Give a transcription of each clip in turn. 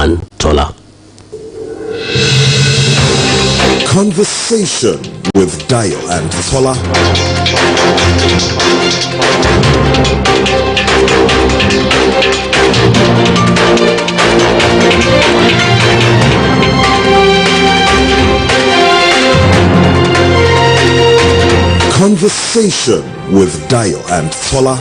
and Tola. Conversation with Dayo and Tola. Conversation with Dayo and Tola.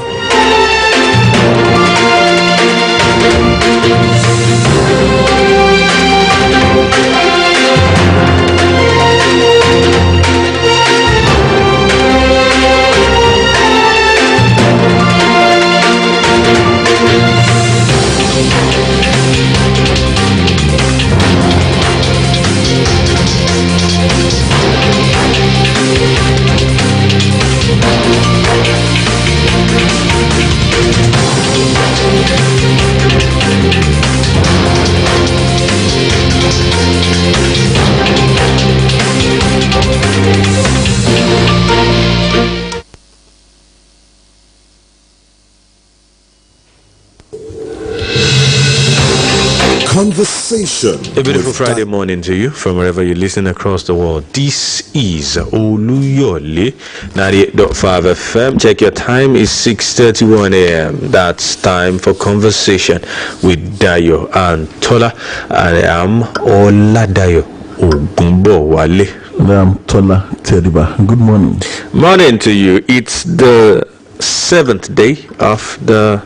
Conversation. A beautiful Friday morning to you from wherever you listen across the world. This is Oluyole 98.5 FM. Check your time, is 6:31 a.m. That's time for conversation with Dayo and Tola. I am Oladayo Ogumbo Wale. I am Tola Teriba. Good morning. Morning to you. It's the 7th day of the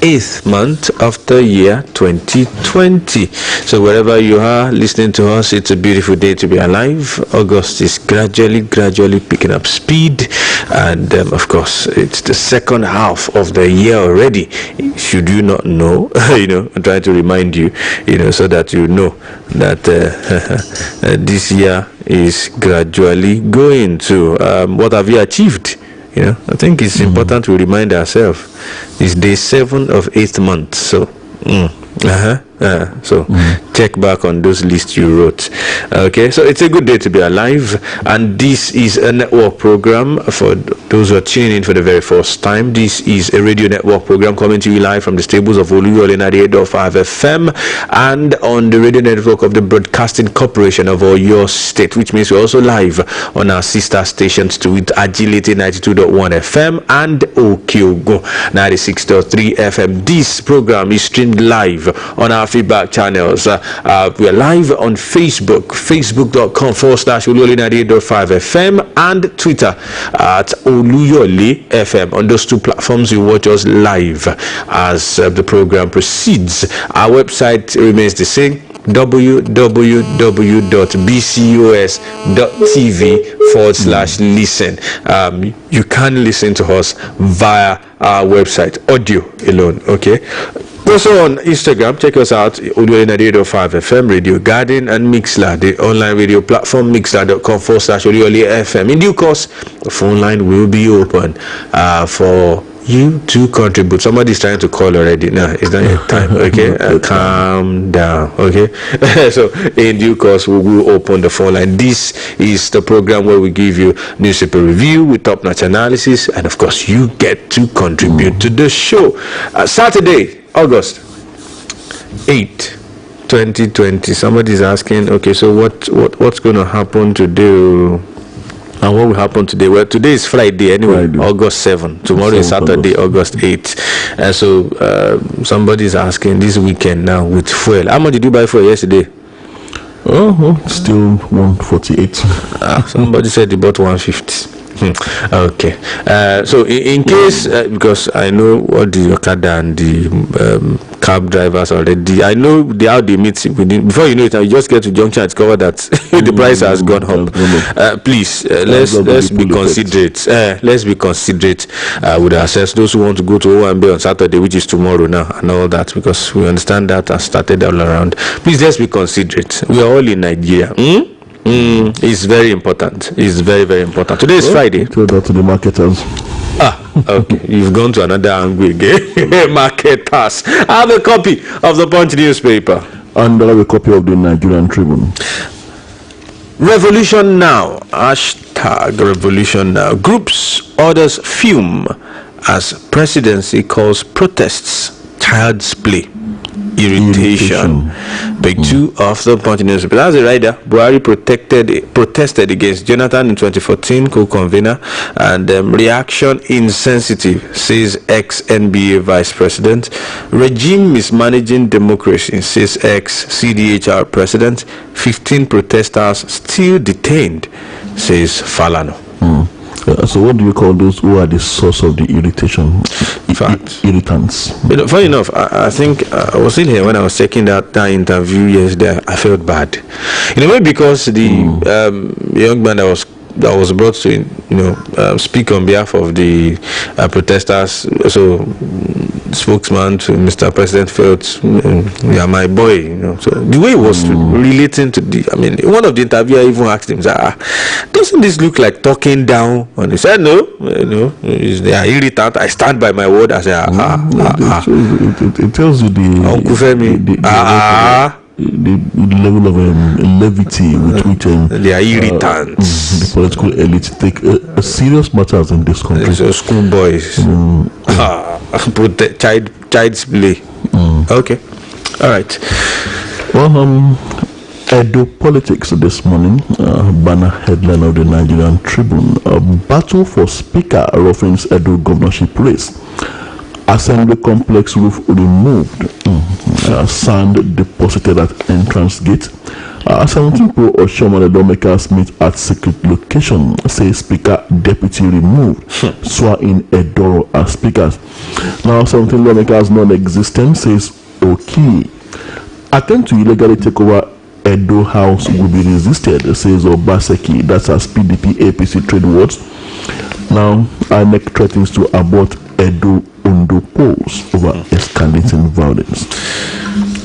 8th month of the year 2020. So wherever you are listening to us, it's a beautiful day to be alive. August is gradually picking up speed, and of course it's the second half of the year already. Should you not know, I'm trying to remind you, so that you know that this year is gradually going to what have you achieved? I think it's important to remind ourselves. It's day 7 of 8th month. So, check back on those lists you wrote. Okay, so it's a good day to be alive, and this is a network program for those who are tuning in for the very first time. This is a radio network program coming to you live from the stables of Oluyole 98.5 FM and on the radio network of the Broadcasting Corporation of Oyo State, which means we're also live on our sister stations to it, Agility 92.1 FM and Okyogo 96.3 FM. This program is streamed live on our feedback channels. We are live on Facebook, facebook.com/Oluyole 98.5 FM, and Twitter at Oluyole FM. On those two platforms, you watch us live as the program proceeds. Our website remains the same: www.bcos.tv/listen. You can listen to us via our website, audio alone. Okay. Also on Instagram, check us out, Oluyole 98.5 FM, Radio Garden, and Mixler, the online radio platform, mixler.com/Oluyole FM. In due course, the phone line will be open for you to contribute. Somebody's trying to call already. No, it's not yet time. Okay, calm down. Okay. So in due course, we will open the phone line. This is the program where we give you newspaper review with top-notch analysis, and of course, you get to contribute to the show. Saturday, August 8, 2020. Somebody's asking, okay, so what's going to happen today? And what will happen today? Well, today is Friday anyway, August 7. Tomorrow is Saturday, August 8. And so somebody's asking this weekend now with fuel. How much did you buy fuel yesterday? Still 148. Somebody said they bought 150. Okay. So in case, because I know what the Okada and the cab drivers already, I know how they meet within, before you know it, I just get to junction and discover that the price has gone up. Please, let's be considerate. Let's be considerate with ourselves. Those who want to go to OMB on Saturday, which is tomorrow now, and all that, because we understand that has started all around. Please, let's be considerate. We are all in Nigeria. It's very important. It's very, very important. Today is Friday. Go back to the marketers. Okay. You've gone to another angle again. Marketers. I have a copy of the Punch newspaper. And I have a copy of the Nigerian Tribune. Revolution now. Hashtag revolution now. Groups orders fume as presidency calls protests child's play. irritation. Page 2 of the Punch newspaper. That's the writer. Buhari protested against Jonathan in 2014, co-convener, and reaction insensitive, says ex-NBA vice president. Regime mismanaging democracy, says ex-CDHR president. 15 protesters still detained, says Falano. So what do you call those who are the source of the irritation? Irritants. Funny enough, I think I was in here when I was checking that interview yesterday. I felt bad, maybe because the young man that was brought to speak on behalf of the protesters. So spokesman to Mr. President felt, "You are my boy." So the way he was relating to one of the interviewers even asked him, "Doesn't this look like talking down?" And he said, "No, they are irritant. I stand by my word." I said, It tells you Uncle Femi, the level of levity with which they are irritants. The political elite take serious matters in this country. So schoolboys, put child's play. Okay, all right. Well, Edo politics this morning. Banner headline of the Nigerian Tribune: battle for speaker roughens Edo governorship race. Assembly complex roof removed. Sand deposited at entrance gate. 17 pro or Shomane lawmakers meet at secret location. Say speaker deputy removed. Swear in Edoro as speakers. Now 17 lawmakers non-existent, says okay. Attempt to illegally take over Edo House will be resisted, says Obaseki. That's as PDP APC trade words. Now INEC threatens to abort Edo Ondo polls over escalating violence.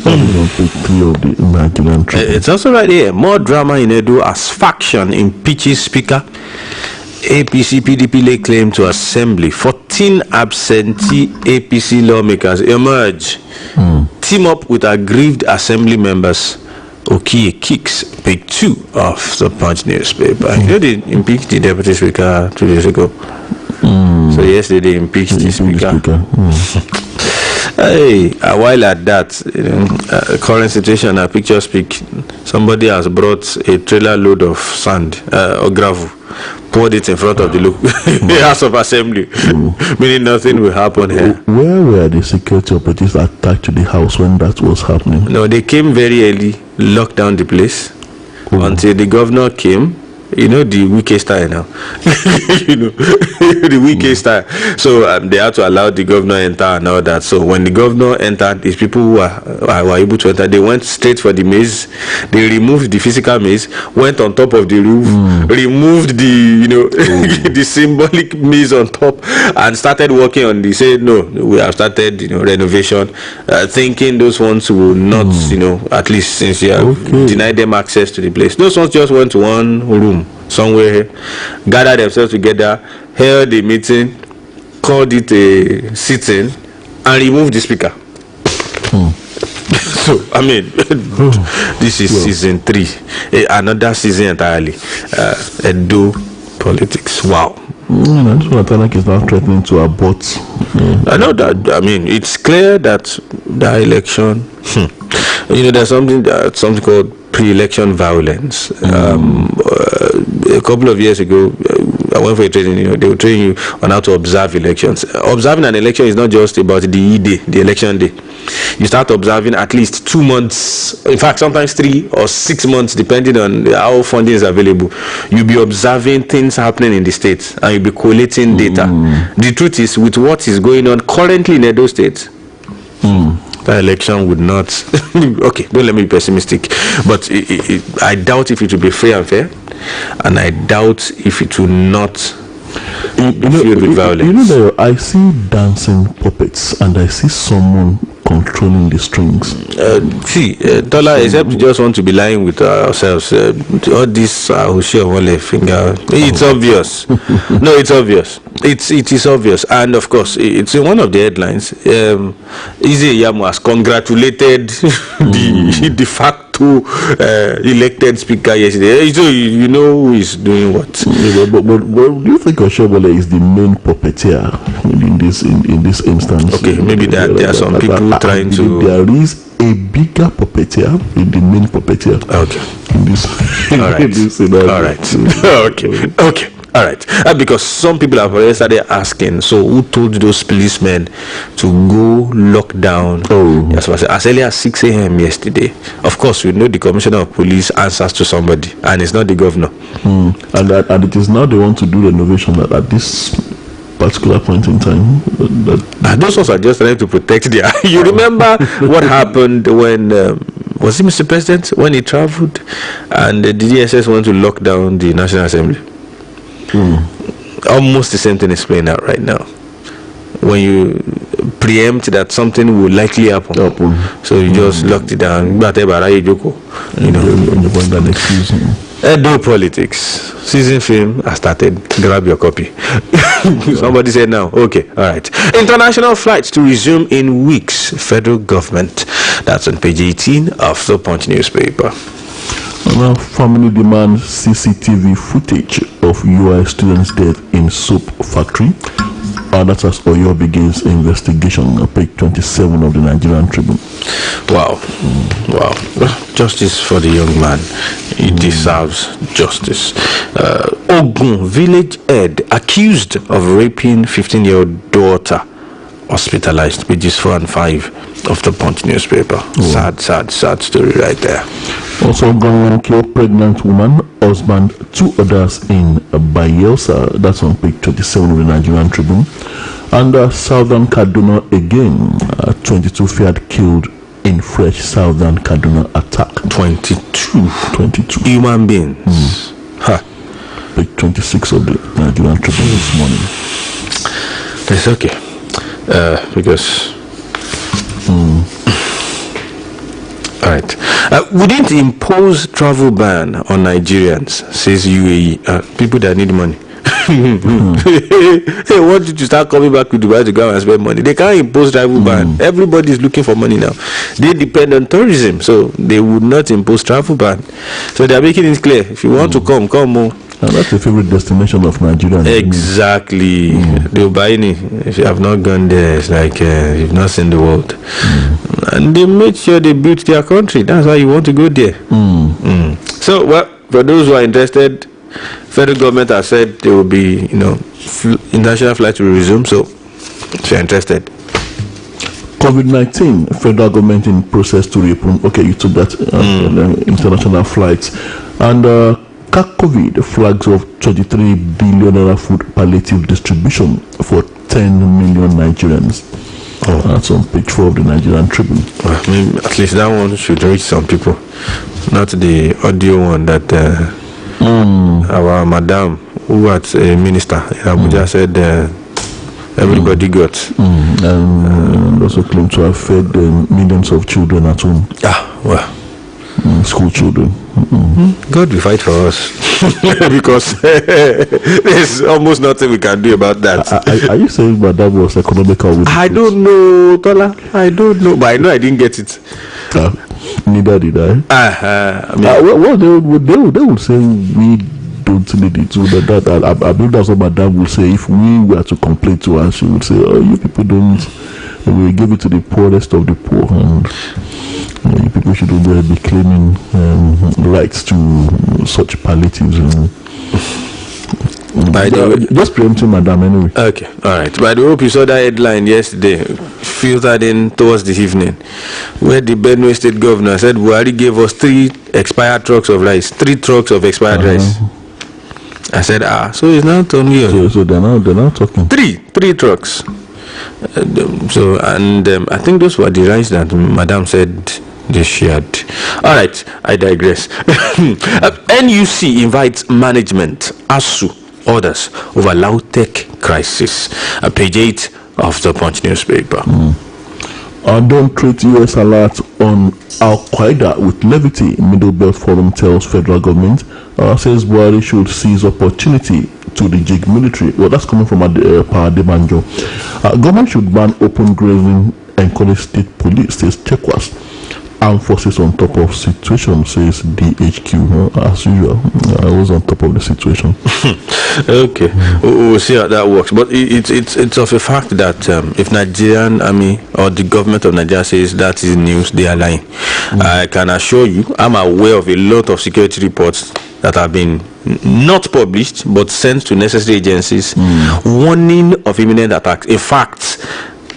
On page 3 of the Nigerian Tribune. It's also right here. More drama in Edo as faction impeaches speaker. APC PDP lay claim to assembly. 14 absentee APC lawmakers emerge. Team up with aggrieved assembly members. Okie kicks. Page 2 of the Punch newspaper. They impeached the deputy speaker 2 days ago. So yesterday they impeached the speaker. Hey, a while at that, current situation, a picture speak. Somebody has brought a trailer load of sand or gravel, poured it in front of the House of Assembly, meaning nothing will happen here. Where were the security operatives attached to the house when that was happening? No, they came very early, locked down the place until the governor came. The wiki style now. The wiki style. So they had to allow the governor enter and all that. So when the governor entered, these people who were able to enter, they went straight for the maze. They removed the physical maze, went on top of the roof, removed the the symbolic maze on top, and started working on the. Said no, we have started renovation, thinking those ones will not at least since you have denied them access to the place. Those ones just went to one room somewhere here, gathered themselves together, held a meeting, called it a sitting, and removed the speaker. So this is season 3, another season entirely. Edo politics. Wow. Atanak is now threatening to abort. I know that. It's clear that the election. There's something called pre-election violence. A couple of years ago, I went for a training. They will train you on how to observe elections. Observing an election is not just about the E-day, the election day. You start observing at least 2 months, in fact sometimes 3 or 6 months, depending on how funding is available. You'll be observing things happening in the states and you'll be collating data. The truth is, with what is going on currently in Edo State, that election would not okay, don't let me be pessimistic, but I doubt if it will be free and fair, and I doubt if it will not be filled with violence. I see dancing puppets and I see someone controlling the strings. Tola, except you just want to be lying with ourselves. All this will show one finger. It's obvious. No, it's obvious. It is obvious, and of course, it's in one of the headlines. Ize Yamu has congratulated the de facto auto elected speaker yesterday. So you know who is doing what. Yeah, but do you think Oluyole is the main puppeteer in this instance? Okay, maybe there are some people trying to. There is a bigger puppeteer in the main puppeteer. Okay. In this. All right. In this scenario. All right. Okay. All right. Because some people have already started asking, so who told those policemen to go lock down as early as 6 a.m. yesterday? Of course, we know the commissioner of police answers to somebody, and it's not the governor. And it is now they want to do renovation at this particular point in time. Those ones are just trying to protect their. You remember what happened when was it Mr. President when he traveled and the DSS wanted to lock down the National Assembly? Almost the same thing is playing out right now. When you preempt that something will likely happen, so you just locked it down. You know. Edo politics season film has started. Grab your copy. Somebody said now. Okay, all right. International flights to resume in weeks. Federal government. That's on page 18 of the Punch newspaper. Now, family demands CCTV footage of UI students' death in soap factory. That's as Oyo begins investigation. Page 27 of the Nigerian Tribune. Wow. Justice for the young man. He deserves justice. Ogun village head accused of raping 15-year-old daughter hospitalized. Pages 4 and 5 of the Punch newspaper. Sad story right there. Also, gunman killed pregnant woman, husband, 2 others in Bayelsa. That's on page 27 of the Nigerian Tribune. And Southern Kaduna again, 22 feared killed in fresh Southern Kaduna attack. 22 human beings. Page 26 of the Nigerian Tribune this morning. It's okay. Because all right, we didn't impose travel ban on Nigerians, says UAE. People that need money. They want you to start coming back to Dubai to go and spend money. They can't impose travel ban. Everybody is looking for money now. They depend on tourism, so they would not impose travel ban. So they are making it clear. If you want to come more. And that's a favorite destination of Nigeria. Exactly. They'll buy any. If you have not gone there, it's like you've not seen the world. And they made sure they built their country. That's why you want to go there. So, well, for those who are interested, federal government has said there will be, international flights will resume. So, if you're interested. COVID-19, federal government in process to reopen. Okay, you took that international flights. And COVID flags of 23 billion naira food palliative distribution for 10 million Nigerians. That's on page 4 of the Nigerian Tribune. I mean, at least that one should reach some people, not the audio one that our madam, who was a minister in Abuja, said everybody got. And also claimed to have fed millions of children at home. School children. God will fight for us because there's almost nothing we can do about that. Are you saying that was economical? I don't know, Tola. I don't know, but I know I didn't get it. Neither did I. Well, they would say we don't need it. So that I believe that's what Madam would say if we were to complain to her. She would say, "Oh, you people don't. We give it to the poorest of the poor." And you people shouldn't be claiming rights to such palliatives. Just preempting Madam anyway. Okay, all right. By the hope you saw that headline yesterday, filtered in towards the evening, where the Benue State Governor said Buhari gave us 3 expired trucks of rice, 3 trucks of expired rice. I said, so it's not on here. So they're now talking. 3 trucks. I think those were the rice that Madam said they shared. All right, I digress. NUC invites management, ASU, orders over Lautech crisis. Page 8 of the Punch newspaper. Don't treat US alert on Al Qaeda with levity. Middle Belt Forum tells federal government. Says Buhari should seize opportunity to the jig military. Well, that's coming from Debanjo. Government should ban open grazing, encourage state police, says Tekwas. armed forces on top of situation, says DHQ. As usual, I was on top of the situation. Okay, we'll see how that works. But it's of a fact that if Nigerian army or the government of Nigeria says that is news, they are lying. I can assure you, I'm aware of a lot of security reports that have been not published but sent to necessary agencies warning of imminent attacks. In fact,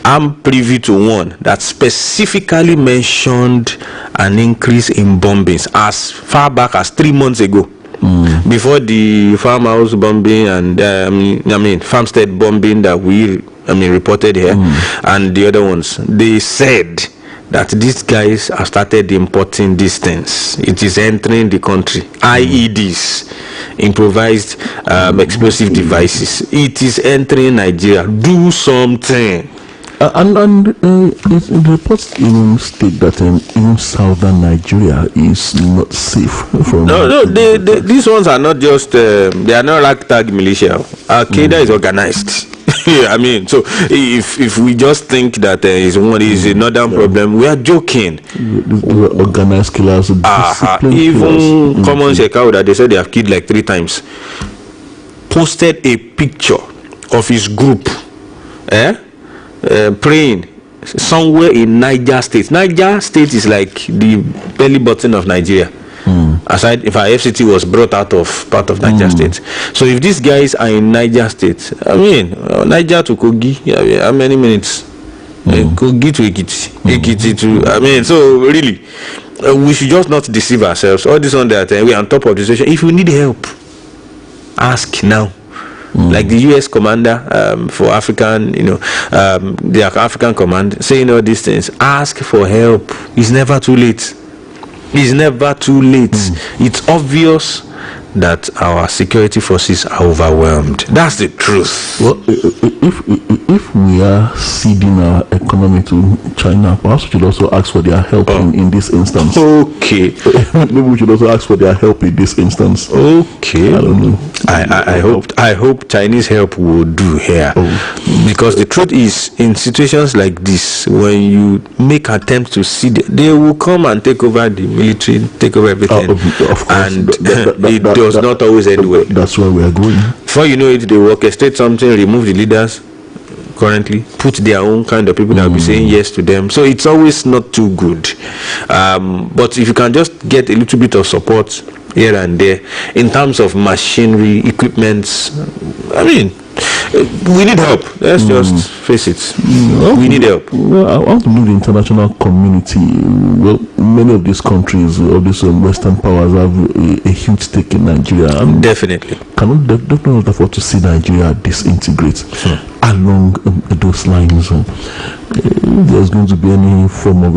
I'm privy to one that specifically mentioned an increase in bombings as far back as 3 months ago. Before the farmhouse bombing and farmstead bombing that we reported here, and the other ones, they said that these guys have started importing these things. It is entering the country. IEDs, improvised explosive devices. It is entering Nigeria. Do something. The reports even state that even southern Nigeria is not safe from. No, these ones are not just. They are not ragtag militia. Al-Qaeda is organized. So if we just think that is a northern problem, we are joking. Organized killers, even Common Shekau that they said they have killed like 3 times, posted a picture of his group, praying somewhere in Niger State. Niger State is like the belly button of Nigeria. Aside if our FCT was brought out of part of Niger State. So if these guys are in Niger State, Niger to Kogi, how many minutes? Kogi to Ekiti, Ekiti to so really we should just not deceive ourselves. All this on that we are on top of the situation. If you need help, ask now. Like the US commander for African, the African command saying all these things, ask for help. It's never too late. It's never too late. It's obvious that our security forces are overwhelmed. That's the truth. Well, if we are ceding our economy to China, perhaps we should also ask for their help in this instance. Okay. Maybe we should also ask for their help in this instance. Okay. I don't know. I hope Chinese help will do here. Because the truth is, in situations like this, when you make attempts to cede, they will come and take over the military, take over everything. Of course. And it does not always end well. That's where we are going. Before you know it, they will orchestrate something, remove the leaders currently, put their own kind of people that will be saying yes to them. So it's always not too good. But if you can just get a little bit of support here and there in terms of machinery, equipment, we need help. Let's just face it. We need help. Well, I want to know the international community. Well, many of these countries, all these Western powers, have a huge stake in Nigeria. Definitely. Cannot definitely afford to see Nigeria disintegrate along those lines. If there's going to be any form of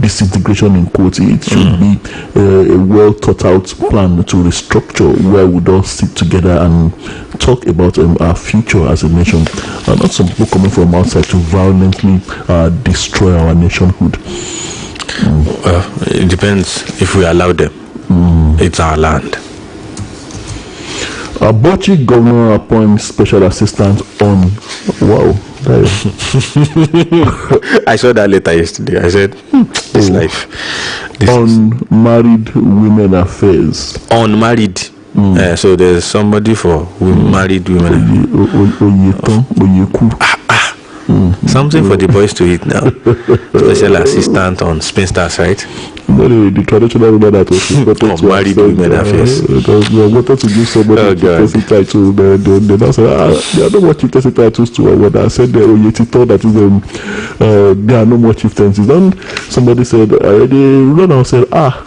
disintegration in quotes, it should be a well thought out plan to restructure where we all sit together and talk about our future as a nation. Not some people coming from outside to violently destroy our nationhood. Well, it depends if we allow them. It's our land. Bauchi governor appoints special assistant on. Wow. I saw that letter yesterday. I said, this life. Unmarried women affairs. Unmarried. So there's somebody for married women. Something for the boys to eat now. Special assistant on spinsters, right? No, the traditional women that was married women affairs. They wanted to give somebody chieftaincy title. They now say, there are no more chieftaincy titles to a word. I said the Oyetito that is there are no more chieftaincies. Then somebody said, the runner said, that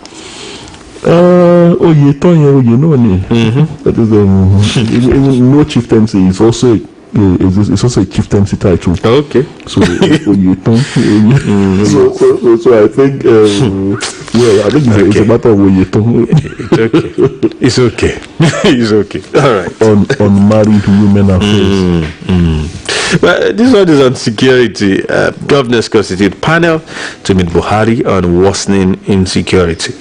is even no chieftaincy is also it's also a chieftaincy title. Okay. So so I think I think it's a matter of It's okay. It's okay. All right. On married women affairs. Well, this one is on security. Governors constitute panel to meet Buhari on worsening insecurity.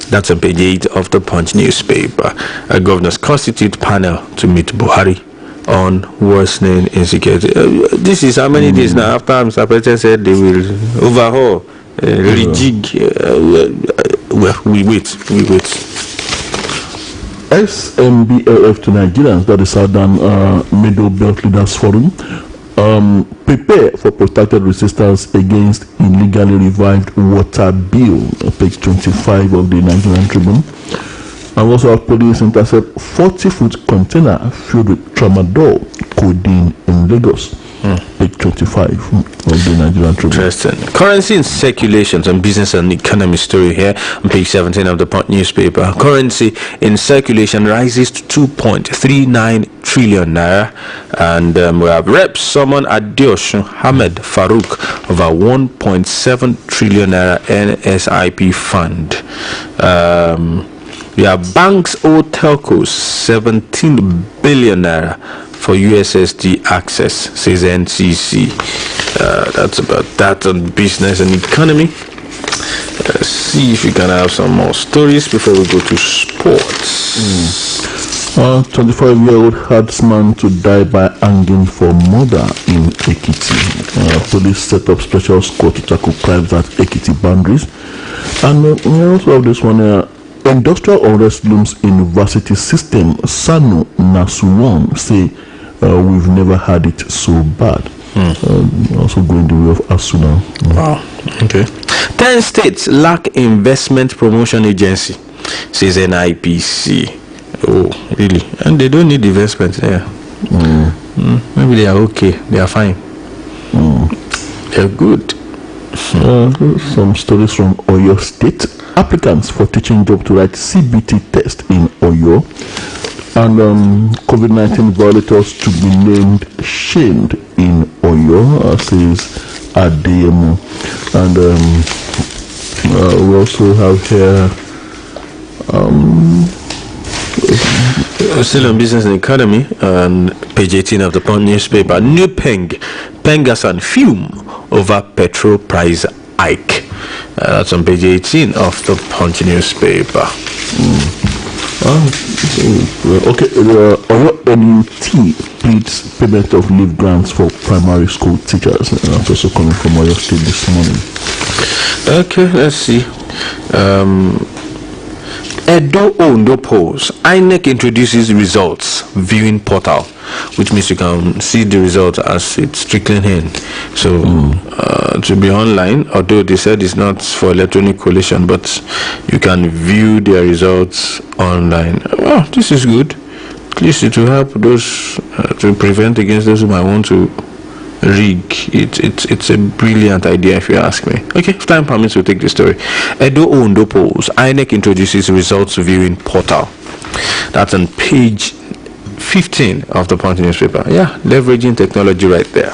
That's on page 8 of the Punch newspaper. Governors constitute panel to meet Buhari on worsening insecurity. This is how many days now after Mr. President said they will overhaul rejig. Well, we wait. SMBLF to Nigerians, that is Southern Middle Belt Leaders Forum, prepare for protracted resistance against illegally revived water bill, page 25 of the Nigerian Tribune. And also our police intercept 40-foot container filled with tramadol codeine in Lagos. Page 25 of the Nigerian Tribune. Interesting. Currency in circulation, some business and economy story here on page 17 of the Punch newspaper. Currency in circulation rises to 2.39 trillion naira, and we have reps summon Adiosh Ahmed Farouk over 1.7 trillion naira NSIP fund. We have banks owe telcos 17 billion naira for USSD access, says NCC. That's about that on business and economy. Let's see if we can have some more stories before we go to sports. 25-year-old herdsman to die by hanging for murder in Ekiti. Police set up special squad to tackle crimes at Ekiti boundaries. And we also have this one. Industrial unrest looms in varsity system. Sanu Nasuwon say we've never had it so bad. Also going the way of Asuna. Wow. Okay. 10 states lack investment promotion agency, says NIPC. Oh, really? And they don't need investment there. Maybe they are okay. They are fine. They're good. Some stories from Oyo State. Applicants for teaching job to write CBT test in Oyo, and COVID-19 violators to be named shamed in Oyo, says Adeyemo. And we also have here still on business and economy, and page 18 of the Punch newspaper. New Pengasan fume over petrol price hike. That's on page 18 of the Punch newspaper. Oyo NUT pleads payment of leave grants for primary school teachers. That's also coming from Oyo State this morning. Okay, let's see. Edo Ondo polls. INEC introduces results viewing portal, which means you can see the result as it's trickling in. So to be online, although they said it's not for electronic collation, but you can view their results online. Well, this is good. At least it will help those to prevent against those who might want to rig. It's a brilliant idea if you ask me. Okay, if time permits, we'll take the story. Edo Ondo polls. INEC introduces results viewing portal. That's on page 15 of the Punch newspaper. Yeah, leveraging technology right there.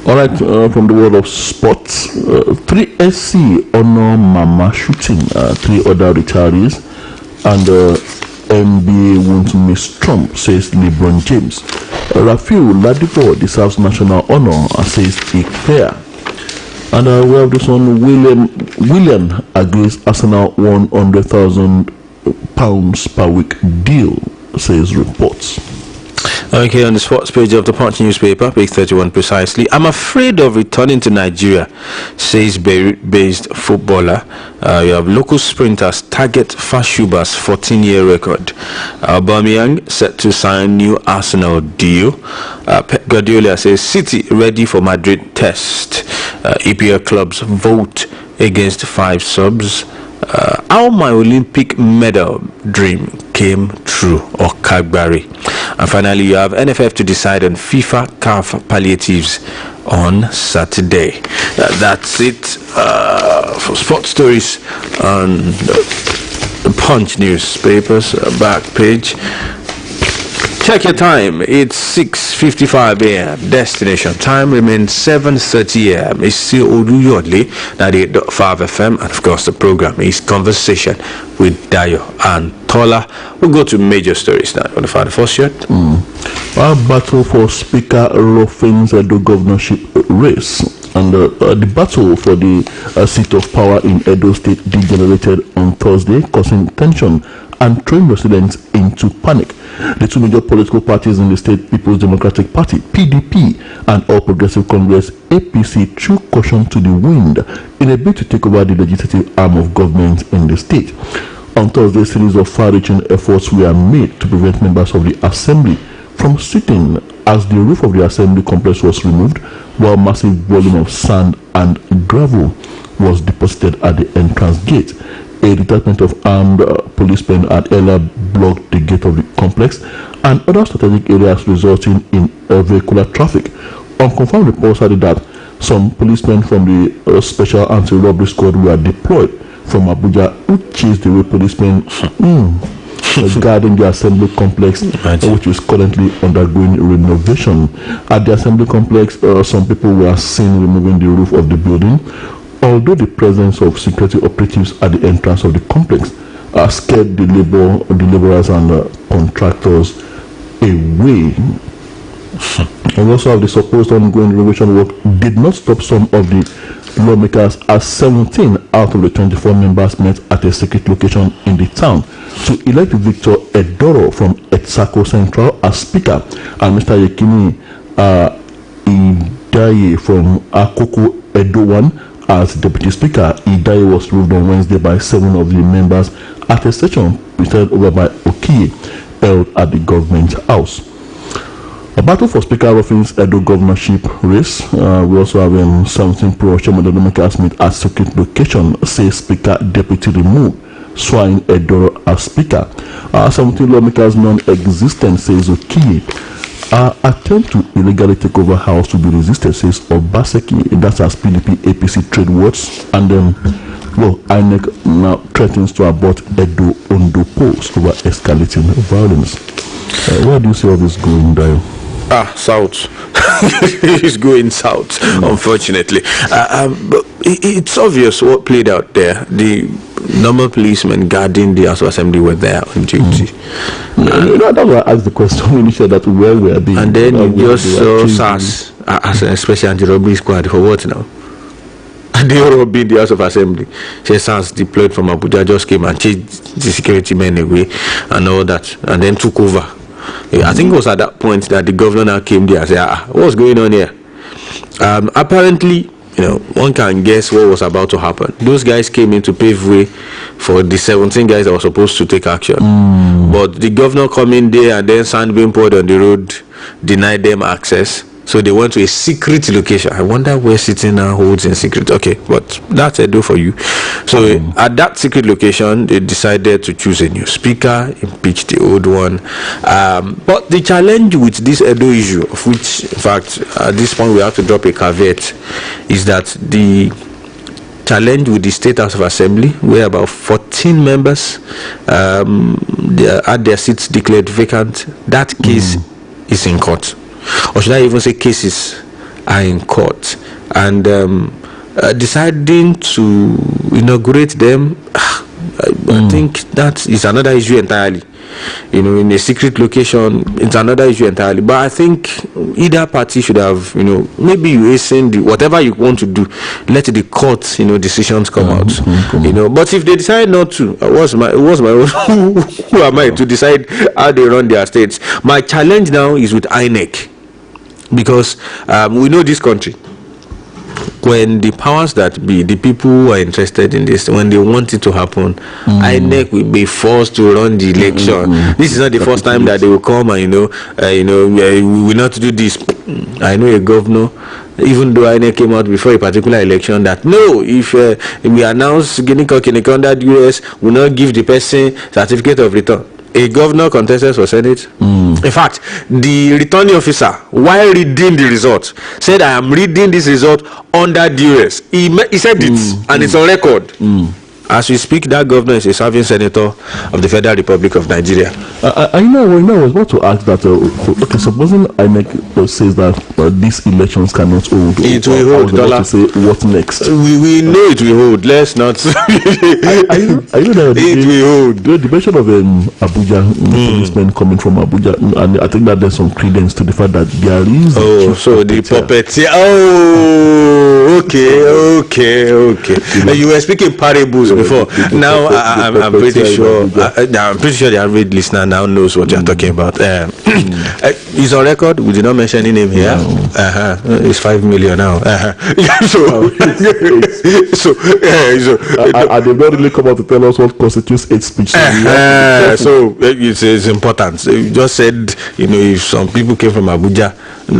All right, from the world of sports, 3SC honor Mama shooting 3 other retirees, and NBA won't miss Trump, says LeBron James. Rafael Ladipo deserves national honor, says a player. And we have this one. William agrees Arsenal £100,000 per week deal, says reports. Okay, on the sports page of the Punch newspaper, page 31 precisely. I'm afraid of returning to Nigeria, says Beirut-based footballer. You have local sprinters target Fashuba's 14-year record. Aubameyang set to sign new Arsenal deal. Pep Guardiola says City ready for Madrid test. EPL clubs vote against 5 subs. How my Olympic medal dream came true, or Kagbari. And finally, you have NFF to decide on FIFA CAF palliatives on Saturday. That's it for sports stories on the Punch newspapers back page. Check your time. It's 6:55 a.m. Destination time remains 7:30 a.m. It's still Oluyole 98.5 FM, and of course the program is Conversation with Dayo and Tola. We'll go to major stories now. You want to find the first shirt? Our battle for Speaker Rofin's Edo governorship race, and the battle for the seat of power in Edo State degenerated on Thursday, causing tension and throwing residents into panic. The two major political parties in the state, People's Democratic Party (PDP) and All Progressive Congress (APC), threw caution to the wind in a bid to take over the legislative arm of government in the state. On Thursday, a series of far-reaching efforts were made to prevent members of the assembly from sitting as the roof of the assembly complex was removed, while massive volume of sand and gravel was deposited at the entrance gate. A detachment of armed policemen had earlier blocked the gate of the complex and other strategic areas, resulting in vehicular traffic. Unconfirmed reports added that some policemen from the Special Anti-Robbery Squad were deployed from Abuja, who chased away policemen guarding the assembly complex, which is currently undergoing renovation. At the assembly complex, some people were seen removing the roof of the building, although the presence of security operatives at the entrance of the complex scared the laborers and contractors away. And also have the supposed ongoing renovation work did not stop some of the lawmakers, as 17 out of the 24 members met at a secret location in the town to elect Victor Edoro from Etsako Central as Speaker and Mr. Yekini Idaye from Akoko Edo 1 as Deputy Speaker. Idaye was ruled on Wednesday by 7 of the members at a session presided over by Okiye held at the government house. A battle for Speaker Ruffin's Edo governorship race. We also have 17 pro-Chairman lawmakers meet at secret location, says Speaker Deputy removed, swearing Edo as Speaker. 17 lawmakers non-existent, says Okiye. Attempt to illegally take over house will be resisted, says Obaseki. That's as PDP APC trade words. And INEC now threatens to abort Edo Ondo polls over escalating violence. Where do you see all this going, Dio? South. It's going south, unfortunately. But it's obvious what played out there. The normal policemen guarding the House of Assembly were there on duty. That's why I asked the question when you said that where were they? And then you just saw SARS as a special anti-robbery squad for what now? And they all robbed the House of Assembly. SARS deployed from Abuja just came and chased the security men away and all that, and then took over. I think it was at that point that the governor now came there and said, what's going on here? Apparently, one can guess what was about to happen. Those guys came in to pave way for the 17 guys that were supposed to take action. But the governor come in there and then sand being poured on the road, denied them access. So they went to a secret location. I wonder where sitting now holds in secret. Okay, but that's a do for you. So at that secret location, they decided to choose a new speaker, impeach the old one. But the challenge with this Edo issue, of which, in fact, at this point we have to drop a caveat, is that the challenge with the State House of Assembly, where about 14 members they had their seats declared vacant, that case is in court. Or should I even say cases are in court, and deciding to inaugurate them, I think that is another issue entirely. In a secret location, it's another issue entirely. But I think either party should have, maybe you hasten whatever you want to do, let the court, decisions come out. But if they decide not to, what's my own, who am I to decide how they run their states? My challenge now is with INEC, because we know this country. When the powers that be, the people who are interested in this, when they want it to happen, INEC will be forced to run the election. This is not the first time that they will come and we will not do this. I know a governor, even though INEC came out before a particular election, that no, if we announce Guinea Cock under US, will not give the person certificate of return. A governor contested for Senate. In fact, the returning officer, while reading the result, said, I am reading this result under duress. He said it, and it's on record. As we speak, that governor is a serving senator of the Federal Republic of Nigeria. I was about to ask that. Okay, supposing INEC says that these elections cannot hold. It will hold. I was about to say, what next? We know it will hold. Let's not. I know that it will hold. The mention of Abuja, policemen coming from Abuja, and I think that there's some credence to the fact that there is. Oh, so the puppeteer. Oh, okay. You were speaking parables. before. Now I'm pretty sure. I'm pretty sure the average listener now knows what you're talking about. He's on record. We did not mention any name here. It's 5 million now. And they've not really come out to tell us what constitutes hate speech. So it's important. So you just said, if some people came from Abuja,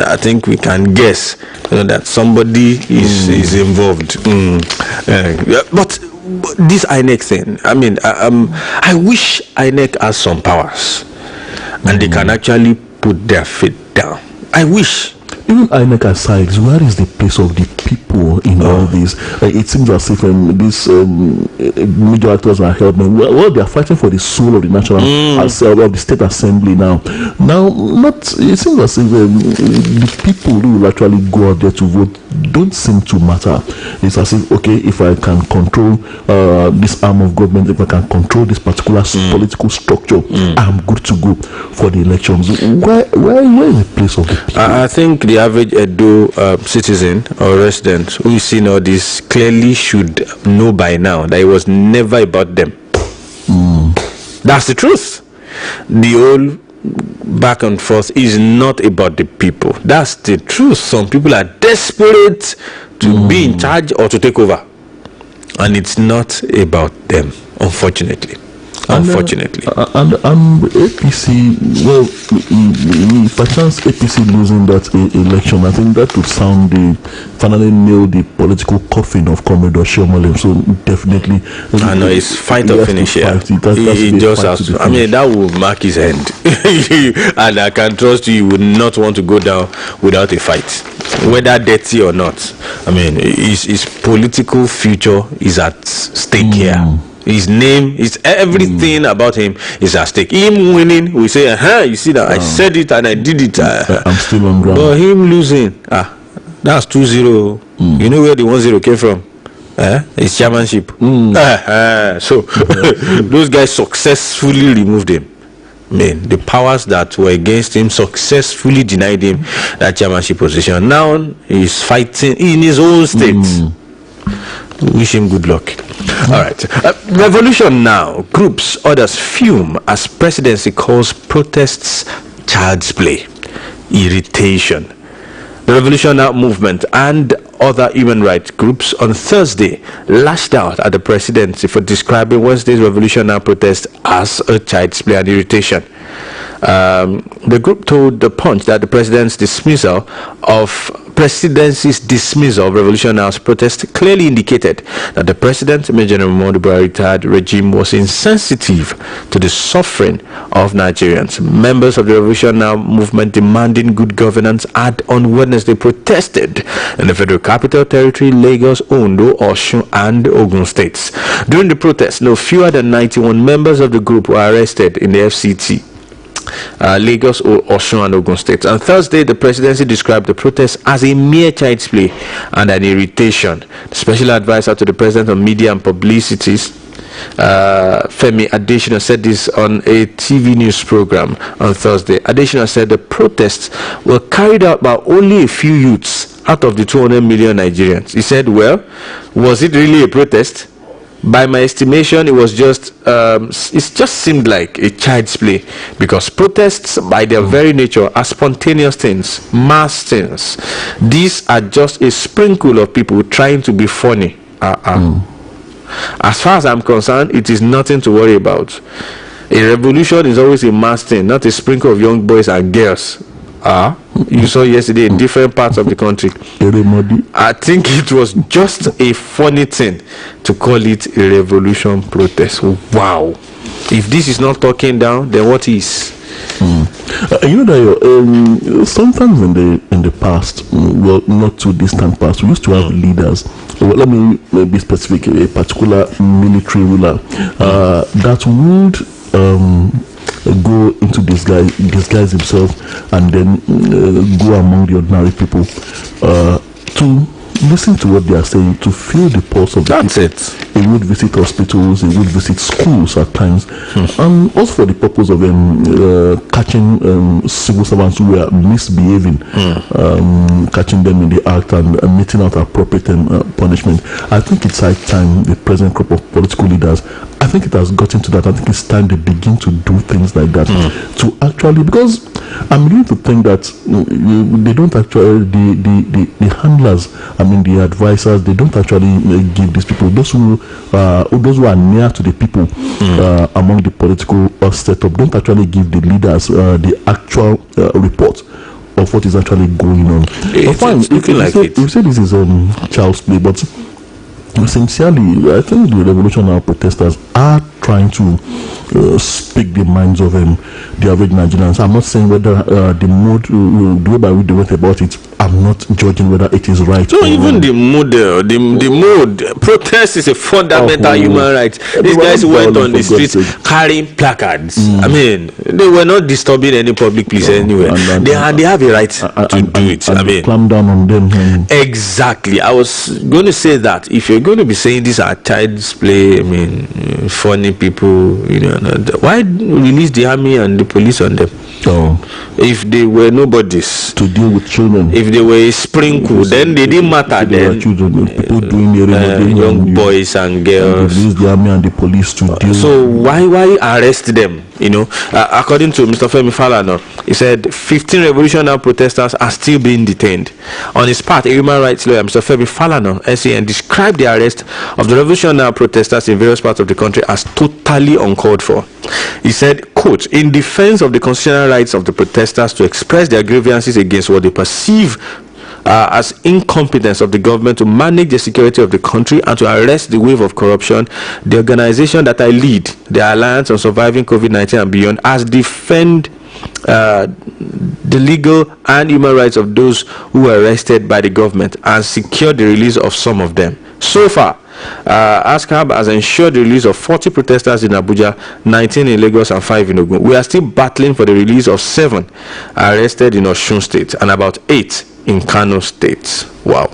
I think we can guess that somebody is involved. But this INEC thing, I mean, I wish INEC has some powers and they can actually put their feet down. I wish. Even INEC aside, where is the place of the people in all this? It seems as if these major actors are helping. Well, they are fighting for the soul of the national of the state assembly now. It seems as if the people who will actually go out there to vote don't seem to matter. It's as if, okay, if I can control this arm of government, if I can control this particular political structure, I'm good to go for the elections. Where is the place of the people? I think the average Edo citizen or resident who is seeing all this clearly should know by now that it was never about them. That's the truth. The whole back and forth is not about the people. That's the truth. Some people are desperate to be in charge or to take over, and it's not about them, unfortunately. And APC, well, if a chance APC losing that election, I think that would finally nail the political coffin of Commodore Shomole. So definitely, I know it's fight or finish here. He just has to. I mean, that will mark his end, and I can trust you would not want to go down without a fight, whether dirty or not. I mean, his political future is at stake here. His name is everything about him is at stake. Him winning, we say, you see that I said it and I did it. I'm still on ground. But him losing, that's 2-0. You know where the 1-0 came from? His chairmanship. So those guys successfully removed him. Man, the powers that were against him successfully denied him that chairmanship position. Now he's fighting in his own state. Wish him good luck. All right. Revolution now. Groups, others fume as presidency calls protests child's play. Irritation. The Revolution Now movement and other human rights groups on Thursday lashed out at the presidency for describing Wednesday's Revolution Now protest as a child's play and irritation. The group told The Punch that the presidency's dismissal of Revolution Now's protest clearly indicated that the president, Major General Muhammadu Buhari retired regime, was insensitive to the suffering of Nigerians. Members of the Revolution Now movement demanding good governance had on Wednesday protested in the Federal Capital Territory, Lagos, Ondo, Osun, and Ogun states. During the protest, no fewer than 91 members of the group were arrested in the FCT. Lagos, Osun, and Ogun states. On Thursday, the presidency described the protest as a mere child's play and an irritation. The special advisor to the president on media and publicity, Femi Adesina, said this on a TV news program on Thursday. Adesina said the protests were carried out by only a few youths out of the 200 million Nigerians. He said, well, was it really a protest? By my estimation, it was just it just seemed like a child's play, because protests by their very nature are spontaneous things, mass things. These are just a sprinkle of people trying to be funny. As far as I'm concerned, it is nothing to worry about. A revolution is always a mass thing, not a sprinkle of young boys and girls. You saw yesterday in different parts of the country. I think it was just a funny thing to call it a revolution protest. Wow. If this is not talking down, then what is? You know that sometimes in the past, well, not too distant past, we used to have leaders. Well, let me be specific. A particular military ruler that would go into disguise himself, and then go among the ordinary people to listen to what they are saying, to feel the pulse of the people. That's it. He would visit hospitals, he would visit schools at times, and also for the purpose of catching civil servants who were misbehaving, catching them in the act and meting out appropriate punishment. I think it's high time the present crop of political leaders, I think it has gotten to that. I think it's time they begin to do things like that to actually, because I'm beginning to think that they don't actually, the handlers, I mean the advisors, they don't actually give these people, those who are near to the people among the political setup, don't actually give the leaders the actual report of what is actually going on. You say this is child's play, but sincerely, I think the revolutionary protesters are trying to speak the minds of the average Nigerians. I'm not saying whether the mood, the way by which they went about it, I'm not judging whether it is right. So even the mood, protest is a fundamental human right. These guys went on the streets carrying placards. I mean, they were not disturbing any public place anywhere. They have a right to do it. I mean, clamp down on them. Exactly. I was going to say that if you're going to be saying these are child's play, I mean, funny people, why release the army and the police on them? If they were nobodies to deal with children, if they were a sprinkle, then they didn't matter. Then people doing the young boys and girls, release the army and the police to deal. So why arrest them? According to Mr. Femi Falana, he said 15 revolutionary protesters are still being detained. On his part, a human rights lawyer, Mr. Femi Falana, SAN, described the arrest of the revolutionary protesters in various parts of the country as totally uncalled for. He said, quote, in defense of the constitutional rights of the protesters to express their grievances against what they perceive as incompetence of the government to manage the security of the country and to arrest the wave of corruption, the organization that I lead, the Alliance on Surviving COVID-19 and Beyond, has defend the legal and human rights of those who were arrested by the government and secured the release of some of them. So far, ASCAB has ensured the release of 40 protesters in Abuja, 19 in Lagos and 5 in Ogun. We are still battling for the release of 7 arrested in Osun State and about 8 in Kano State. Wow.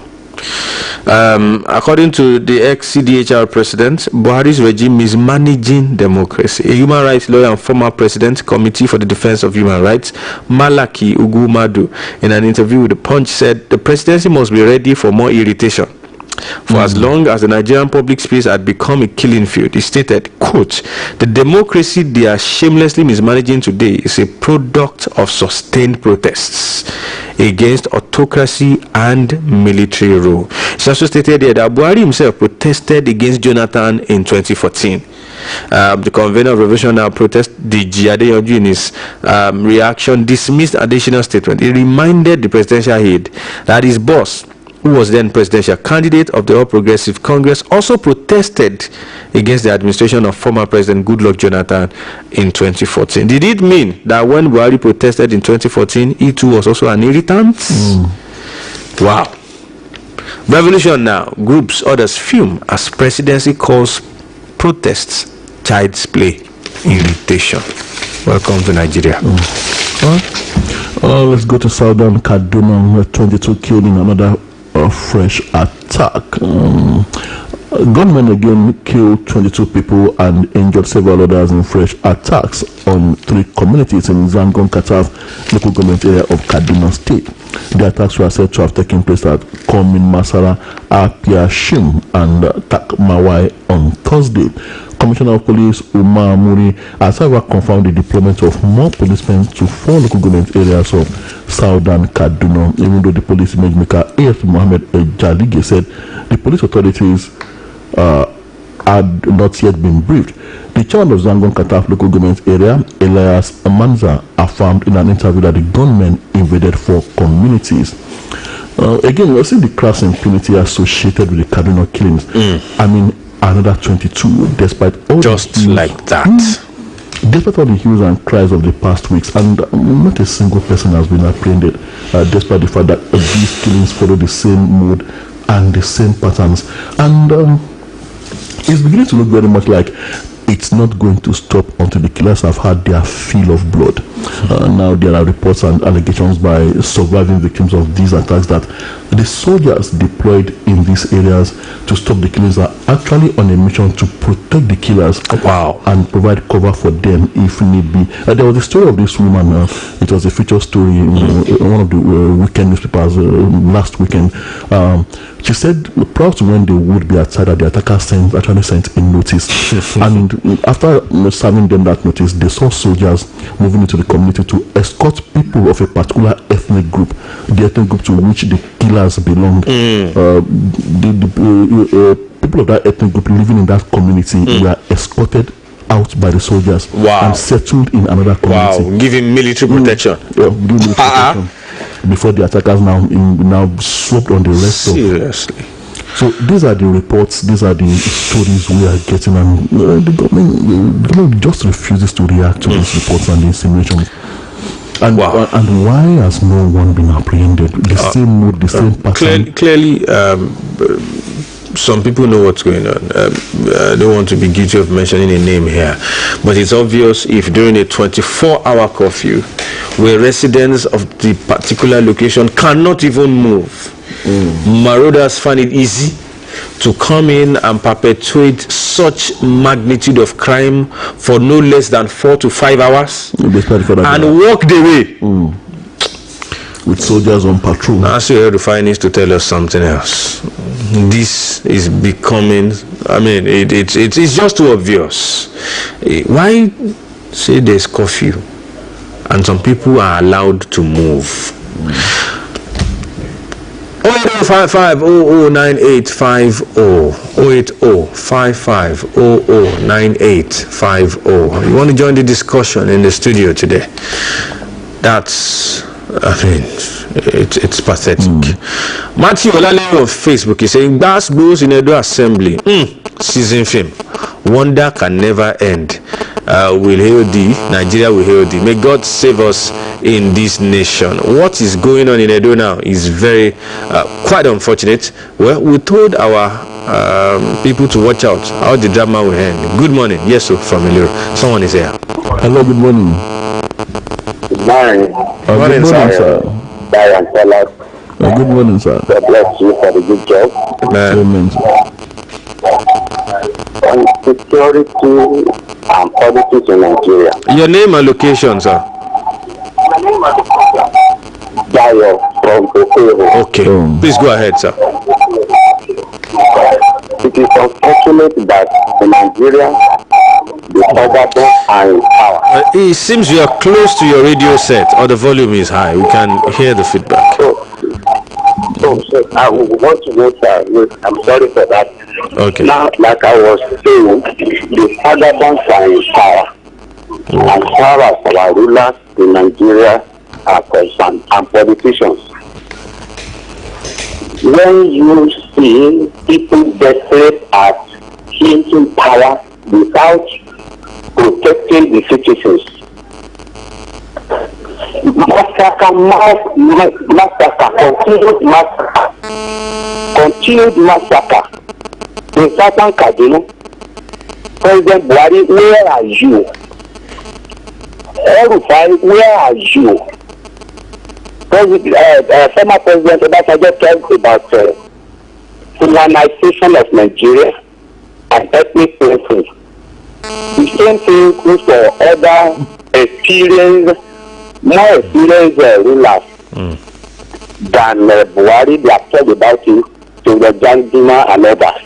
According to the ex-CDHR president, Buhari's regime is managing democracy. A human rights lawyer and former president, Committee for the Defense of Human Rights, Malaki Ugumadu, in an interview with The Punch, said the presidency must be ready for more irritation. For as long as the Nigerian public space had become a killing field, he stated, quote, the democracy they are shamelessly mismanaging today is a product of sustained protests against autocracy and military rule. He also stated here that Buhari himself protested against Jonathan in 2014. The convener of revolutionary protest, DG Adeyanju, in his reaction, dismissed additional statement. He reminded the presidential aide that his boss, who was then presidential candidate of the All Progressive Congress, also protested against the administration of former President Goodluck Jonathan in 2014. Did it mean that when Buhari protested in 2014, he too was also an irritant? Wow. Revolution now. Groups, others fume as presidency calls protests child's play, irritation. Welcome to Nigeria. Let's go to Southern Kaduna, where 22 killed in another fresh attack. Gunmen again killed 22 people and injured several others in fresh attacks on 3 communities in Zangon Kataf local government area of Kaduna State. The attacks were said to have taken place at Komin Masara, Apiashim and Takmawai on Thursday. Commissioner of Police Umar Muri has however confirmed the deployment of more policemen to 4 local government areas of Southern Kaduna, even though the police image maker AF Mohammed Jalige said the police authorities had not yet been briefed. The chairman of Zangon Kataf local government area, Elias Amanza, affirmed in an interview that the gunmen invaded 4 communities. Again, we're seeing the crass impunity associated with the Kaduna killings. I mean, another 22, despite all just like that. Despite all the hues and cries of the past weeks, and not a single person has been apprehended, despite the fact that these killings follow the same mode and the same patterns. And it's beginning to look very much like it's not going to stop until the killers have had their fill of blood. Now there are reports and allegations by surviving victims of these attacks that the soldiers deployed in these areas to stop the killings are actually on a mission to protect the killers. Wow. And provide cover for them if need be. There was a story of this woman. It was a feature story in one of the weekend newspapers last weekend. She said prior to when they would be outside, the attacker actually sent a notice. And after serving them that notice, they saw soldiers moving into the community to escort people of a particular ethnic group, the ethnic group to which the killers belong. People of that ethnic group living in that community were escorted out by the soldiers and settled in another community. Wow, giving military protection. Giving military protection before the attackers now swept on the rest. Seriously. So these are the reports, these are the stories we are getting, and the government just refuses to react to these reports and the insinuations. And and why has no one been apprehended? The same mood, the same pattern. Clearly, some people know what's going on. I don't want to be guilty of mentioning a name here, but it's obvious if during a 24-hour curfew, where residents of the particular location cannot even move, marauders find it easy to come in and perpetuate such magnitude of crime for no less than 4 to 5 hours and walk the way with soldiers on patrol. Nasir Rufai needs to tell us something else. This is becoming, I mean, it's just too obvious. Why say there's curfew and some people are allowed to move? 08055009850 08055009850. You want to join the discussion in the studio today? That's, I mean, it's pathetic. Matthew Oluyole of Facebook is saying that's goes in Edo Assembly. Season film. Wonder can never end. Will hail thee, Nigeria will hail thee. May God save us in this nation. What is going on in Edo now is very quite unfortunate. Well, we told our people to watch out how the drama will end. Good morning. Yes, sir, from Oluyole. Someone is here. Hello, good morning. Good morning. Good morning, sir. Tola. Good morning, sir. God bless you for the good job. Amen. On security and politics in Nigeria. Your name and location, sir. Dayo from Oluyole. Okay. Please go ahead, sir. It is unfortunate that in Nigeria the government are in power. It seems you are close to your radio set or the volume is high. We can hear the feedback. So I want to know, sir. I'm sorry for that. Okay. Now, like I was saying, the government are in power. As far as our rulers in Nigeria are concerned and politicians. When you see people desperate at taking power without protecting the citizens, continued massacre. In Southern Kaduna, President Buhari, where are you? El-Rufai, where are you? Former President Obasanjo talked about colonization of Nigeria and ethnic cleansing. The same thing goes for other more experienced rulers than Buhari. They have talked about it to the Janjima and others.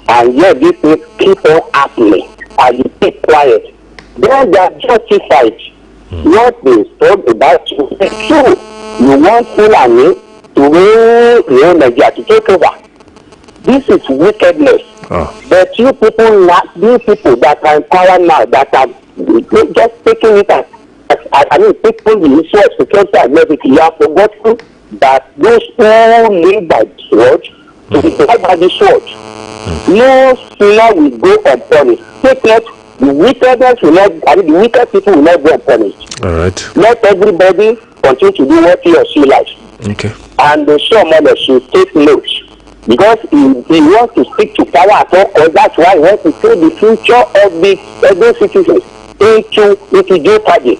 And yet these things keep on happening and you keep quiet. Then they are justified. What they talk about is true. You want Fulani to rule Nigeria, to take over. This is wickedness. But you people that are in power now, that are just taking it as people in issue of security and everything, you have forgotten that those who live by the sword to be tried by the sword. No sinner will go unpunished. Take note, the wickedness will not, the wicked people will not go unpunished. All right. Let everybody continue to do what he or she likes. Okay. And the showman should take note. Because he wants to stick to power at all costs. That's why he wants to throw the future of those citizens into jeopardy.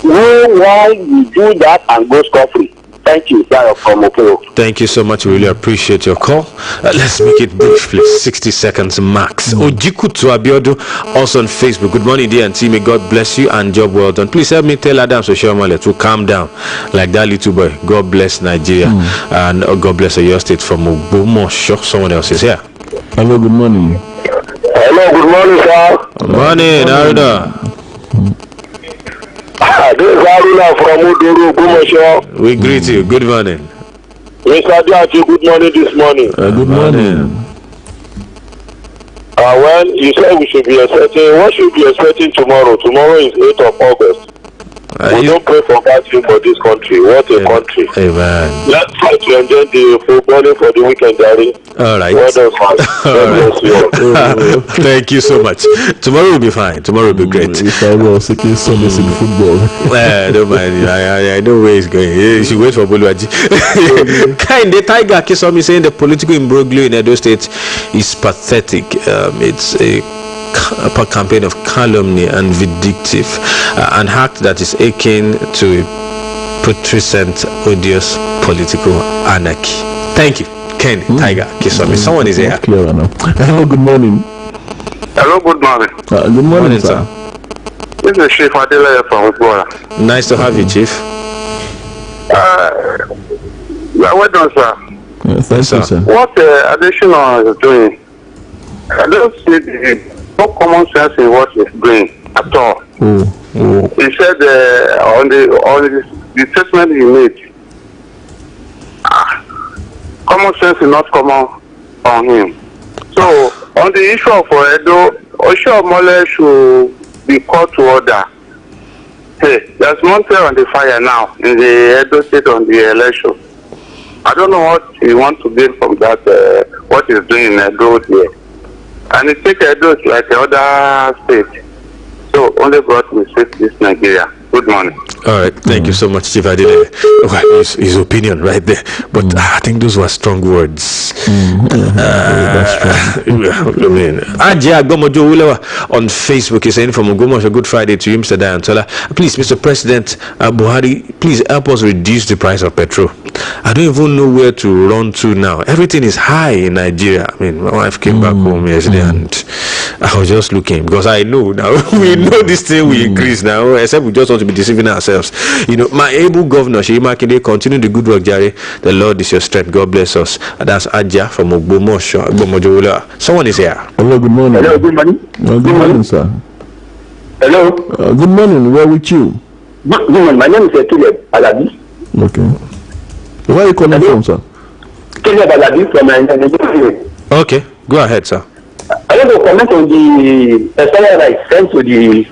know why you do that and go scot-free. Thank you, Dayo from Okeo. Thank you so much. We really appreciate your call. Let's make it brief, please. 60 seconds max. Ojikutu Abiodu, also on Facebook. Good morning, dear and team. May God bless you and job well done. Please help me tell Adam Soshomale to calm down like that little boy. God bless Nigeria and God bless your state from Ogbomoso. Someone else is here. Hello, good morning. Hello, good morning, sir. Good morning, Aruna. This is Aruna from Uduru, Ogbomoso. We greet you. Good morning. Mr. Diachi, good morning this morning. Good morning. Well, you said we should be expecting, what should we be expecting tomorrow? Tomorrow is 8th of August. We don't pray for bad things for this country. What a country. Amen. Let's try to enjoy the footballing for the weekend, Daddy. All right. Well done, man. God bless you all. Thank you so much. Tomorrow will be fine. Tomorrow will be great. If I was seeking solace in football. Don't mind. I know where he's going. You should wait for Boluwaji. Kind the Tiger Kisomi saying the political imbroglio in Edo State is pathetic. It's a campaign of calumny and vindictive, an act that is akin to a putrescent, odious political anarchy. Thank you, Ken Tiger Kisomi. Someone is here. Clear now. Hello, good morning. Hello, good morning. Good morning, sir. This is Chief Adelaide from Florida. Nice to have you, Chief. Well done, sir. Thank you, sir. What additional is doing? I don't see no common sense in what he's doing at all. He said on the statement he made, common sense is not common on him. So on the issue of Edo, Oshiomhole should be called to order. Hey, there's one thing on the fire now in the Edo State on the election. I don't know what he wants to gain from that, what he's doing in Edo here. And it takes Edo like the other state. So only God will save this Nigeria. Good morning. All right, thank you so much, Chief Adelaide. His opinion right there, but I think those were strong words. That's true. I mean, Ajia Gomojo Ulewa on Facebook is saying from Ogbomoso, Good Friday to you, Mr. Dayo Tola. Please, Mr. President Buhari, please help us reduce the price of petrol. I don't even know where to run to now. Everything is high in Nigeria. I mean, my wife came back home yesterday and I was just looking because I know now we know this thing will increase now, except we just want to be deceiving ourselves. You know, my able governor, Seyi Makinde, continue the good work, Jerry. The Lord is your strength. God bless us. And that's Ajia from Ogbomoso. Someone is here. Hello, good morning. Hello, good morning. Good morning, sir. Hello. Good morning. Where with you? Good morning. My name is Caleb Alabi. Okay. Where are you calling from, sir? Caleb Alabi from Nigeria. Okay, go ahead, sir. I want to comment on the external rights sent to the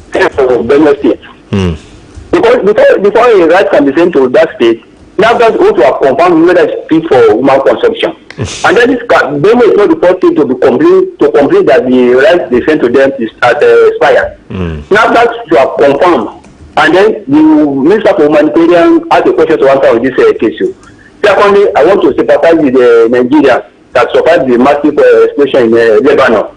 state of Benue State. Because before a right can be sent to that state, now that's going to have confirmed whether it's fit for human consumption. And then Benue is not the first state to complain that the rights they sent to them is expired. Now that you have confirmed, and then the Minister for Humanitarian has a question to answer on this case. Secondly, I want to sympathize with Nigeria that survived the massive explosion in Lebanon,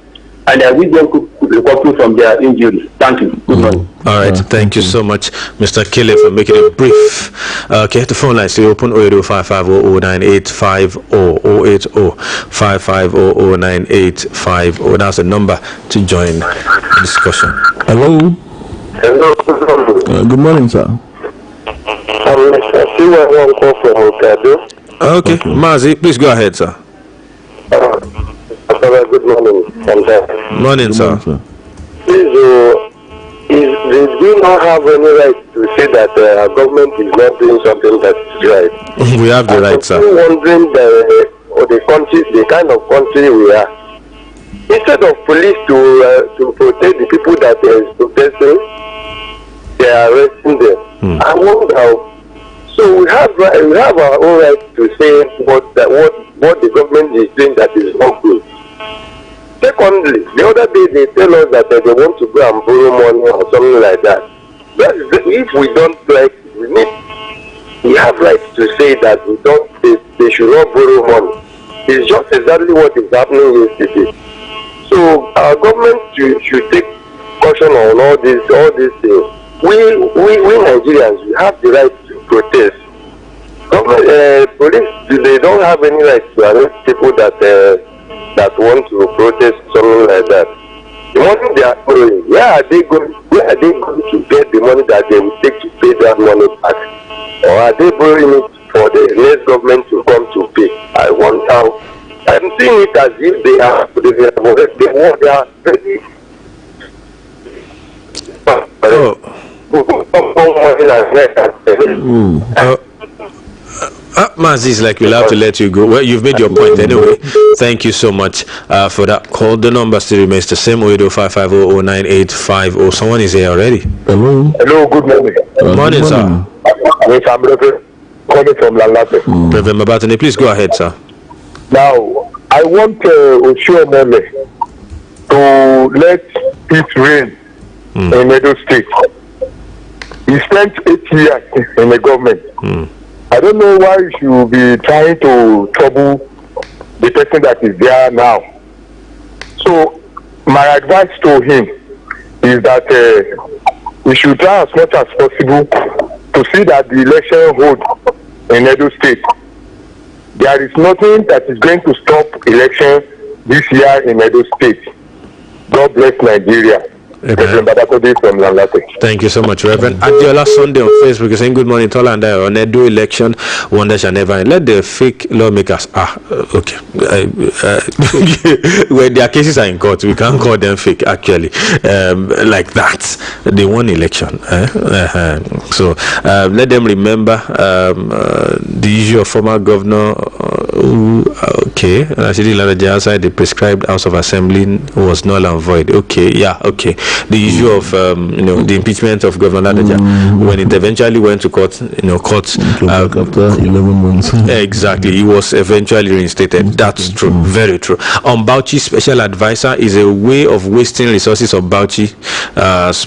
and I wish them could recover from their injuries. Thank you. Good morning. All right, thank you so much, Mr. Caleb, for making it brief. Okay, the phone line is open 08055009850 08055009850. That's the number to join the discussion. Hello. Hello. Good morning, sir. Okay, Mazi, please go ahead, sir. Good morning. Morning, sir. Please, do you not have any right to say that our government is not doing something that is right? We have the right, sir. I'm wondering the kind of country we are. Instead of police to protect the people that are protesting, they are arresting them. I wonder how. So we have our own right to say what the government is doing that is not good. Secondly, the other day they tell us that they want to go and borrow money or something like that. But if we don't like, we have rights to say that they should not borrow money. It's just exactly what is happening yesterday. So our government should take caution on all these things. we Nigerians, we have the right to protest. Police, they don't have any right to arrest people that want to protest, something like that. The money they are borrowing, where are they going to get the money that they will take to pay that money back? Or are they borrowing it for the next government to come to pay? I wonder. I'm seeing it as if they are ready. Mazi is like, we'll have to let you go. Well, you've made your point anyway. Thank you so much for that call. The number still remains the same: 085500985. Someone is here already. Hello. Hello, good morning. Morning, sir. Yes, I'm calling from Lalate. Reverend Mabatane, please go ahead, sir. Now, I want Oluyole to let it rain in Edo State. He spent 8 years in the government. I don't know why you should be trying to trouble the person that is there now. So, my advice to him is that we should try as much as possible to see that the election hold in Edo State. There is nothing that is going to stop election this year in Edo State. God bless Nigeria. Thank you so much, Reverend. Adiola Sunday on Facebook is saying, good morning, Tola and I. On Edo election, wonder shall never end. Let the fake lawmakers. Okay. When their cases are in court, we can't call them fake, actually. Like that. They won election. So let them remember the issue of former governor. Okay. Outside the prescribed House of Assembly was null and void. Okay. Yeah. Okay. The issue of the impeachment of Governor Ladaja, when it eventually went to court, court after 11 months. Exactly, he was eventually reinstated. That's true, very true. Bauchi special advisor is a way of wasting resources of Bauchi.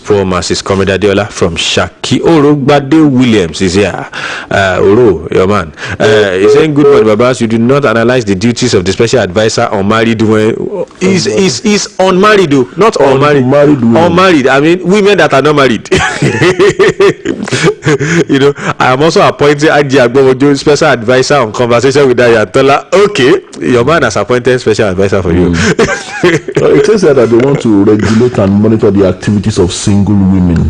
Pro Masses Comrade Adiola from Shaki. Orogbade Williams is here. Your man. He's saying, good morning, Babas. You do not analyze the duties of the special advisor on married when is unmarried, not unmarried. Unmarried. I mean, women that are not married. I am also appointed Agbowojo special advisor on conversation with Tola. Okay, your man has appointed special advisor for you. It says that they want to regulate and monitor the activities of single women.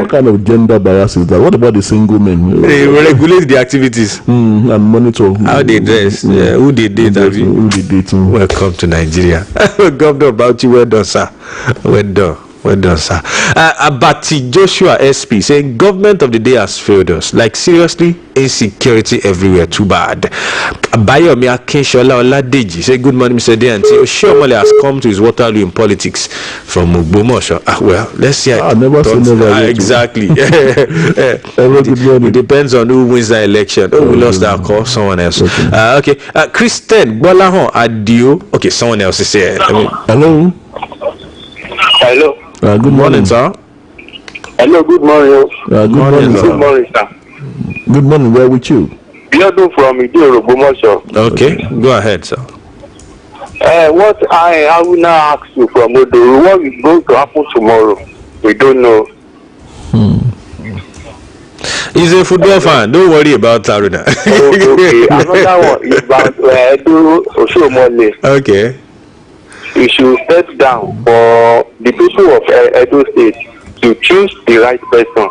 What kind of gender bias is that? What about the single men? They regulate the activities and monitor how they dress. Who they date. Who they date. Welcome to Nigeria. Governor Bauchi, well done, sir. Well done, sir. Abati Joshua SP saying, government of the day has failed us. Like, seriously, insecurity everywhere. Too bad. Bayomi Akinshola Oladeji say, good morning, Mr. Deanti. Oshiomole has come to his Waterloo in politics from Ogbomoso. Well, let's see. I never seen never. Exactly. It depends on who wins the election. We lost that call. Someone else. Okay. Christian Bolahon Adio. Okay, someone else is here. Hello. Hello. Good morning, sir. Hello, good morning. Good morning, sir. Good morning, sir. Good morning. Where with you? Biodo from Ogbomoso. Okay, go ahead, sir. What I will now ask you from Odo, what is going to happen tomorrow? We don't know. He's a football fan. Don't worry about Taruna. Okay. Another one is about Edo Oshiomole. Okay. We should step down for the people of Edo State to choose the right person.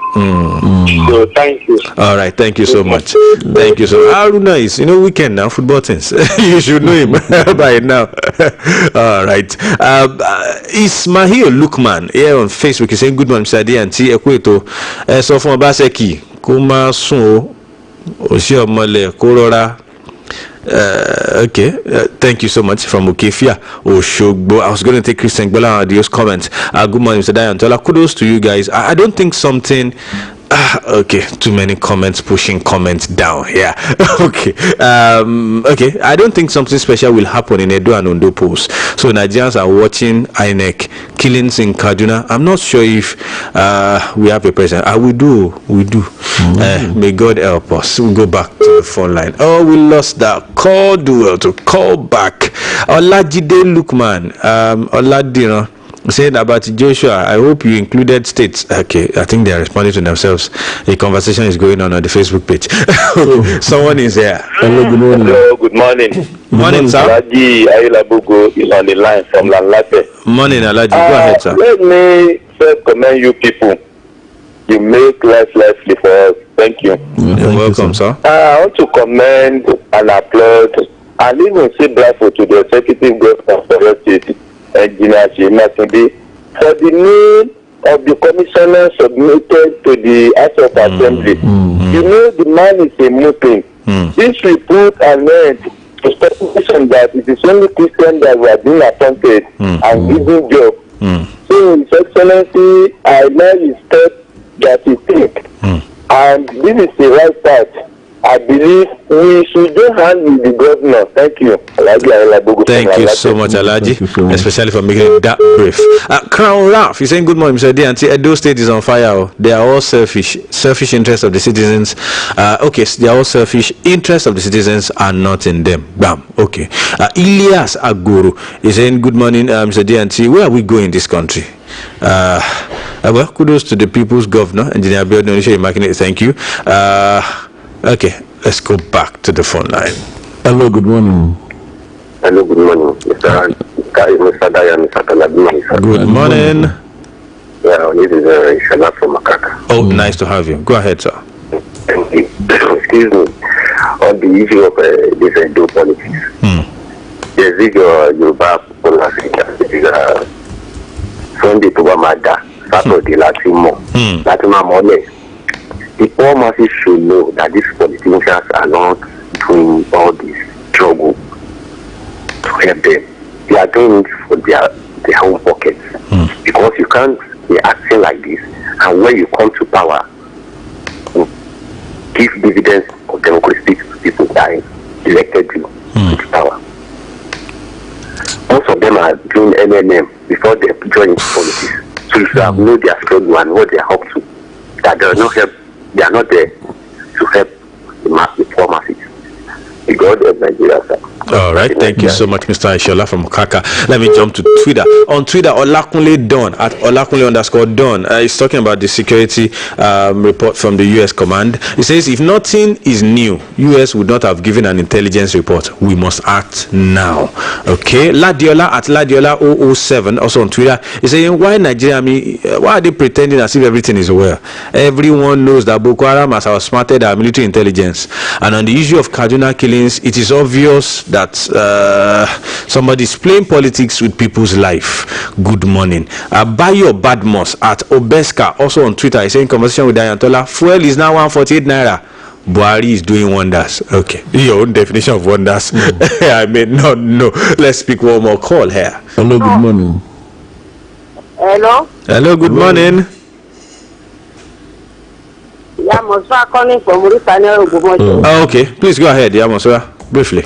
So thank you. All right, thank you so much. Thank you so much. Haruna is, weekend now, football things. You should know him by now. All right. Ismail Lukman here on Facebook is saying, good morning, Mr. Auntie Ekweto. So from Baseki, Kuma Sun Oshiomole Korora. Okay, thank you so much from Okefia Oshogbo. I was going to take Christian Bola Adio's comments. Good morning, Mr. Diane Tola. Kudos to you guys. I don't think something. Okay, too many comments pushing comments down here. Okay, okay. I don't think something special will happen in Edo and Ondo polls. So Nigerians are watching INEC killings in Kaduna. I'm not sure if we have a president. We do. May God help us. We'll go back to the phone line. Oh, we lost that call. Do well to call back. Olajide Lukman. Oladiran. Saying about Joshua, I hope you included states. Okay, I think they are responding to themselves. A conversation is going on the Facebook page. Someone is here. Hello, good morning. Hello, good morning. Morning, sir. Alaji Ayulabugo is on the line from Lanlate. Morning, Alaji. Go ahead, sir. Let me first commend you people. You make life lively for us. Thank you. You're welcome, sir. I want to commend and applaud and even say bravo to the executive governor for your state, Engineer Shimakinde, for the name of the commissioner submitted to the House of Assembly. You know, the man is a Muslim. This will put an end to speculation that it is only Christians that were being appointed and given job. So, His Excellency, I know his step that he take, and this is the right path. I believe we should join hands with the governor. Thank you. Thank you so much, Alaji, especially for making it that brief. Crown Ralph, you're saying good morning, Mr. D. And Edo State is on fire. Oh. They are all selfish interests of the citizens. Okay, so they are all selfish. Interests of the citizens are not in them. Bam. Okay. Ilyas Aguru is saying good morning, Mr. D. And Where are we going in this country? Well, kudos to the people's governor, Engineer Abiodun Onisheyi. Thank you. Okay, let's go back to the phone line. Hello, good morning. Hello, good morning. Mr. Daya, Mr. Tola. Good morning. Yeah, this is Shala from Makaka. Oh, nice to have you. Go ahead, sir. Thank you. Excuse me. On the issue of this Edo politics, there's this Yoruba politics. This is Sunday to Wamada, Saturday, Latimo Mole. The poor masses should know that these politicians are not doing all this struggle to help them. They are doing it for their own pockets. Because you can't be acting like this, and when you come to power, give dividends of democracy to people that elected you to power. Most of them are doing MNM before they join politics. So you should have known their struggle and what they are up to. That they are not help. They are not there to help the poor masses. The God of Nigeria, sir. All right, thank you so much, Mr. Ishola from Okaka. Let me jump to Twitter. On Twitter, Olakunle Don at Olakunle_Don is talking about the security report from the U.S. command. He says, if nothing is new, U.S. would not have given an intelligence report. We must act now. Okay, Ladiola at Ladiola007 also on Twitter is saying, why Nigeria? Why are they pretending as if everything is well? Everyone knows that Boko Haram has outsmarted our military intelligence. And on the issue of Kaduna killings, it is obvious that somebody is playing politics with people's life. Good morning. Bayo Badmos at Obeska also on Twitter is saying, conversation with Diane Tola, fuel is now 148 naira. Buhari is doing wonders. Okay, your own definition of wonders. I may not know. Let's speak one more call here. Hello, good morning. Hello, good morning. Yeah, Mosra calling from Mauritania. Okay, please go ahead. Yeah, Mosra, briefly.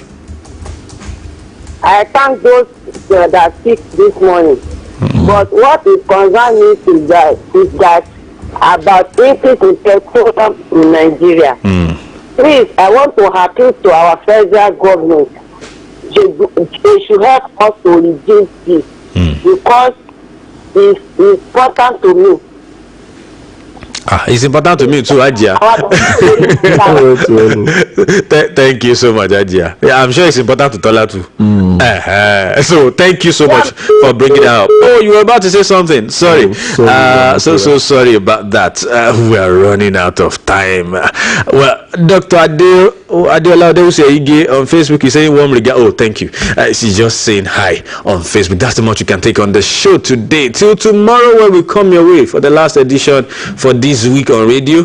I thank those that speak this morning. But what is concerning me is that about increase in petroleum in Nigeria. Please, I want to appeal to our federal government. They should help us to reduce this because it's important to me. It's important to me too, Ajia. Thank you so much, Ajia. Yeah, I'm sure it's important to Tola too. So thank you so much for bringing it up. Oh, you were about to say something. Sorry. So sorry about that. We are running out of time. Well, Dr. Adeola Ige on Facebook is saying warm regard. Oh, thank you. She's just saying hi on Facebook. That's the much you can take on the show today. Till tomorrow when we come your way for the last edition for this week on radio.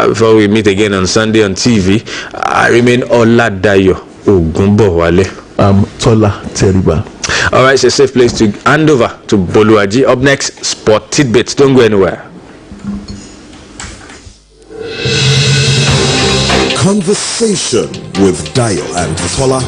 Before we meet again on Sunday on TV, I remain Oladayo Ogunbowale. Tola Teriba. All right, it's a safe place to hand over to Boluaji. Up next, Sport Tidbits. Don't go anywhere. Conversation with Dio and Tola.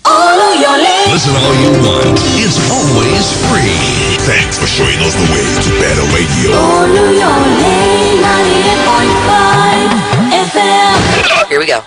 Oluyole. Listen all you want. It's always free. Thanks for showing us the way to better radio. Oluyole. we go.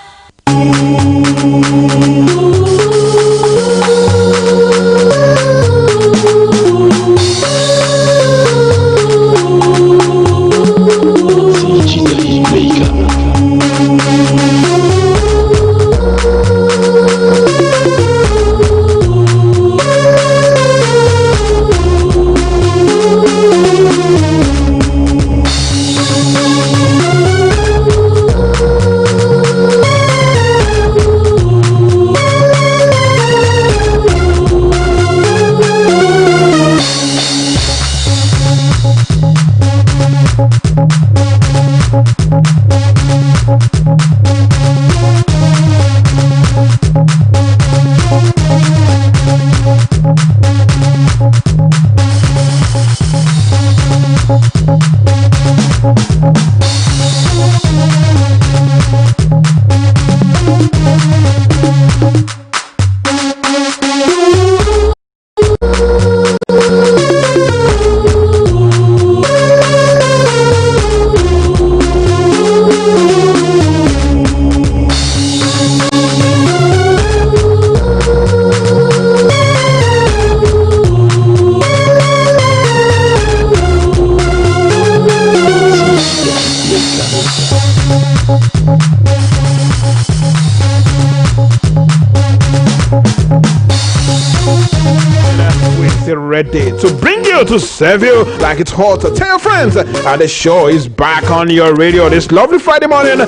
Ready to bring you, to serve you like it's hot. Tell your friends, and the show is back on your radio this lovely Friday morning.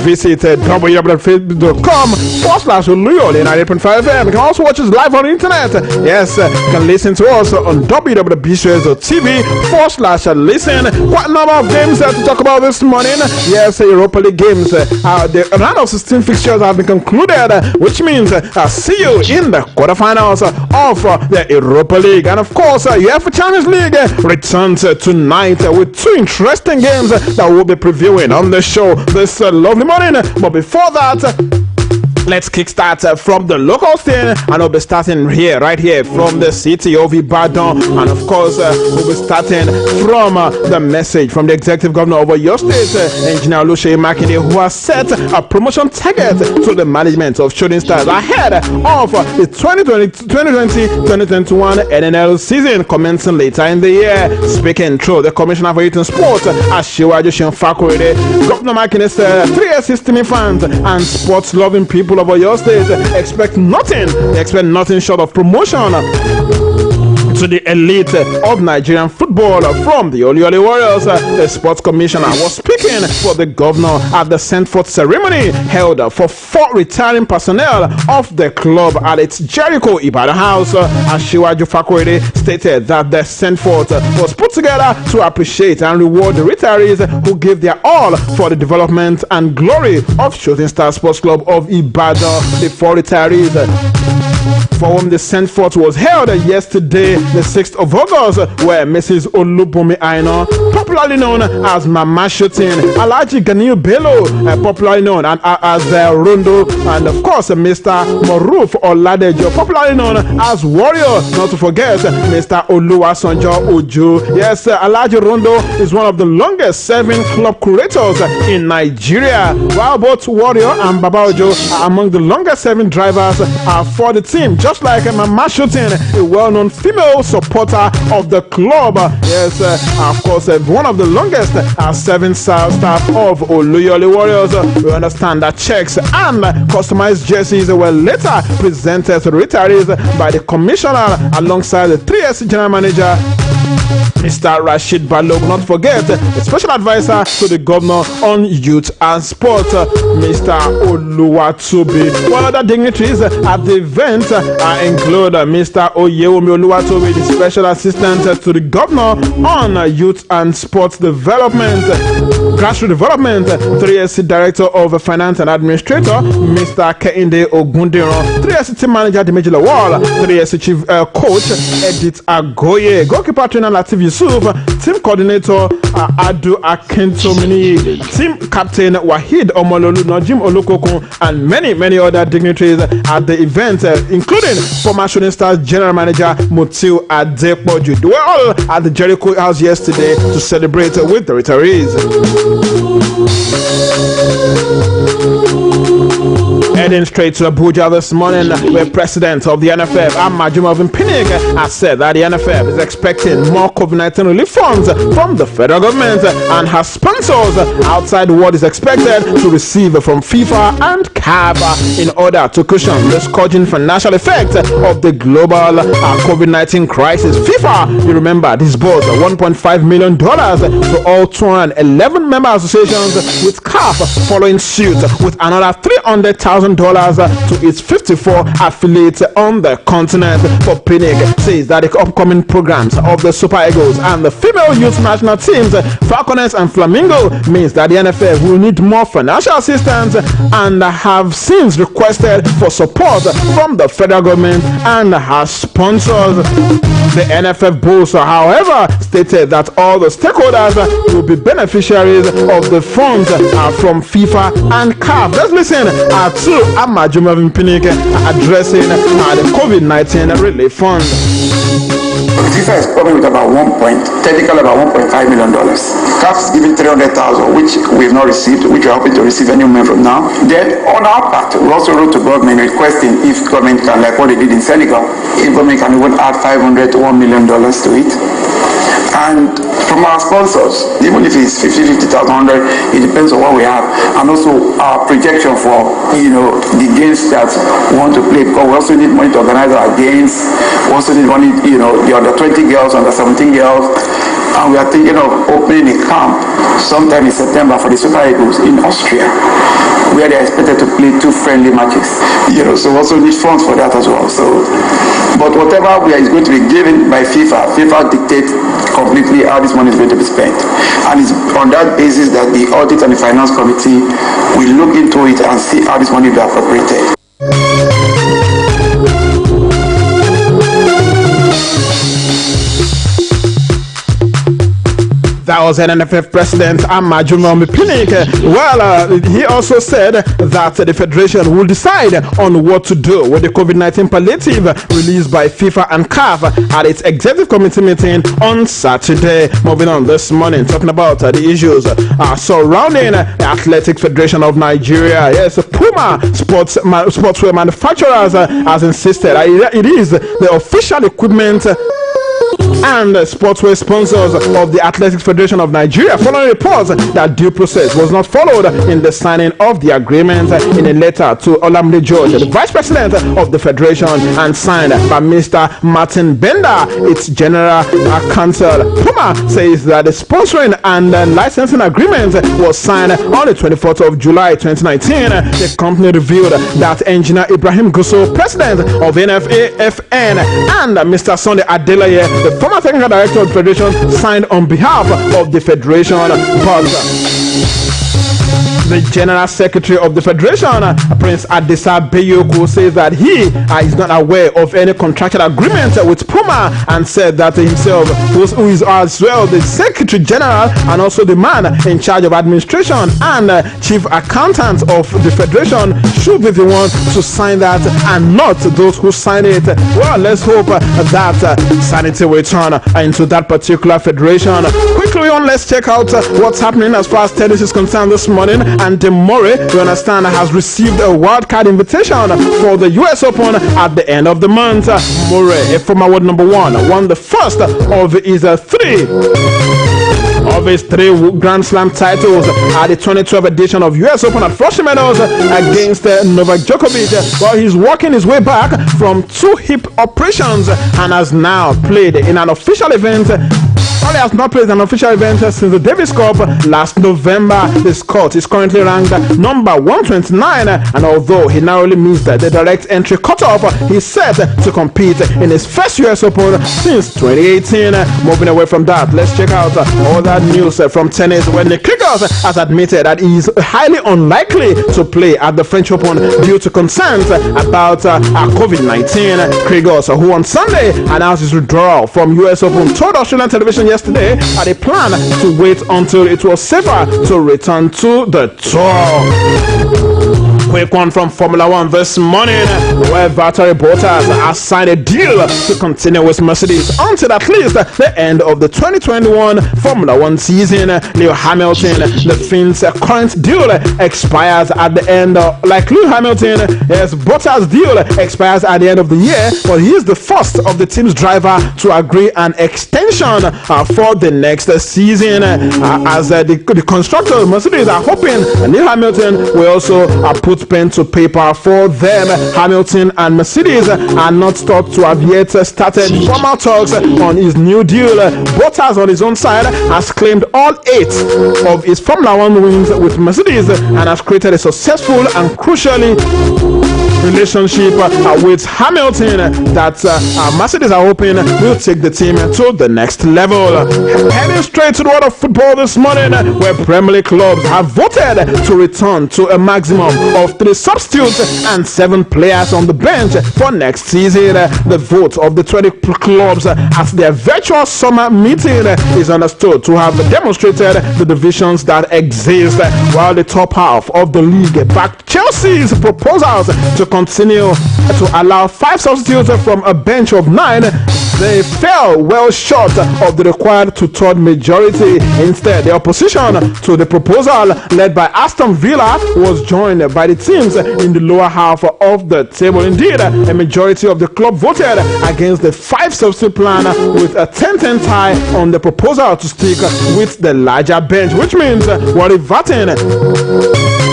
Visit www.facebook.com/Oluyole 98.5 FM. You can also watch us live on the internet. Yes, you can listen to us on www.bcos.tv/listen. What number of games to talk about this morning? Yes, Europa League games. The round of 16 fixtures have been concluded, which means I'll see you in the quarterfinals of the Europa League. And of course, UEFA Champions League returns tonight with two interesting games that we'll be previewing on the show this lovely morning. But before that, let's kickstart from the local scene, and we'll be starting right here from the city of Ibadan. And of course, we'll be starting from the message from the executive governor of your state, Engineer Oluyole, who has set a promotion target to the management of Shooting Stars ahead of the 2020-2021 NNL season commencing later in the year. Speaking through the Commissioner for Youth and Sports, Asiwaju Fakorede, Governor Makinde said 3S system fans and sports-loving people of your state expect nothing short of promotion to the elite of Nigerian football from the Oluyole Warriors. The sports commissioner was speaking for the governor at the send-forth ceremony held for 4 retiring personnel of the club at its Jericho Ibadan house. Asiwaju Fakorede stated that the send-forth was put together to appreciate and reward the retirees who gave their all for the development and glory of Shooting Star Sports Club of Ibadan. The 4 retirees for whom the send-forth was held yesterday, the 6th of August, were Mrs. Olubumi Aina, popularly known as Mama Shooting, Alhaji Ganiyu Bello, popularly known as Rondo, and of course Mr. Moruf Oladejo, popularly known as Warrior, not to forget Mr. Oluwasanjo Ojo. Yes, Alhaji Rondo is one of the longest serving club curators in Nigeria, while both Warrior and Baba Ojo are among the longest serving drivers for the team, just like Mama Shooting, a well-known female supporter of the club. Yes, of course, one of the longest serving staff of Oluyole Warriors. We understand that checks and customized jerseys were later presented to the retirees by the commissioner alongside the 3S general manager, Mr. Rashid Balog, not to forget the special advisor to the governor on youth and sport, Mr. Oluwatobi. One other dignitaries at the event include Mr. Oyewomi Oluwatobi, the special assistant to the governor on youth and sports development, grassroots development, 3SC director of finance and administrator, Mr. Kehinde Ogundiran, 3SC team manager Dimeji Lawal, 3SC chief coach Edith Agoye, goalkeeper trainer Latif Yusuf, team coordinator Adu Akintomini, team captain Wahid Omololu, Najim Olukokun, and many other dignitaries at the event, including former Shooting Stars general manager Mutiu Adepoju. They were all at the Jericho house yesterday to celebrate with the retirees. Heading straight to Abuja this morning, where President of the NFF, Amajumavin Pinnick, has said that the NFF is expecting more COVID-19 relief funds from the federal government and has sponsors outside what is expected to receive from FIFA and CAF in order to cushion the scourging financial effect of the global COVID-19 crisis. FIFA, you remember, disbursed $1.5 million to all 211 member associations, with CAF following suit with another $300,000 to its 54 affiliates on the continent. For Pinnick says that the upcoming programs of the Super Eagles and the female youth national teams, Falconets and Flamingo, means that the NFF will need more financial assistance and have since requested for support from the federal government and has sponsors. The NFF boss, however, stated that all the stakeholders will be beneficiaries of the funds from FIFA and CAF. Let's listen to Amajumavin Pinnick addressing the COVID-19 relief fund. FIFA is coming with technically about $1.5 million. CAF is giving $300,000, which we have not received, which we are hoping to receive any moment from now. Then on our part, we also wrote to government requesting if government can, like what they did in Senegal, if government can even add $500 to $1 million to it. And from our sponsors, even if it's 50,000, it depends on what we have, and also our projection for the games that we want to play, because we also need money to organize our games. We also need money, the under 20 girls, under 17 girls, and we are thinking of opening a camp sometime in September for the Super Eagles in Austria, where they are expected to play 2 friendly matches. So we also need funds for that as well. So, but whatever is going to be given by FIFA dictates completely how this money is going to be spent, and it's on that basis that the audit and the finance committee will look into it and see how this money will be appropriated. That was an NFF president, Amajumavin Pinnick. Well, he also said that the federation will decide on what to do with the COVID-19 palliative released by FIFA and CAF at its executive committee meeting on Saturday. Moving on this morning, talking about the issues surrounding the Athletics Federation of Nigeria. Yes, Puma sportswear manufacturers has insisted it is the official equipment and sportswear sponsors of the Athletics Federation of Nigeria, following reports that due process was not followed in the signing of the agreement. In a letter to Olamide George, the vice president of the federation, and signed by Mr. Martin Bender, its general counsel, Puma says that the sponsoring and licensing agreement was signed on the 24th of July 2019. The company revealed that engineer Ibrahim Gusso, president of NFAFN, and Mr. Sunday Adelaye, the former technical director of the federation, signed on behalf of the federation, but the general secretary of the federation, Prince Adisa Beyoko, says that he is not aware of any contractual agreement with Puma, and said that himself, who is as well the secretary general and also the man in charge of administration and chief accountant of the federation, should be the one to sign that and not those who sign it. Well, let's hope that sanity will turn into that particular federation. Quickly on, let's check out what's happening as far as tennis is concerned this morning. And Murray, we understand, has received a wildcard invitation for the US Open at the end of the month. Murray, a former world number 1, won the first of his three Grand Slam titles at the 2012 edition of US Open at Flushing Meadows against Novak Djokovic. Well, he's working his way back from 2 hip operations and has now played in an official event. He has not played an official event since the Davis Cup last November. The Scot is currently ranked number 129, and although he narrowly missed the direct entry cutoff, he's set to compete in his first US Open since 2018. Moving away from that, let's check out all that news from tennis, when Nick Kyrgios has admitted that he is highly unlikely to play at the French Open due to concerns about COVID-19. Kyrgios, who on Sunday announced his withdrawal from US Open, told Australian television yesterday had a plan to wait until it was safer to return to the tour. quick one from Formula One this morning, where Valtteri Bottas has signed a deal to continue with Mercedes until at least the end of the 2021 Formula One season. Lewis Hamilton, the Finn's current deal expires at the end like Lewis Hamilton, yes, Bottas' deal expires at the end of the year, but he is the first of the team's driver to agree an extension for the next season. As the constructors, Mercedes, are hoping Lewis Hamilton will also put pen to paper for them. Hamilton and Mercedes are not thought to have yet started formal talks on his new deal. Bottas, on his own side, has claimed all 8 of his Formula One wins with Mercedes and has created a successful and crucially relationship with Hamilton that Mercedes are hoping will take the team to the next level. Heading straight to the world of football this morning, where Premier League clubs have voted to return to a maximum of 3 substitutes and 7 players on the bench for next season. The vote of the 20 clubs at their virtual summer meeting is understood to have demonstrated the divisions that exist, while the top half of the league backed Chelsea's proposals to continue to allow 5 substitutes from a bench of 9. They fell well short of the required 2/3 majority. Instead, the opposition to the proposal, led by Aston Villa, was joined by the teams in the lower half of the table. Indeed, a majority of the club voted against the 5 substitute plan, with a 10-10 tie on the proposal to stick with the larger bench, which means we're reverting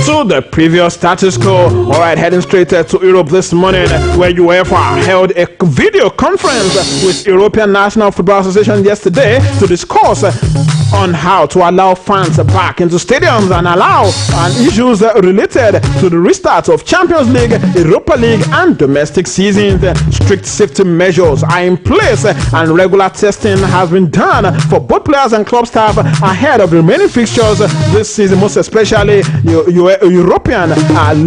to the previous status quo. Alright, heading straight to Europe this morning, where UEFA held a video conference with European National Football Association yesterday to discuss on how to allow fans back into stadiums and allow issues related to the restart of Champions League, Europa League and domestic seasons. Strict safety measures are in place and regular testing has been done for both players and club staff ahead of the remaining fixtures this season, most especially European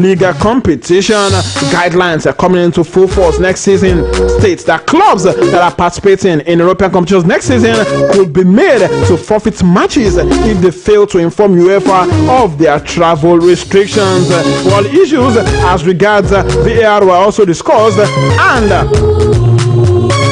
League competition. Guidelines are coming into full force next season states that clubs that are participating in European competitions next season could be made to forfeit matches if they fail to inform UEFA of their travel restrictions. While issues as regards VAR were also discussed, and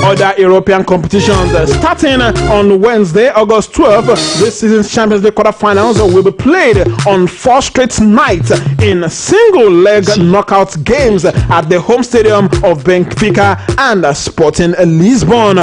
other European competitions starting on Wednesday, August 12th. This season's Champions League quarterfinals will be played on 4 straight nights in single-leg knockout games at the home stadium of Benfica and Sporting Lisbon.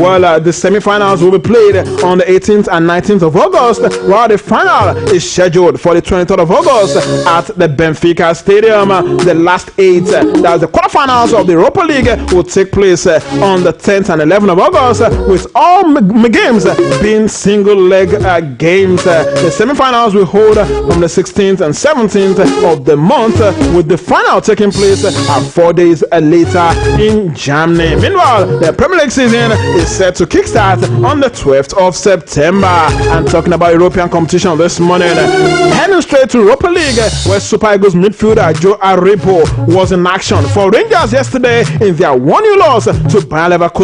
While the semi-finals will be played on the 18th and 19th of August, while the final is scheduled for the 23rd of August at the Benfica Stadium. The last 8, that's the quarterfinals of the Europa League, will take place on the 10th and 11th of August, with all games being single-leg games. The semi-finals will hold from the 16th and 17th of the month, with the final taking place 4 days later in Germany. Meanwhile, the Premier League season is set to kickstart on the 12th of September. And talking about European competition this morning, heading straight to Europa League, where Super Eagles midfielder Joe Aribo was in action for Rangers yesterday in their 1-0 loss to Bayer Leverkusen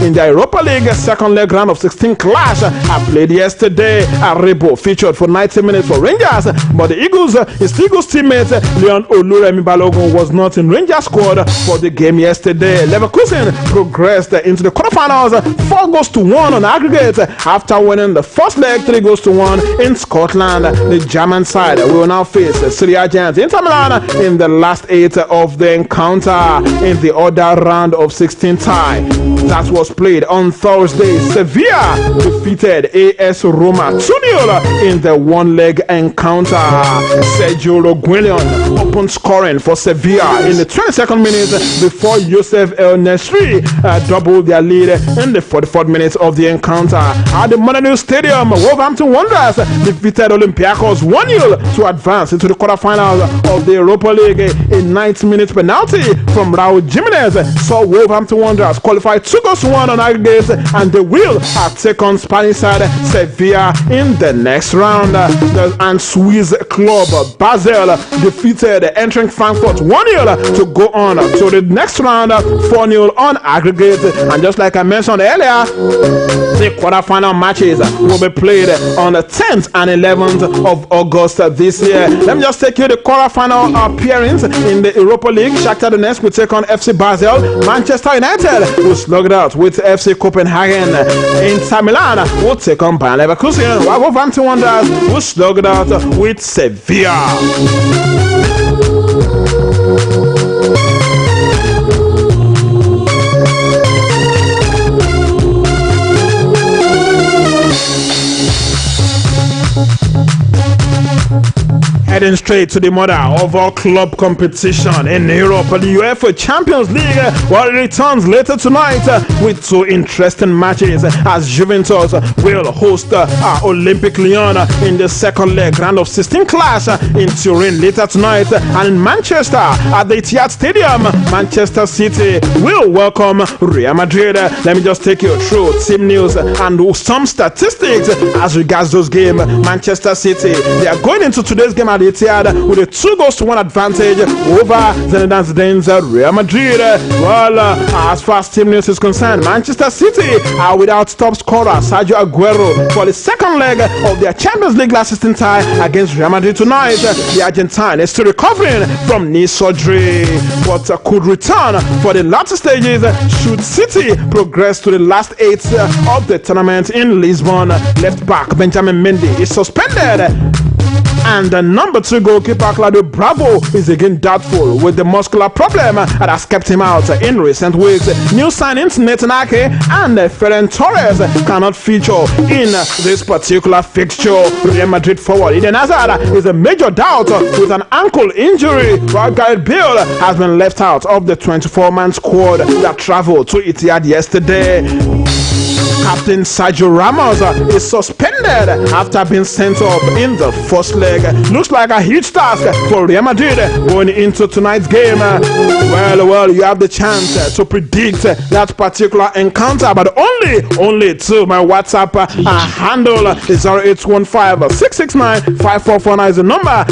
in the Europa League second leg round of 16 clash played yesterday. Aribo featured for 90 minutes for Rangers, but his Eagles teammate Leon Oluyole was not in Rangers squad for the game yesterday. Leverkusen progressed into the quarterfinals 4-1 on aggregate after winning the first leg 3-1 in Scotland. The German side will now face Syria giants Inter Milan in the last 8 of the encounter in the other round of 16 tie that was played on Thursday. Sevilla defeated AS Roma 2-0 in the one-leg encounter. Sergio Reguilon opened scoring for Sevilla in the 22nd minute before Youssef El Nesri doubled their lead in the 44th minute of the encounter. At the Molineux Stadium, Wolverhampton Wanderers defeated Olympiacos 1-0 to advance into the quarterfinals of the Europa League. A 90-minute penalty from Raul Jimenez saw Wolverhampton Wanderers qualify to 2-1 on aggregate, and they will take on Spanish side Sevilla in the next round. And Swiss club Basel defeated entering Frankfurt 1-0 to go on to the next round 4-0 on aggregate. And just like I mentioned earlier, the quarterfinal matches will be played on the 10th and 11th of August this year. Let me just take you the quarterfinal appearance in the Europa League. Shakhtar Donetsk will take on FC Basel. Manchester United will slug it out with FC Copenhagen. Inter Milan will take on Bayer Leverkusen, while Wolverhampton Wanderers will slug it out with Sevilla. Heading straight to the mother of all club competition in Europe, the UEFA Champions League, it returns later tonight with two interesting matches as Juventus will host Olympic Lyon in the second leg round of 16 clash in Turin later tonight, and in Manchester at the Etihad Stadium, Manchester City will welcome Real Madrid. Let me just take you through team news and some statistics as regards those games. Manchester City, they are going into today's game at Etihad with a 2-1 advantage over Zinedine Zidane's Real Madrid. As far as team news is concerned, Manchester City are without top scorer Sergio Aguero for the second leg of their Champions League last season tie against Real Madrid tonight. The Argentine is still recovering from knee surgery, but could return for the latter stages should City progress to the last 8 of the tournament in Lisbon. Left back Benjamin Mendy is suspended, and the number 2 goalkeeper Claudio Bravo is again doubtful with the muscular problem that has kept him out in recent weeks. New signings Nathan Ake and Ferran Torres cannot feature in this particular fixture. Real Madrid forward Eden Hazard is a major doubt with an ankle injury, while Gareth Bale has been left out of the 24-man squad that traveled to Etihad yesterday. Captain Sergio Ramos is suspended after being sent up in the first leg. Looks like a huge task for Real Madrid going into tonight's game. Well, you have the chance to predict that particular encounter, but only to my WhatsApp handle is 0815-669-5449 is the number.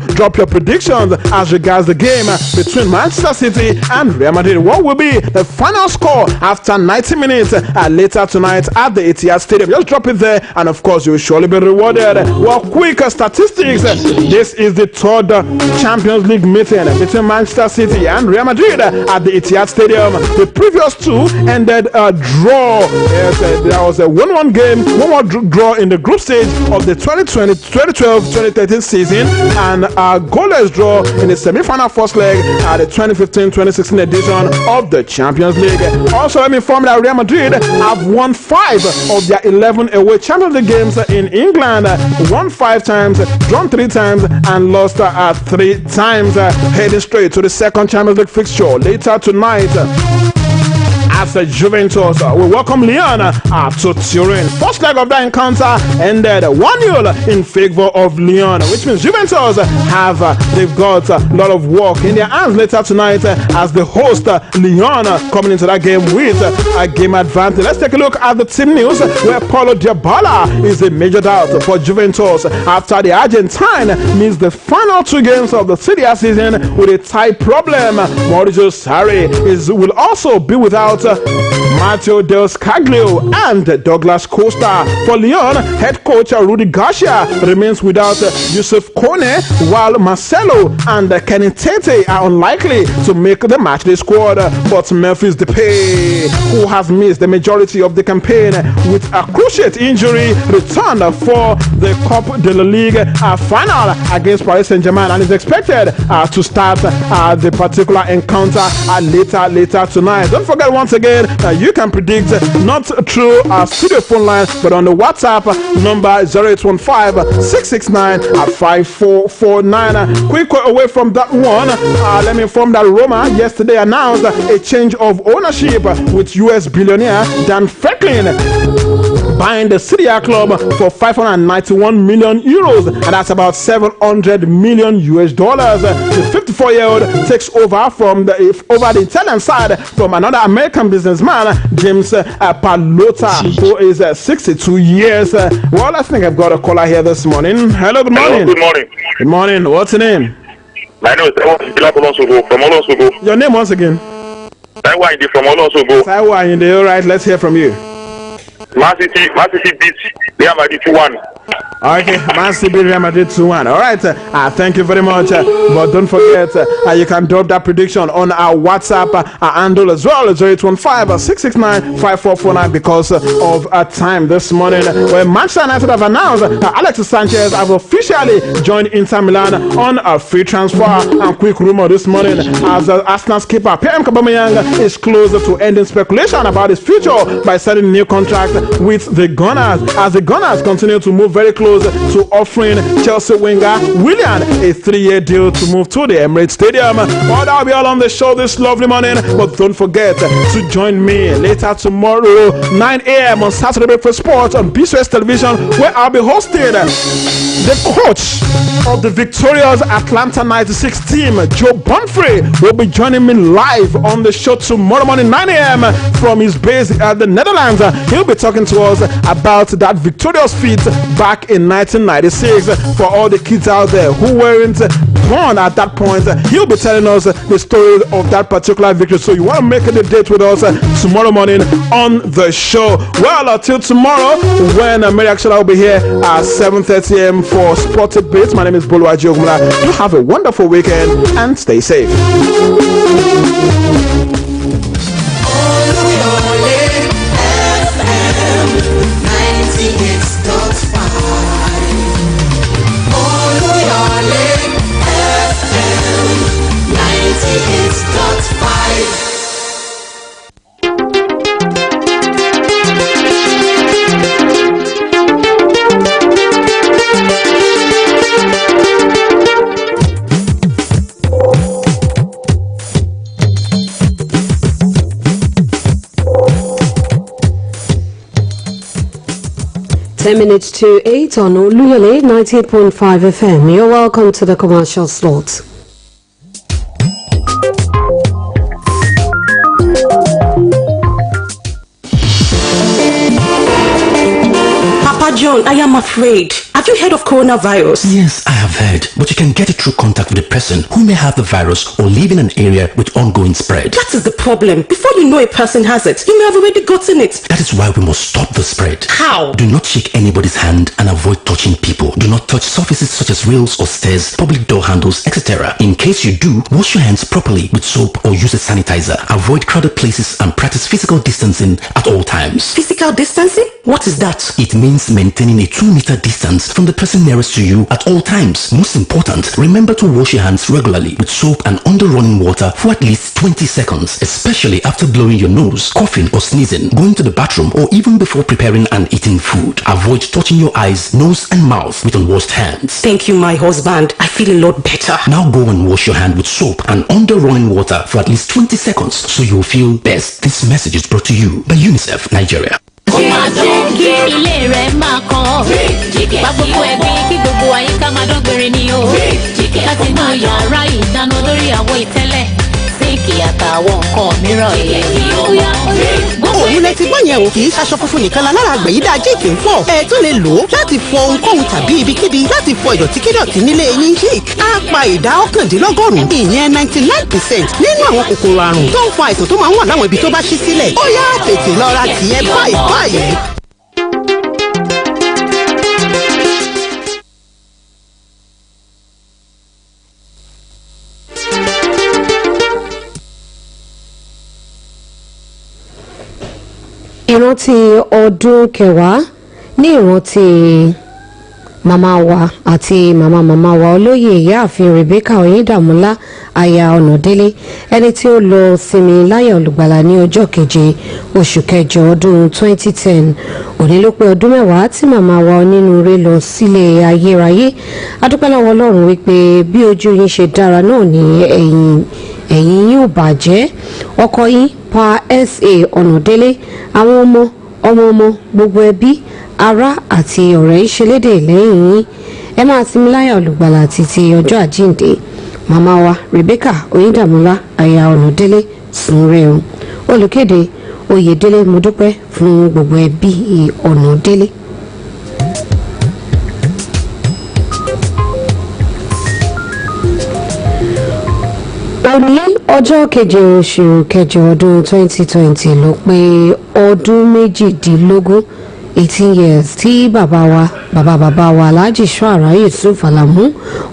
2, drop your predictions as regards the game between Manchester City and Real Madrid. What will be the final score after 90 minutes later tonight at the Etihad Stadium? Just drop it there, and of course you will surely be rewarded. Well, quick statistics. This is the third Champions League meeting between Manchester City and Real Madrid at the Etihad Stadium. The previous 2 ended a draw. Yes, there was a 1-1 game, 1-1 draw in the group stage of the 2012-2013 season, and a goalless draw in the semi-final first leg at the 2015-2016 edition of the Champions League. Also, let me inform that Real Madrid have won 5 of their 11 away Champions League games in England, won 5 times, drawn 3 times, and lost 3 times. Heading straight to the second Champions League fixture later tonight, as Juventus will welcome Lyon to Turin. First leg of that encounter ended 1-0 in favor of Lyon, which means Juventus they've got a lot of work in their hands later tonight as the host Lyon coming into that game with a game advantage. Let's take a look at the team news, where Paulo Dybala is a major doubt for Juventus after the Argentine missed the final 2 games of the Serie A season with a thigh problem. Mauricio Sarri will also be without Matteo Del Scaglio and Douglas Costa. For Lyon, head coach Rudi Garcia remains without Yusuf Kone, while Marcelo and Kenny Tete are unlikely to make the matchday squad. But Memphis Depay, who has missed the majority of the campaign with a cruciate injury, returned for the Coupe de la Ligue final against Paris Saint-Germain and is expected to start the particular encounter later tonight. Don't forget, once again, you can predict not through our studio phone line but on the WhatsApp number 0815-669-5449. Quick away from that one, let me inform that Roma yesterday announced a change of ownership with US billionaire Dan Fecklin buying the Syria club for 591 million euros, and that's about 700 million US dollars. The 54-year-old takes over the Italian side from another American businessman, James Pallotta, who is 62 years. Well, I think I've got a caller here this morning. Hello, good morning. Hello, good morning. Good morning. What's your name? My name is Taiwo from Oluyole. Your name once again? Taiwo from Oluyole. Taiwo, all right, let's hear from you. Man City beat Real Madrid 2-1. Okay, Man City beat Real Madrid 2-1. All right, thank you very much. But don't forget, you can drop that prediction on our WhatsApp handle as well, 0815-669-5449, because of time this morning. When Manchester United have announced Alexis Sanchez have officially joined Inter Milan on a free transfer. And quick rumor this morning, as Arsenal's keeper Pierre-Emerick Aubameyang is closer to ending speculation about his future by signing a new contract with the Gunners, as the Gunners continue to move very close to offering Chelsea winger Willian a 3-year deal to move to the Emirates Stadium. Well, that'll be all on the show this lovely morning, but don't forget to join me later tomorrow 9 a.m. on Saturday Breakfast Sports on BCS Television, where I'll be hosting the coach of the victorious Atlanta 96 team, Joe Bonfrey, will be joining me live on the show tomorrow morning 9 a.m. from his base at the Netherlands. He'll be talking to us about that victorious feat back in 1996. For all the kids out there who weren't born at that point, he'll be telling us the story of that particular victory. So you want to make the date with us tomorrow morning on the show. Well, until tomorrow, when Mary Akshala will be here at 7:30 a.m. for Sport Bits. My name is Boluwaji Ogumila. You have a wonderful weekend and stay safe. Minutes to 8 on Oluyole 98.5 FM. You're welcome to the commercial slot. Papa John, I am afraid. Have you heard of coronavirus? Yes, I have heard, but you can get it through contact with a person who may have the virus or live in an area with ongoing spread. That is the problem. Before you know a person has it, you may have already gotten it. That is why we must stop the spread. How? Do not shake anybody's hand and avoid touching people. Do not touch surfaces such as rails or stairs, public door handles, etc. In case you do, wash your hands properly with soap or use a sanitizer. Avoid crowded places and practice physical distancing at all times. Physical distancing? What is that? It means maintaining a 2-meter distance from the person nearest to you at all times. Most important, remember to wash your hands regularly with soap and under running water for at least 20 seconds, especially after blowing your nose, coughing or sneezing, going to the bathroom, or even before preparing and eating food. Avoid touching your eyes, nose and mouth with unwashed hands. Thank you, my husband. I feel a lot better. Now go and wash your hand with soap and under running water for at least 20 seconds so you'll feel best. This message is brought to you by UNICEF Nigeria. ilé rẹ̀ máa kàn bá gbogbo ẹbí kí gbogbo àyíká máa dọ́gbére ni o láti inú yàrá ìdáná lórí àwọ̀ ìtẹ́lẹ̀ sínkì àtàwọn nǹkan mìíràn ilẹ̀ yìí ó yá. òun lẹ ti gbọ́ yẹn o kì í ṣaṣọ funfun nìkan lára àgbẹ̀yídá jíìkì ń fọ̀ ẹ tún lè lò ó láti fọ ohunkóhun tàbí ibikíbi láti fọ ìdọ̀tíkídọ̀tí nílé yín jíìkì á pa ìdá 99% ìyẹn 99% nínú àwọn kòkòrò àrùn tó ń fa àìsàn tó máa ń wà láwọn ibi tó bá ṣí sílẹ̀ ó yá tètè lọ ra tìyẹn báyìí. ìrántí ọdún kẹwàá ní ìrántí màmá wa àti màmá wa olóyè ìyáàfin Rebecca Oyindàmọ́lá aya Ọ̀nàdélé ẹni tí ó lọ sinmi láyọ̀ olùgbàlà ní ọjọ́ keje oṣù kẹjọ ọdún 2010 òní ló pé ọdún mẹ́wàá tí màmá wa onínúure lọ sílé ayérayé adúpẹ́ lọ́wọ́ Ọlọ́run wípé bí ojú yín ṣe dára náà ní ẹ̀yìn yóò bàjẹ́ ọkọ yín pa SA Ọ̀nàdélé àwọn ọmọ ọmọ gbogbo ẹbí ará àti ọ̀rẹ́ ìṣẹ̀lédè lẹ́yìn yín ẹ máa sinmi láyà olùgbàlà títí ọjọ́ àjíǹde màmá wa Rebecca Oyindamola aya Ọ̀nàdélé sùnrẹ́ o olùkéde Oyèdélé Modúpẹ́ fún gbogbo ẹbí Ọ̀nàdélé. òní ọjọ́ keje oṣù kẹjọ ọdún 2020 ló pé ọdún méjìdínlógún 18 years tí bàbá wa Alhaji Shuara Yusuf Alamu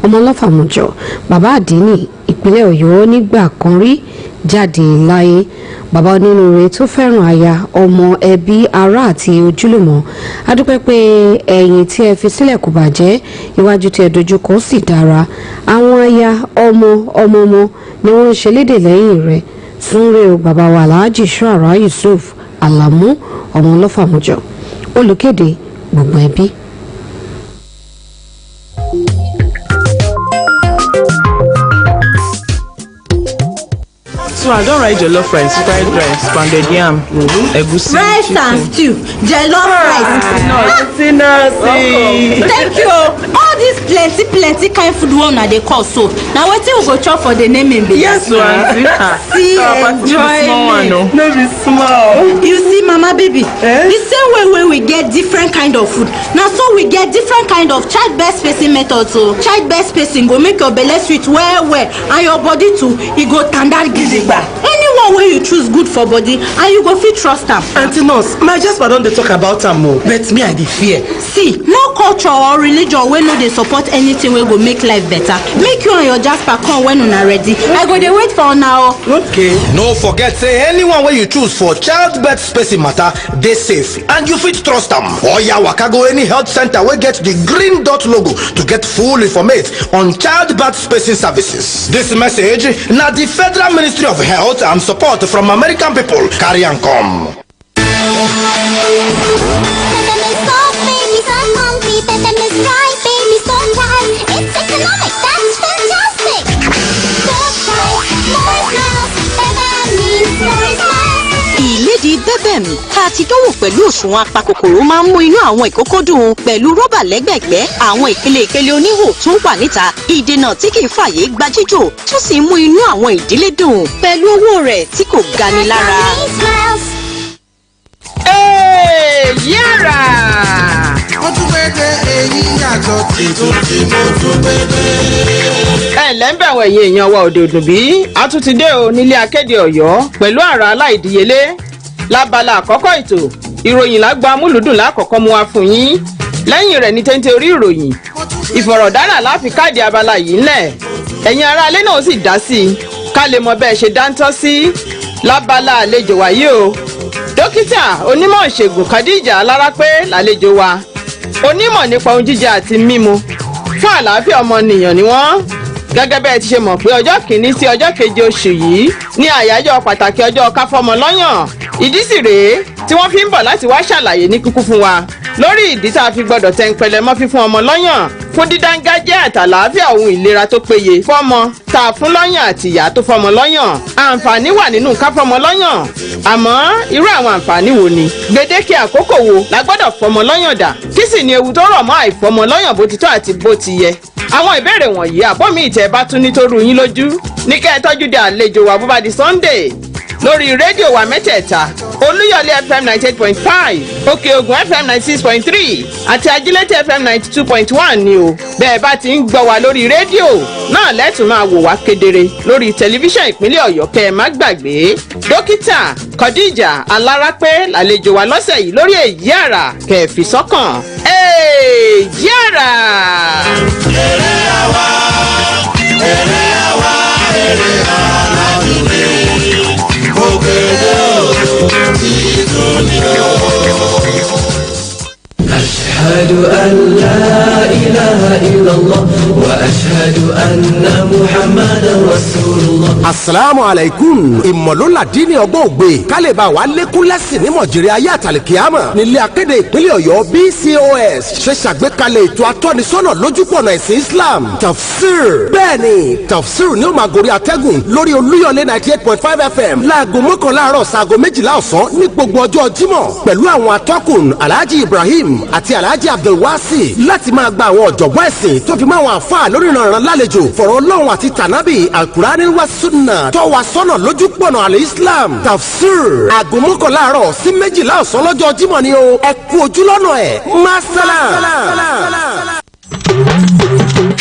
ọmọlọ́fàmùjọ bàbá àdínì ìpínlẹ̀ Ọ̀yọ́ nígbà kan rí jáde láyé bàbá onínúure tó fẹ́ràn aya ọmọ ẹbí ará àti ojúlùmọ̀ adúpẹ́ pé ẹ̀yìn tí ẹ fi sílẹ̀ kò bàjẹ́ iwájú tí ẹ dojúkọ sì dára àwọn aya ọmọ ni wọ́n ń ṣe lédè lẹ́yìn rẹ̀ súnrẹ́ o bàbá wa Alhaji Shuara Yusuf Alamu ọmọlọ́fàmùjọ olùkéde gbogbo ẹbí. So I don't write jollof rice, fried rice, pounded yam, egusi, rice and stew, jollof rice. Thank you. All this plenty kind food one na dey call so. Now wetin we go chop for the naming be? Yes, aunty. See, enjoy. No be small. You see, mama baby, the same way we get different kind of food. Now so we get different kind of child-birth spacing methods. So child-birth spacing go make your belle sweet well and your body too, e go tanda gidigba. Anyone wey you choose good for body and you go fit trust am. Aunty nurse, my just don dey talk about am o, but me I dey fear. See, no culture or religion wey no dey support anything wey go make life better. Make you and your Jasper come when una ready. I go dey wait for una o. Okay. No forget say anyone wey you choose for childbirth spacing matter dey safe and you fit trust am. Oya waka go any health center wey get the green dot logo to get full informate on childbirth spacing services. This message na the Federal Ministry of Health and support from American people carry am come. ìlédìí bẹ́bẹ̀m tá a ti dánwò pẹ̀lú òṣùwọ̀n apakòkòrò máa ń mú inú àwọn ìkókó dùn pẹ̀lú rọ́bà lẹ́gbẹ̀gbẹ́ àwọn ìpele oníhò tó wà níta ìdènà tí kì í fàyè gba jíjò tó sì ń mú inú àwọn ìdílé dùn pẹ̀lú owó rẹ̀ tí kò gani lára. Yára! Mo tún gbédè èyí yàtọ̀ tuntun tí mo tún gbédè. Ẹ ǹlẹ́ ń bẹ̀wọ̀ ẹ̀yin èèyàn wa òde òdùn bí a tún ti dé o nílé akéde Ọ̀yọ́ pẹ̀lú àrà aláìdíyelé lábala àkọ́kọ́ ètò ìròyìn lágbà amúlùdùn lákọ̀ọ́kọ́ mú wa fún yín lẹ́yìn rẹ̀ ní téńté orí ìròyìn ìfọ̀rọ̀dánà láfi káàdì abala yìí ńlẹ̀ ẹ̀yin aráalé náà sì dá sí i ká lè mọ bẹ́ẹ̀ ṣe dáńtọ́ sí lábala àlejò wáyé o dókítà onímọ̀ ìṣègùn Khadija Alárápé lálejò wa onímọ̀ nípa ohun jíjẹ àti mímu fún àlàáfíà ọmọnìyàn ni wọ́n gẹ́gẹ́ bẹ́ẹ̀ ti ṣe mọ̀ pé ọjọ́ kìíní sí ọjọ́ keje oṣù yìí ní àyájọ́ pàtàkì ọjọ́ káfọ́mọ lọ́yàn ìdí sì rèé tí wọ́n fi ń bọ̀ láti wá ṣàlàyé ní kúkú fún wa lórí ìdí tá a fi gbọ́dọ̀ tẹ́ ń pẹlẹ mọ́ fífún ọmọ lọ́yàn fún dídáńgájẹ́ àtàlàáfíà ohun ìlera tó péye fọ́mọ tá a fún lọ́yàn àti ìyá tó fọ́mọ lọ́yàn àǹfààní wà nínú káfọ́mọ lọ́yàn àmọ́ irú àwọn àǹfààní wo ni gbèdéke àkókò wo la gbọ́dọ̀ fọ́mọ lọ́yàn dà kí sì ni ewu tó rọ̀ mọ́ àìfọ́mọ lọ́yàn bó ti tọ́ àti bó ti yẹ àwọn ìbéèrè wọ̀nyí àbọ̀mí ìtẹ́ bá tún ní tó rú yín lójú ní kẹ́ ẹ tọ́jú de àlejò wa bó bá di Sunday lórí rédíò wa mẹ́tẹ̀ẹ̀ta Olúyọ̀lé FM 98.5 Òkè Ògùn FM 96.3 àti Ajílété FM 92.1 ni o bẹ́ẹ̀ bá ti ń gbọ́ wa lórí rédíò náà lẹ́tùn máa wò wá kedere lórí tẹlifíṣàn ìpínlẹ̀ Ọ̀yọ́ kẹ́ ẹ má gbàgbé dókítà Khadija Alárápé lálejò wa lọ́sẹ̀ yìí lórí èyí àrà kẹ́ ẹ fi sọ́kàn èyí àrà. Èrè àwa èrè àwa èrè aládùúgbò òkèdè ìtúni o. أشهد أن لا إله إلا الله وأشهد أن محمدا رسول الله. Asalaamu alaikum. Ìmọ̀lólà dín ní ọgbọ́n ògbé. Kálíbà wà lékún lẹ́sìn ní mọ̀jìrì ayé àtàlìkíyàmà. Nílé akéde ìpínlẹ̀ Ọ̀yọ́ BCOS ṣe ṣàgbékalẹ̀ ètò atọ́nisọ́nà lójúpọ̀nà ẹ̀sìn Islam. Tafsir. Bẹ́ẹ̀ni, Tafsir ni ó máa gorí atẹ́gùn lórí Olúyọ̀lé 98.5 FM. Láago mọ́kànlá àárọ̀ sáago 12 ọ̀sán ní gbogbo ọjọ́ Jímọ̀. Pẹ̀lú àwọn atọ́kùn Alhaji Ibrahim àti Alhaji Abdulwasi láti máa gba àwọn ọ̀jọ̀gbọ́n ẹ̀sìn tó fi máa wọn àfáà lórí ìrànràn lálejò. Fọ̀rọ̀ Ọlọ́run àti tànábì Al-Qur'ani wa Sunna tó wà sọ́nà lójú pọ̀nà àlè Islam. Tafsir aago mọ́kànlá àárọ̀ sí 12 ọ̀sán lọ́jọ́ Jímọ̀ ni o. Ẹ kú ojú lọ́nà ẹ̀. Masala.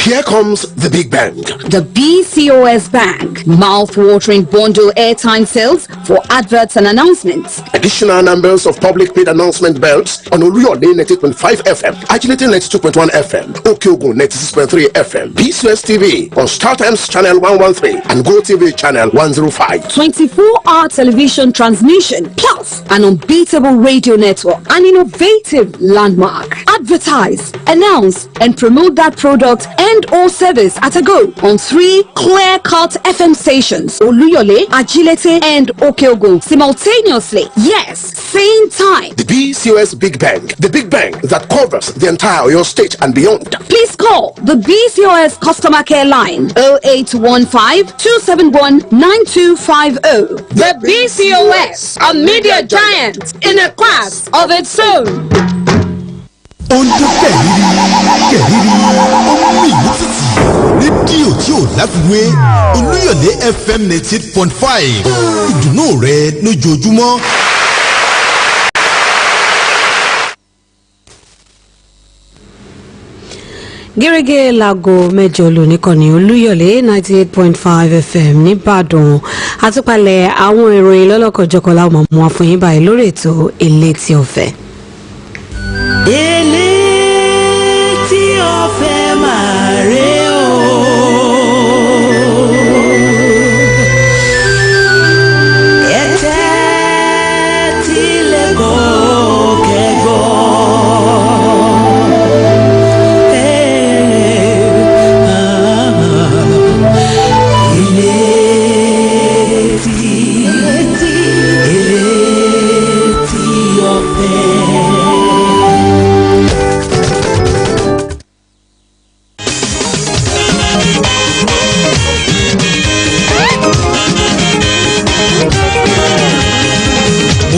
Here comes the big bang. The BCOS Bank mouth-watering bundle airtime sales for adverts and announcements. Additional numbers of public paid announcement belts on Oluyole 90.5 FM, Agility 92.1 FM, Okyogun 96.3 FM, BCOS TV on StarTimes channel 113 and GoTV channel 105. 24-hour television transmission plus an unbeatable radio network, an innovative landmark. Advertise, announce, and promote that product and or service at a go on 3 clear-cut FM stations, Oluyole, Agility, and Okyogun simultaneously. Yes, same time. The BCOS Big Bang, the big bang that covers the entire Oyo state and beyond. Please call the BCOS customer care line 0815-271-9250. The BCOS, a media giant in a class of its own. Oúnjẹ kẹ̀rìírí omi ìlú títì rédíò tí ò láfiwé Olúyọ̀lé FM 98.5 ìdùnnú rẹ lójoojúmọ́. gẹ́gẹ́ láago mẹ́jọ lónìkànnì Olúyọ̀lé 98.5 FM nìbàdàn àtúpalẹ̀ àwọn ìròyìn lọ́lọ́kọ̀ọ́jọ̀kọ̀ láwọn máa mú wá fún yín báyìí lórí ètò Elétí Ọ̀fẹ́. Elétí Ọ̀fẹ́ máa rè o. Ẹ tẹ́tí lẹ́kọ̀ọ́ kẹ́gbọ́.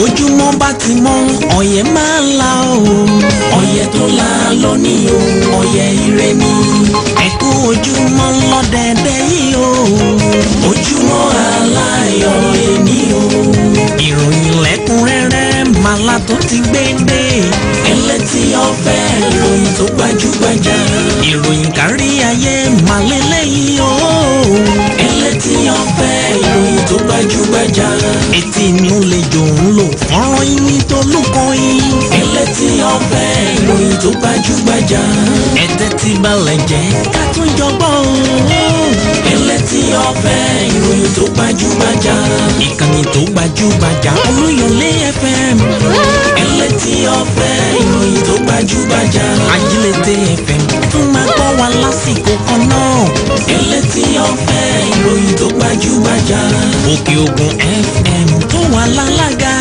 Ojúmọ́ bá ti mọ́ ọ̀yẹ́ máa ń la o. Ọ̀yẹ́ tó la lọ ní o. Ọ̀yẹ́ ire ni. Ẹ̀kú ojúmọ́ lọ́dẹ̀dẹ̀ yìí o. Ojúmọ́ aláyọ̀ ẹni o. Ìròyìn lẹ́kùnrẹ́rẹ́ màlá tó ti gbé dé. Elétí Ọ̀fẹ́ ìròyìn tó gbajúgbajà. Ìròyìn kárí ayé màlẹ́lẹ́yìn o. Elétí Ọ̀fẹ́ ìròyìn tó gbajúgbajà. Etí inú lè jò ń lò fọ́nrán yín tó lùkọ́ yín. Elétí Ọ̀fẹ́ ìròyìn tó gbajúgbajà. Ẹ̀tẹ́ tí balẹ̀ jẹ́ ká tún jọgbọ́n. Elétí Ọ̀fẹ́ ìròyìn tó gbajúgbajà. Ìkànnì tó gbajúgbajà Olúyọ̀lé FM. Elétí Ọ̀fẹ́ ìròyìn tó gbajúgbajà. Agility FM tún máa gbọ́ wa lásìkò kan náà. Elétí Ọ̀fẹ́ ìròyìn tó gbajúgbajà. Òkè-Ògùn FM tó wà lálága.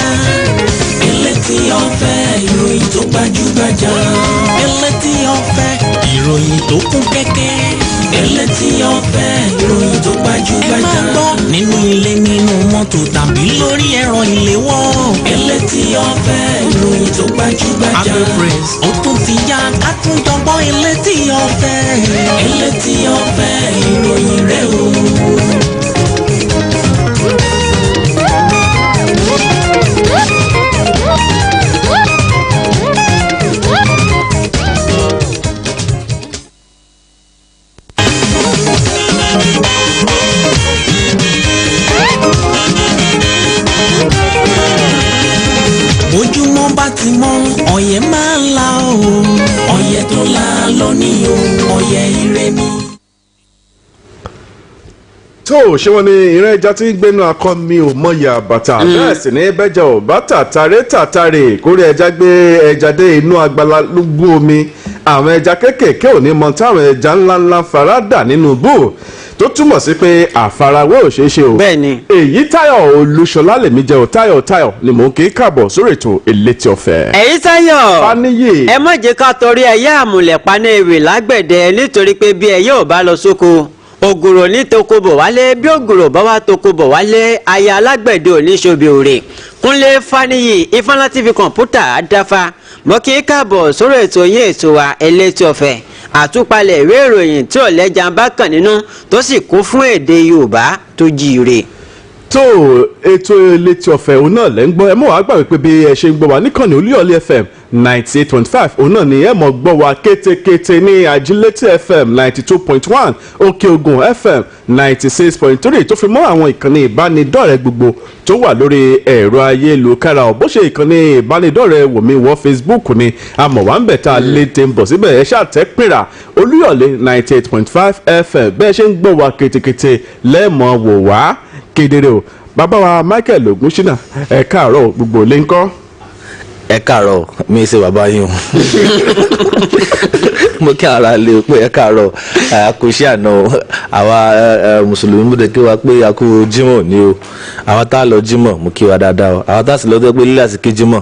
Elétí Ọ̀fẹ́ ìròyìn tó gbajúgbajà. Elétí Ọ̀fẹ́ ìròyìn tó kún kẹ́kẹ́. Elétí Ọ̀fẹ́ ìròyìn tó gbajúgbajà. Ẹ máa gbọ́ nínú ilé nínú mọ́tò tàbí lórí ẹ̀rọ ìléwọ́. Elétí Ọ̀fẹ́ ìròyìn tó gbajúgbajà. Abẹ́ praise ó tún ti yá ká tún jọgbọ́n Elétí Ọ̀fẹ́. Elétí Ọ̀fẹ́ ìròyìn rẹ̀ o. Ojúmọ́ bá ti mọ́ ọ̀yẹ́ máa ń la o. Ọ̀yẹ́ tó la lọ ní o. Ọ̀yẹ́ ire ni. tó ṣé wọn ní ìran ẹja tí ń gbénu akọ mi ò mọyà bàtà bẹ́ẹ̀ sì ní bẹjà ò bá tàtàrẹ tàtàrẹ kórè ẹja gbé ẹja dé inú agbala lógún omi àwọn ẹja kéékèèké ò ní mọ táwọn ẹja ńláńlá faradà nínú bù tó túmọ̀ sí pé àfarawé ò ṣeé ṣe o. bẹ́ẹ̀ni. èyí Táyọ̀ Olúṣọlá lèmi jẹ́ o Táyọ̀ ni mò ń kí káàbọ̀ sórí ètò Elétí Ọ̀fẹ́. èyí Táyọ̀ Fáníyì. ẹ má jẹ́ ká torí ẹyẹ àmùlẹ̀ paná ewì lágbẹ̀dẹ nítorí pé bí ẹyẹ ò bá lọ sóko ògùrò ní toko bọ̀ wálé bí ògùrò bá wá toko bọ̀ wálé aya alágbẹ̀dẹ ò ní ṣobi òrè. Kúnlé Fáníyì Ifáńlá TV kọ̀ǹpútà dáfa mo kí káàbọ̀ sórí ètò yín ètò wa Elétí Ọ̀fẹ́ àtúpalẹ̀ ìwé ìròyìn tí ọ̀lẹ́jà ń bá kàn nínú tó sì kún fún èdè Yorùbá tó jíire. tó ètò Elétí Ọ̀fẹ́ òun náà lẹ́ ń gbọ́ ẹ mọ̀ wá gbàgbé pé bí ẹ ṣe ń gbọ́ wá níkànnì Olúyọ̀lé FM 98.5 òun náà ni ẹ mọ̀ gbọ́ wá kétékété ní Ajílétí FM 92.1 Òkè Ògùn FM 96.3 tó fi mọ́ àwọn ìkànnì ìbánidọ́rẹ̀ẹ́ gbogbo tó wà lórí ẹ̀rọ ayélujára bó ṣe ìkànnì ìbánidọ́rẹ̀ẹ́ wòmí wọ Facebook ni àmọ̀ wá ń bẹ̀ tá a lè tẹ̀ ń bọ̀ síbẹ̀ ẹ ṣàtẹ́ pèrà Olúyọ̀lé 98.5 FM bẹ́ẹ̀ ṣe ń gbọ́ wá kétékété lẹ́ẹ̀mọ̀ wò wá kedere o bàbá wa Michael Ogunṣínà ẹ káàárọ̀ gbogbo lè ń kọ́. ẹ káàárọ̀ mi ṣe bàbá yín o mo kí ara lè pé ẹ káàárọ̀ kò ṣe àná àwa mùsùlùmí mú de kí wa pé a kú jímọ̀ ni o àwọn tá a lọ jímọ̀ mú kí wa dáadáa o àwọn tá a sì lọ tó pé lílà sí kí jímọ̀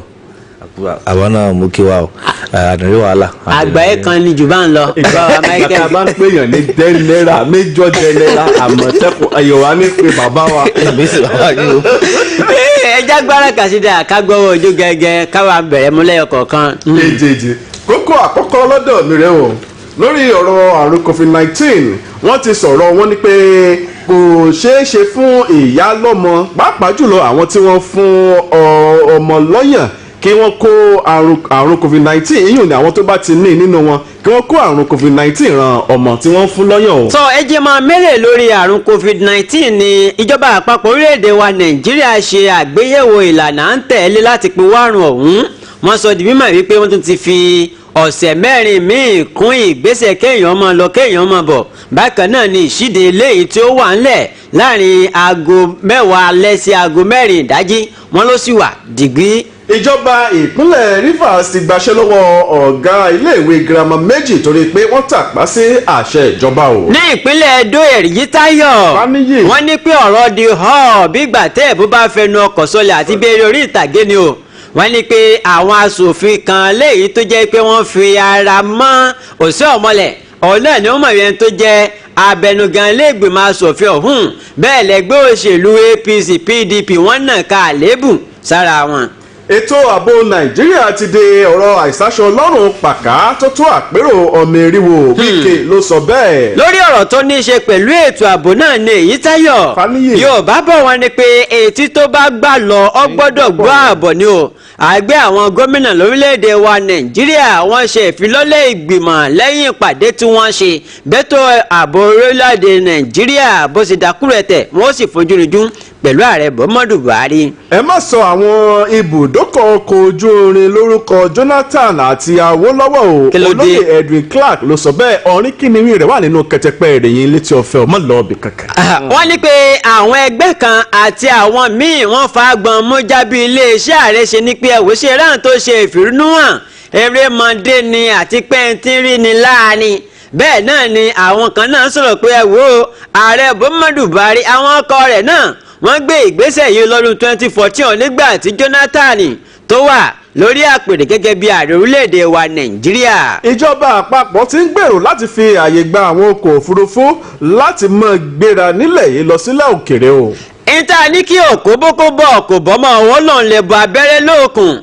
àwọn náà mú kí wa o àdìrí wàhálà. àgbáyé kan ni jù bá ń lọ bàbá wa Michael. a bá ń pèèyàn ní dẹ́lẹ́rà méjọ dẹ́lẹ́rà àmọ̀tẹ́kùn ayọ̀wá ní pé bàbá wa. èmi sì bàbá yín o. ẹja gbára kàṣídà ká gbọ́wọ́ ojú gẹ́gẹ́ káwa bẹ̀rẹ̀ múlẹ̀ kọ̀ọ̀kan. èjèèjì kókó àkọ́kọ́ lọ́dọ̀ mi rẹ̀ o lórí ọ̀rọ̀ àrùn COVID-19 wọ́n ti sọ̀rọ̀ wọn ní pé kò ṣeé ṣe fún ìyá lọ́mọ pàápàá jùlọ àwọn tí wọ́n fún ọmọ lọ́yàn kí wọ́n kó àrùn COVID-19 èyí ni àwọn tó bá ti ní nínú wọn kí wọ́n kó àrùn COVID-19 ran ọmọ tí wọ́n fún lọ́yàn o. sọ ẹ jẹ́ máa mẹ́rẹ̀ lórí àrùn COVID-19 ni ìjọba àpapọ̀ orílẹ̀-èdè wa Nàìjíríà ṣe àgbéyẹ̀wò ìlànà à ń tẹ̀lé láti pinwọ́ àrùn ọ̀hún wọ́n sọ di mímọ̀ wípé wọ́n tún ti fi ọ̀sẹ̀ mẹ́rin míì kún ìgbésẹ̀ kéèyàn máa lọ kéèyàn máa bọ̀ bákan náà ni ìṣíde eléyìí tí ó wà ńlẹ̀ láàrin aago 10 alẹ́ sí aago 4 ìdájí wọn ló sì wà dìgbì. ìjọba ìpínlẹ̀ Rivers ti gbaṣẹ́ lọ́wọ́ ọ̀gá iléèwé girama méjì torí pé wọ́n tàpá sí àṣẹ ìjọba o. ní ìpínlẹ̀ Edo Èyí Táyọ̀ wọ́n ní pé ọ̀rọ̀ di hall bí ìgbà tẹ́ ẹ̀ bó bá fẹnu ọkọ̀ sọlẹ̀ àti bẹ́ẹ̀rẹ̀ orí ìtàgé ni o wọ́n ní pé àwọn aṣòfin kan léyìí tó jẹ́ pé wọ́n fi ara mọ́ òṣè ọ̀mọlẹ̀ ọ̀nà ni wọ́n mọ̀ yẹn tó jẹ́ abẹnugan lẹ́gbẹ̀mọ aṣòfin ọ̀hún bẹ́ẹ̀ lẹ́gbẹ́ òṣèlú APC PDP wọ́n nà ká àlébù sára wọn. ètò ààbò Nàìjíríà ti de ọ̀rọ̀ àìsàṣọ ọlọ́run pàká tó tó àpérò ọmọ eriwo Wike ló sọ bẹ́ẹ̀. lórí ọ̀rọ̀ tó ní í ṣe pẹ̀lú ètò ààbò náà ni Èyí Táyọ̀ Yorùbá bọ̀ wọ́n ní pé etí tó bá gbà lọ ọ gbọ́dọ̀ gbọ́ ààbọ̀ ni o àgbẹ̀ àwọn gómìnà lórílẹ̀‐èdè wa Nàìjíríà wọ́n ṣe ìfilọ́lẹ̀ ìgbìmọ̀ lẹ́yìn ìpàdé tí wọ́n ṣe bẹ́tò ààbò orílẹ̀‐èdè Nàìjíríà bó ṣe dákúrẹ̀tẹ̀ wọ́n sì fojú rinjú pẹ̀lú ààrẹ Muhammadu Buhari. ẹ má sọ àwọn ibùdókọ̀ ọkọ̀ ojú irin lórúkọ Jonathan àti Awólọ́wọ̀ o olóyè Edwin Clark ló sọ bẹ́ẹ̀ ọ̀rìn kìnìún rẹ̀ wà nínú kẹtẹpẹ ìròyìn Létí Ọ̀fẹ́ ọmọ lọ́ọ̀bì kankan. wọ́n ní pé àwọn ẹgbẹ́ kan àti àwọn míì wọ́n fa gbọ̀n mú jábí iléeṣẹ́ ààrẹ ṣe ní pé ẹ̀wò ṣe ráhùn tó ṣe ìfìrúnúhàn erémọdé ni àti pẹ́ńtínrí ni láàánú bẹ́ẹ̀ náà ni àwọn kan náà sọ̀rọ̀ pé ẹ̀wò ààrẹ Muhammadu Buhari àwọn ọkọ rẹ̀ náà wọ́n gbé ìgbésẹ̀ yìí lọ́dún 2014 nígbà tí Jonathan tó wà lórí àpèrè gẹ́gẹ́ bí ààrẹ orílẹ̀-èdè wa Nàìjíríà. ìjọba àpapọ̀ ti ń gbèrò láti fi ààyè gba àwọn ọkọ̀ òfurufú láti máa gbéra nílẹ̀ yìí lọ sílẹ̀ òkèèrè o. ìta ní kí òkú bókó bọ̀ kò bọ́mọ owó lòun lè bọ abẹ́rẹ́ lóòkùn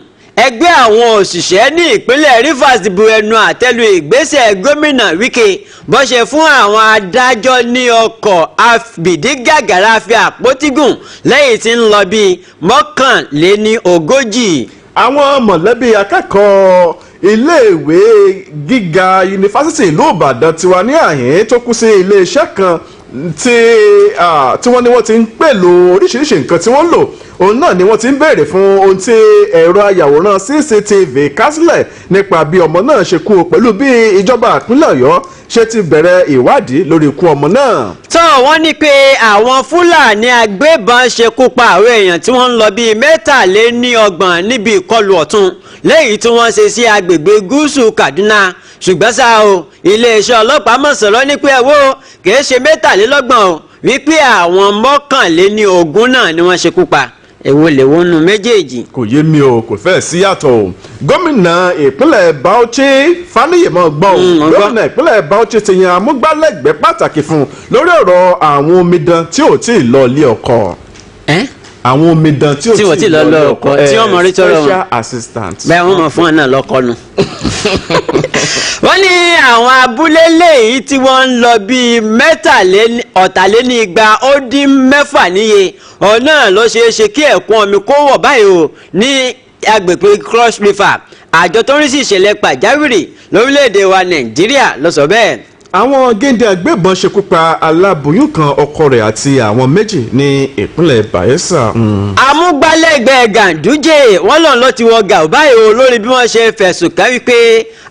ẹgbẹ́ àwọn òṣìṣẹ́ ní ìpínlẹ̀ Rivers bu ẹnu àtẹ́lu ìgbésẹ̀ gómìnà Wike bó ṣe fún àwọn adájọ́ ní ọkọ̀ àfìdígàgàrà fi àpótígùn lẹ́yìn tí ń lọ bíi 39. àwọn mọ̀lẹ́bí akẹ́kọ̀ọ́ iléèwé gíga yunifásitì ìlú Ìbàdàn tiwa ní àyín tó kú sí iléeṣẹ́ kan tí wọ́n ní wọ́n ti ń pèlò oríṣiríṣi nǹkan tí wọ́n lò òun náà ni wọ́n ti ń béèrè fún ohun tí ẹ̀rọ ayàwòrán CCTV kásílẹ̀ nípa bí ọmọ náà ṣe kú pẹ̀lú bí ìjọba ìpínlẹ̀ Ọ̀yọ́ ṣe ti bẹ̀rẹ̀ ìwádìí lórí ikú ọmọ náà. tó wọ́n ní pé àwọn Fúlàní agbébọn ṣekú pa àwọn èèyàn tí wọ́n ń lọ bíi 23 níbi ìkọlù ọ̀tún lẹ́yìn tí wọ́n ṣe sí agbègbè gúúsù Kaduna ṣùgbọ́n ṣá o iléeṣẹ́ ọlọ́pàá mọ̀ sọ̀rọ̀ ní pé ẹ̀wọ́ kìí ṣe 23 o wípé àwọn 21 náà ni wọ́n ṣekú pa èwo lè wọnú méjèèjì. kò yé mi o kò fẹ́ sí yàtọ̀ o gómìnà ìpínlẹ̀ Bauchi Fáníyèmọ́ gbọ́ o gómìnà ìpínlẹ̀ Bauchi ti yan amúgbálẹ́gbẹ̀ẹ́ pàtàkì fún lórí ọ̀rọ̀ àwọn omidan tí ò tí ì lọ ilé ọkọ. àwọn omidan tí ò tí ì lọ ilé ọkọ tí wọ́n mọ̀ rí tọrọ wọn special assistant. bẹ́ẹ̀ wọ́n mọ̀ fún ọ náà lọ́kọ́nu. wọ́n ní àwọn abúlé léyìí tí wọ́n ń lọ bíi 2,486 níye ọ̀nà ló ṣeé ṣe kí ẹ̀kún omi kó wọ̀ báyìí o ní agbègbè Cross River àjọ tó ń rí sí ìṣẹ̀lẹ̀ pàjáwìrì lórílẹ̀‐èdè wa Nàìjíríà ló sọ bẹ́ẹ̀. àwọn géńdé agbébọn ṣekú pa aláboyún kan ọkọ rẹ̀ àti àwọn méjì ní ìpínlẹ̀ Bayelsa. amúgbálẹ́gbẹ̀ẹ́ Ganduje wọ́n lọ́n ló ti wọ gàù báyìí o lórí bí wọ́n ṣe fẹ̀sùn kàn wípé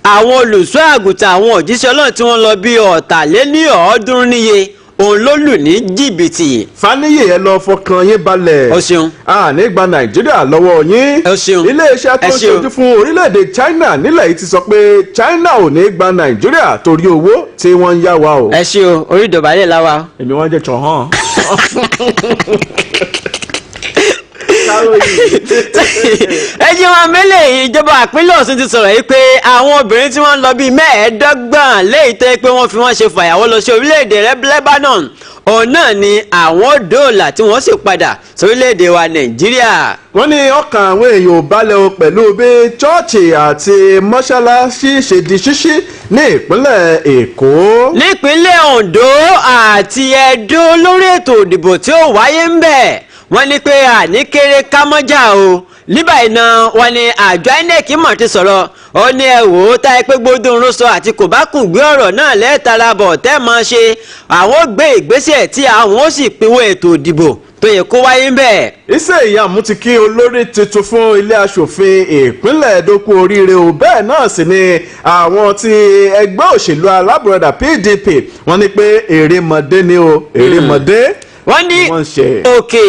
àwọn olùṣọ́ àgùntàn àwọn òjíṣẹ́ Ọlọ́run tí wọ́n lọ bí 300 níye òun ló lù ní jìbìtì. Fáníyè ẹ lọ fọkàn yín balẹ̀. o ṣeun. àní gba Nàìjíríà lọ́wọ́ yín. o ṣeun. iléeṣẹ́ tó ń ṣojú fún orílẹ̀-èdè China nílẹ̀ yìí ti sọ pé China ò ní gba Nàìjíríà torí owó tí wọ́n ń yá wa o. ẹ ṣe o orí ìdọ̀bálẹ̀ la wa. èmi wọ́n jẹ́ tọ̀ hàn. ẹ jẹ́ wọn mẹ́lẹ̀ ìjọba ìpínlẹ̀ Ọ̀ṣun ti sọ̀rọ̀ yìí pé àwọn obìnrin tí wọ́n ń lọ bíi 25 léyìí tó yẹ pé wọ́n fi wọ́n ṣe fàyàwọ́ lọ sí orílẹ̀-èdè Lebanon òun náà ni àwọn dóòlà tí wọ́n sì padà sórílẹ̀-èdè wa Nàìjíríà. wọ́n ní ọkàn àwọn èèyàn ò balẹ̀ o pẹ̀lú bí chọ́ọ̀chì àti mọ́ṣáláṣí ṣe di ṣíṣí ní ìpínlẹ̀ Èkó. nípínlẹ̀ Ondo àti Ẹdó lórí ètò ìdìbò tí ó wáyé ń bẹ̀ wọ́n ní pé àníkéré kámọ́jà o níbàyìí náà wọ́n ní àjọ INEC mọ̀ ti sọ̀rọ̀ ó ní ẹ wò ó táyé pé gbódùn sọ àti kò bá kùn gbé ọ̀rọ̀ náà lẹ́ẹ̀tara bọ̀ tẹ́ máa ṣe àwọn gbé ìgbésẹ̀ tí àwọn ó sì pinwó ètò ìdìbò tó yẹ kó wáyé ń bẹ̀. iṣẹ́ ìyàmú ti kí olórí tuntun fún ilé aṣòfin ìpínlẹ̀ Ẹdó kú oríire o bẹ́ẹ̀ náà sì ni àwọn ti ẹgbẹ́ òṣèlú alábùradà PDP wọ́n ní pé èrèmọdé ni o èrèmọdé wọ́n ní òkè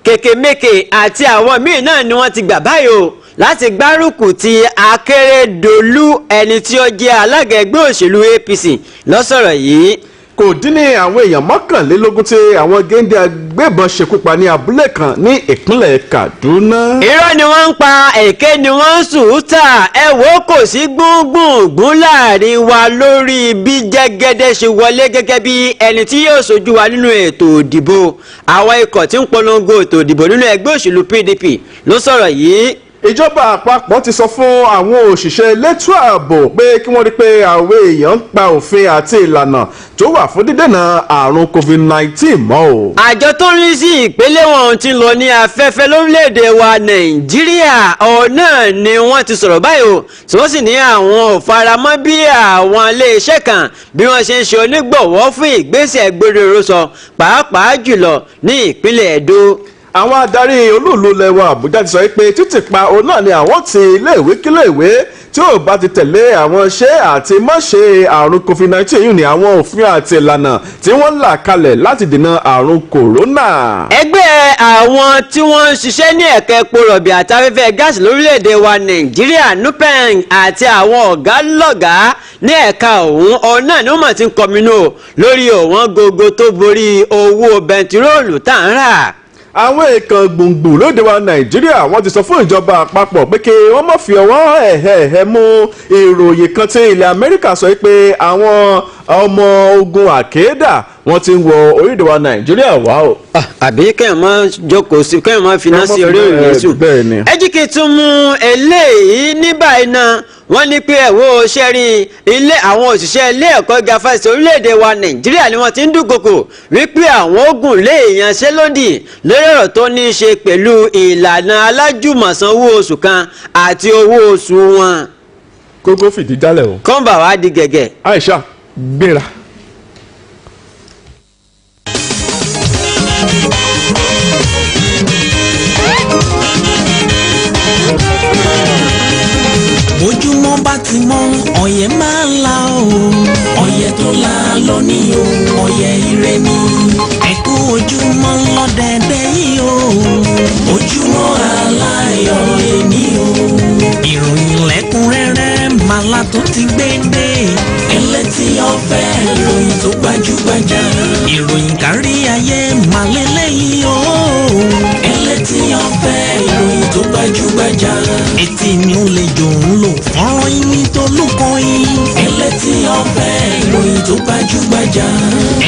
kèkèmékè àti àwọn míì náà ni wọ́n ti gbà báyìí o láti gbárùkù ti Akérédolú ẹni tí ó jẹ́ alága ẹgbẹ́ òṣèlú APC ló sọ̀rọ̀ yìí. kò dín ní àwọn èèyàn 21 tí àwọn géńdé agbébọn ṣekú pa ní abúlé kan ní ìpínlẹ̀ Kaduna. irọ́ ni wọ́n ń pa èké ni wọ́n ń sùúta ẹ wò ó kò sí gbùngbùngbùn láàrin wa lórí bí Jẹ́gẹ́dẹ́ ṣe wọlé gẹ́gẹ́ bí ẹni tí yóò ṣojú wa nínú ètò ìdìbò àwọn ikọ̀ tí ń polongo ètò ìdìbò nínú ẹgbẹ́ òṣèlú PDP ló sọ̀rọ̀ yìí. ìjọba àpapọ̀ ti sọ fún àwọn òṣìṣẹ́ elétò ààbò pé kí wọ́n rí pé àwọn èèyàn ń pa òfin àti ìlànà tó wà fún dídènà àrùn COVID-19 mọ́ o. àjọ tó ń rí sí ìpínlẹ̀ wọn ti lọ ní afẹ́fẹ́ lórílẹ̀‐èdè wa Nàìjíríà ọ̀nà ni wọ́n ti sọ̀rọ̀ báyìí o tí wọ́n sì ní àwọn ò faramọ́ bí àwọn iléeṣẹ́ kan bí wọ́n ṣe ń ṣe onígbọ̀wọ́ fún ìgbésẹ̀ gbèrèrò sọ pàápàá jùlọ ní ìpínlẹ̀ Ẹdó. àwọn adarí olúùlú lẹwa Àbújá ti sọ pé títìpa òun náà ni àwọn ti iléèwé kíléèwé tí ò bá ti tẹ̀lé àwọn ṣe àti mọ́ṣe àrùn COVID-19 yìí ni àwọn òfin àti ìlànà tí wọ́n là kalẹ̀ láti dènà àrùn kòrónà. ẹgbẹ́ àwọn tí wọ́n ń ṣiṣẹ́ ní ẹ̀ka epo rọ̀bì àti afẹ́fẹ́ gáàsì lórílẹ̀‐èdè wa Nàìjíríà NUPENG àti àwọn ọ̀gá lọ́gàá ní ẹ̀ka ọ̀hún ọ̀nà ni wọ́n mọ̀ ti ń kọminú lórí ọ̀wọ́n gógó tó borí owó bẹntiróòlù tá à ń rà. àwọn èèkàn gbùngbùn lóde wa Nàìjíríà wọ́n ti sọ fún ìjọba àpapọ̀ pé kí wọ́n má fi ọwọ́ ẹ̀hẹ̀ẹ̀hẹ̀ mú ìròyìn kan tí ilẹ̀ Amẹ́ríkà sọ pé àwọn ọmọ ogun àkéèdà wọ́n ti ń wọ orílẹ̀-èdè wa Nàìjíríà wá o. àbí kẹ́hìn máa jókòó sí kẹ́hìn máa finá sí orí òrìlẹ̀ sùn. ẹ jí kí n tún mú eléyìí ní báyìí náà wọ́n ní pé ẹ̀wọ́ sẹ́rí ilé àwọn òṣìṣẹ́ ilé ẹ̀kọ́ gíga fásitì orílẹ̀-èdè wa Nàìjíríà ni wọ́n ti ń dúnkokò wípé àwọn ogun lè yanṣẹ́lódì lórí ọ̀rọ̀ tó ní í ṣe pẹ̀lú ìlànà alájùmọ̀san owó oṣù kan àti owó oṣù wọn. kókó fìdí jálẹ̀ o. kọ́ńbà wá di gẹ̀gẹ̀. Aisha gbéra. bójúmọ́ bá ti mọ́ ọ̀yẹ́ máa ń la o ọ̀yẹ́ tó la lọ ní o ọ̀yẹ́ ire ni ẹ̀kú ojúmọ́ lọ́dẹ̀dẹ̀ yìí o ojúmọ́ aláyọ̀ lè ní o ìròyìn lẹ́kùnrẹ́rẹ́ màlá tó ti gbé dé gbajúgbajà ìròyìn kárí ayé màlẹ́lẹ́yìn o. ẹlẹ́tì ọ̀fẹ́ ìròyìn tó gbajúgbajà etí mi ò lè jò ń lò fọ́nrán yìí tó lùkọ́ yìí. ẹlẹ́tì ọ̀fẹ́ ìròyìn tó gbajúgbajà